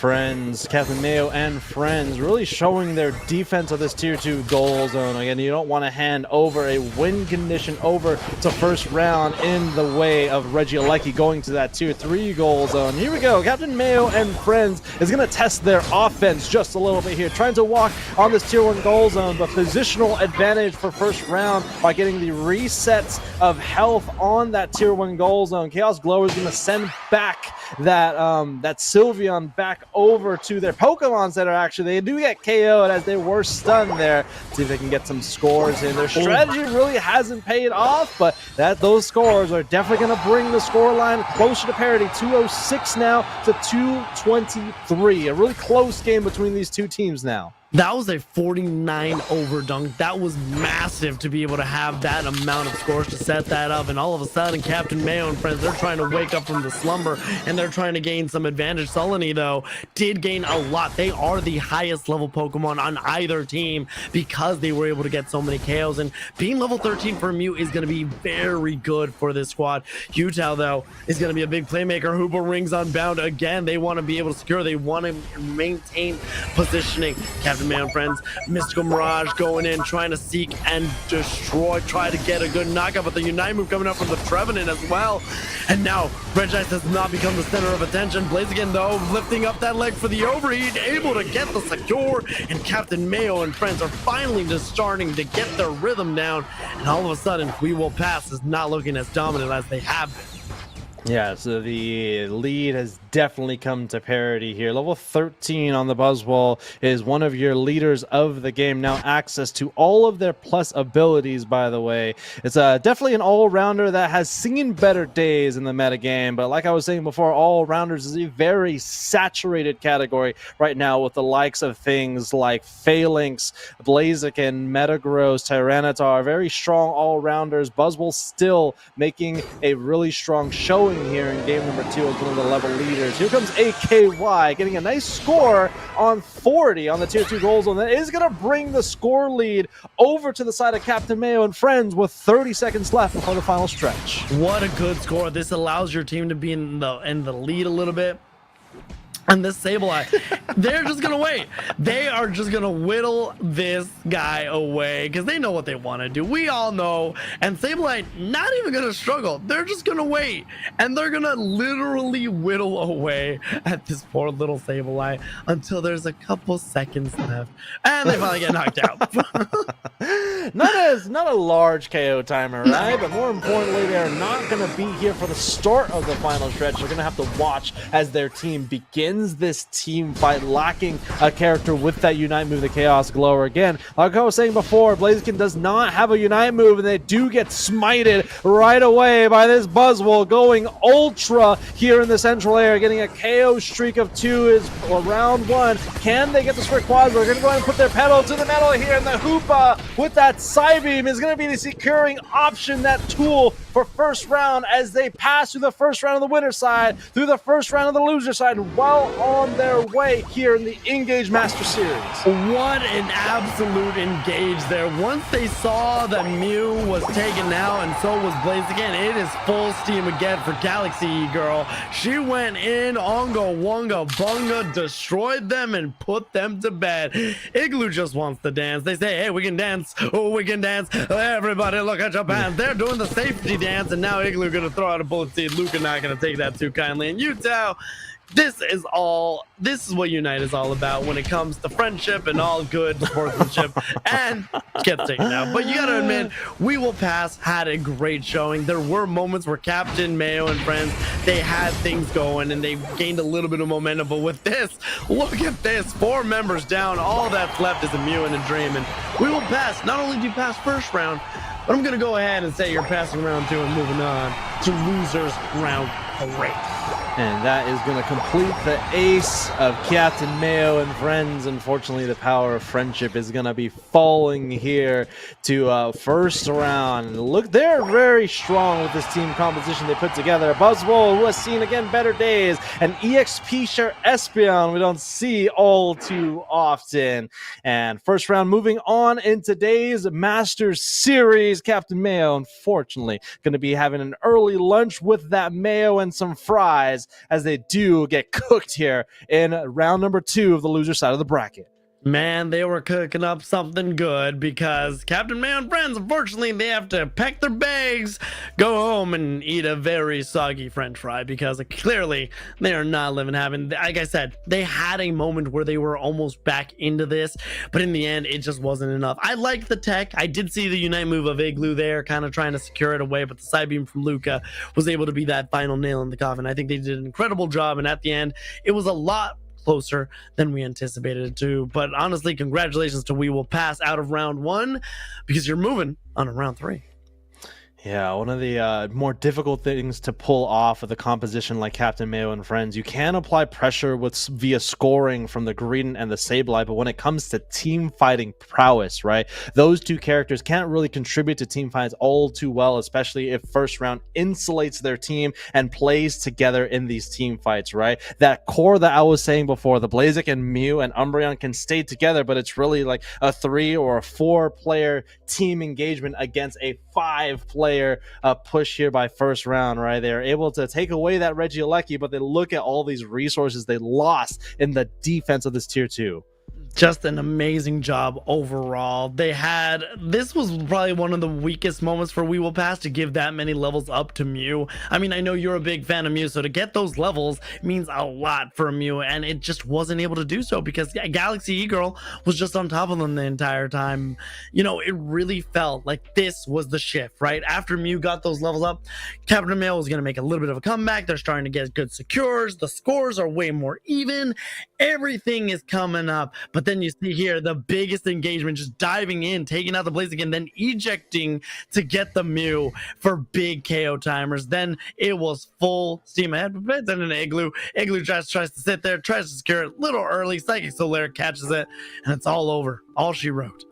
Mayo and friends really showing their defense of this tier 2 goal zone. Again, you don't want to hand over a win condition over to first round in the way of Regieleki going to that tier 3 goal zone. Here we go. Captain Mayo and friends is going to test their offense just a little bit here, trying to walk on this tier 1 goal zone, but positional advantage for first round by getting the resets of health on that tier 1 goal zone. Chaos Glower is going to send back that Sylveon back over to their Pokemon Center. Actually, they do get KO'd as they were stunned there. See if they can get some scores in. Their strategy really hasn't paid off, but those scores are definitely going to bring the score line closer to parity. 206 now to 223. A really close game between these two teams now. That was a 49 over dunk. That was massive to be able to have that amount of scores to set that up. And all of a sudden, Captain Mayo and friends, they're trying to wake up from the slumber and they're trying to gain some advantage. Sullivan, though, did gain a lot. They are the highest level Pokemon on either team because they were able to get so many KOs. And being level 13 for Mew is going to be very good for this squad. Utah, though, is going to be a big playmaker. Hoopa rings unbound again. They want to be able to secure. They want to maintain positioning. Captain Mayo and friends, Mystical Mirage going in, trying to seek and destroy, try to get a good knockout, but the Unite move coming up from the Trevenant as well. And now, Regice has not become the center of attention. Blaziken, though, lifting up that leg for the overheat, able to get the secure, and Captain Mayo and friends are finally just starting to get their rhythm down, and all of a sudden, We Will Pass is not looking as dominant as they have been. Yeah, so the lead has definitely come to parity here. Level 13 on the Buzzwole is one of your leaders of the game. Now access to all of their plus abilities, by the way. It's definitely an all-rounder that has seen better days in the metagame. But like I was saying before, all-rounders is a very saturated category right now with the likes of things like Phalanx, Blaziken, Metagross, Tyranitar. Very strong all-rounders. Buzzwole still making a really strong showing here in game number 2 as one of the level leaders. Here comes AKY getting a nice score on 40 on the tier 2 goal zone. That is going to bring the score lead over to the side of Captain Mayo and friends with 30 seconds left before the final stretch. What a good score. This allows your team to be in the lead a little bit. And this Sableye, they're just going to wait. They are just going to whittle this guy away because they know what they want to do. We all know. And Sableye, not even going to struggle. They're just going to wait. And they're going to literally whittle away at this poor little Sableye until there's a couple seconds left. And they finally get knocked out. Not a large KO timer, right? But more importantly, they're not going to be here for the start of the final stretch. They're going to have to watch as their team begins this team fight, lacking a character with that Unite move, the Chaos Glower. Again, like I was saying before, Blaziken does not have a Unite move, and they do get smited right away by this Buzzwole going Ultra here in the central area, getting a KO streak of 2 is round 1. Can they get the Swift Quad? They're going to go ahead and put their pedal to the metal here, and the Hoopa with that Psybeam is going to be the securing option, that tool for first round as they pass through the first round of the winner side, through the first round of the loser side, well on their way here in the Engage Master Series. What an absolute engage there. Once they saw that Mew was taken out and so was Blaziken, it is full steam again for Galaxy Girl. She went in, Onga Wonga Bunga, destroyed them and put them to bed. Igloo just wants to dance. They say, hey, we can dance. Oh, we can dance. Everybody look at Japan. They're doing the safety dance, and now Igloo gonna throw out a bullet seed. Luca not gonna take that too kindly. And Utah, this is what Unite is all about when it comes to friendship and all good sportsmanship, and gets taken out. But you gotta admit, We Will Pass had a great showing. There were moments where Captain Mayo and friends, they had things going and they gained a little bit of momentum. But with this, look at this, 4 members down. All that's left is a Mew and a Dream. And We Will Pass. Not only do you pass first round, but I'm gonna go ahead and say you're passing round 2 and moving on to losers round 3. And that is going to complete the ace of Captain Mayo and friends. Unfortunately, the power of friendship is going to be falling here to first round. Look, they're very strong with this team composition they put together. Buzzwole, who has seen, again, better days. And EXP share Espeon, we don't see all too often. And first round moving on in today's Masters Series. Captain Mayo, unfortunately, going to be having an early lunch with that mayo and some fries, as they do get cooked here in round number 2 of the loser side of the bracket. Man, they were cooking up something good because Captain Mayo and friends, unfortunately, they have to pack their bags, go home, and eat a very soggy french fry because clearly they are not living having. Like I said, they had a moment where they were almost back into this, but in the end, it just wasn't enough. I liked the tech. I did see the Unite move of Igloo there, kind of trying to secure it away, but the side beam from Luca was able to be that final nail in the coffin. I think they did an incredible job, and at the end, it was a lot closer than we anticipated it to. But honestly, congratulations to We Will Pass out of round 1 because you're moving on to round 3. Yeah, one of the more difficult things to pull off with a composition like Captain Mayo and Friends, you can apply pressure via scoring from the Greedent and the Sableye, but when it comes to team fighting prowess, right, those two characters can't really contribute to team fights all too well, especially if first round insulates their team and plays together in these team fights, right? That core that I was saying before, the Blaziken and Mew and Umbreon can stay together, but it's really like a 3 or a 4 player team engagement against a 5 player push here by first round, right? They're able to take away that Regieleki, but they look at all these resources they lost in the defense of this tier 2. Just an amazing job overall. This was probably one of the weakest moments for We Will Pass to give that many levels up to Mew. I mean, I know you're a big fan of Mew, so to get those levels means a lot for Mew, and it just wasn't able to do so because Galaxy E-Girl was just on top of them the entire time. You know, it really felt like this was the shift, right? After Mew got those levels up, Captain Mail was going to make a little bit of a comeback. They're starting to get good secures. The scores are way more even. Everything is coming up. But then you see here the biggest engagement, just diving in, taking out the Blaziken, then ejecting to get the Mew for big KO timers. Then it was full steam ahead. But then an Igloo tries to sit there, tries to secure it a little early. Psychic Solaire catches it, and it's all over. All she wrote.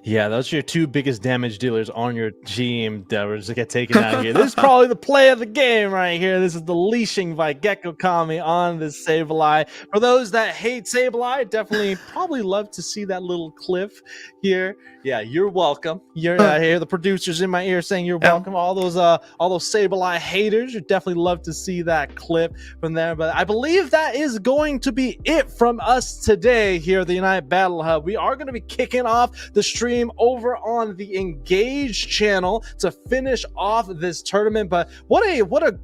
Yeah, those are your two biggest damage dealers on your team that were just get taken out here. This is probably the play of the game right here. This is the leashing by Gecko Kami on this Sableye. For those that hate Sableye, definitely probably love to see that little cliff here. Yeah, you're welcome. You're here. The producers in my ear saying you're welcome. All those Sableye haters, you definitely love to see that clip from there. But I believe that is going to be it from us today here at the United Battle Hub. We are going to be kicking off the stream over on the Engage channel to finish off this tournament. But what a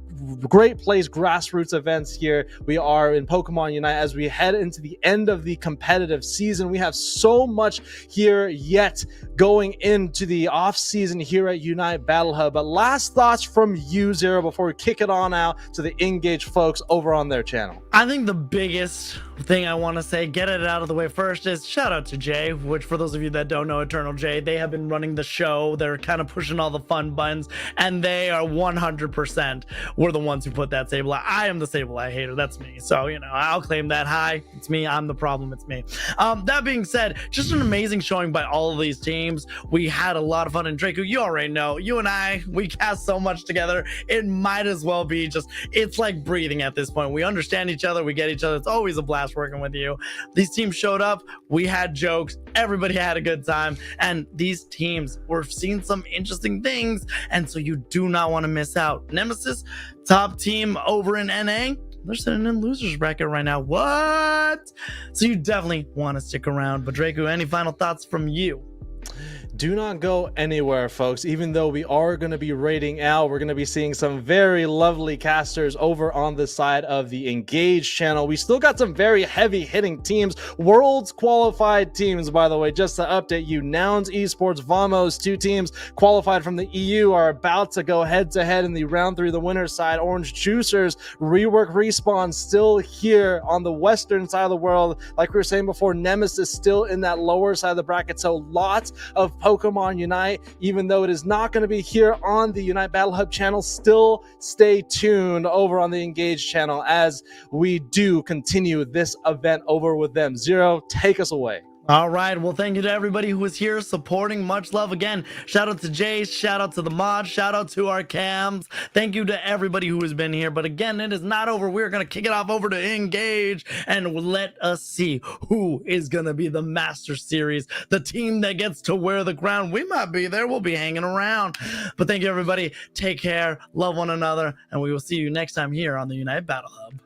great place, grassroots events here we are in Pokemon Unite as we head into the end of the competitive season. We have so much here yet going into the off season here at Unite Battle Hub. But last thoughts from you, Zero, before we kick it on out to the Engage folks over on their channel. I think the biggest thing I want to say, get it out of the way first, is shout out to Jay, which for those of you that don't know Eternal Jay, they have been running the show. They're kind of pushing all the fun buttons, and they are 100% were the ones who put that Sableye. I am the Sableye hater. That's me. So, you know, I'll claim that. Hi, it's me. I'm the problem. It's me. That being said, just an amazing showing by all of these teams. We had a lot of fun. And Draco, you already know, you and I, we cast so much together. It might as well be just, it's like breathing at this point. We understand each other. We get each other. It's always a blast working with you. These teams showed up. We had jokes. Everybody had a good time. And these teams were seeing some interesting things. And so you do not want to miss out. Nemesis, top team over in NA, they're sitting in losers bracket right now. What? So you definitely want to stick around. But Draco, any final thoughts from you? Do not go anywhere, folks. Even though we are going to be rating out, we're going to be seeing some very lovely casters over on the side of the Engage channel. We still got some very heavy hitting teams, worlds qualified teams, by the way, just to update you. Nouns, Esports, Vamos, 2 teams qualified from the EU are about to go head to head in the round 3, the winner's side. Orange Juicers, Rework, Respawn still here on the western side of the world. Like we were saying before, Nemesis still in that lower side of the bracket. So lots of Pokemon Unite, even though it is not going to be here on the Unite Battle Hub channel. Still stay tuned over on the Engage channel as we do continue this event over with them. Zero, take us away. All right. Well, thank you to everybody who was here supporting. Much love again. Shout out to Jay. Shout out to the mods. Shout out to our cams. Thank you to everybody who has been here. But again, it is not over. We're going to kick it off over to Engage and let us see who is going to be the Master Series, the team that gets to wear the crown. We might be there. We'll be hanging around. But thank you, everybody. Take care. Love one another. And we will see you next time here on the Unite Battle Hub.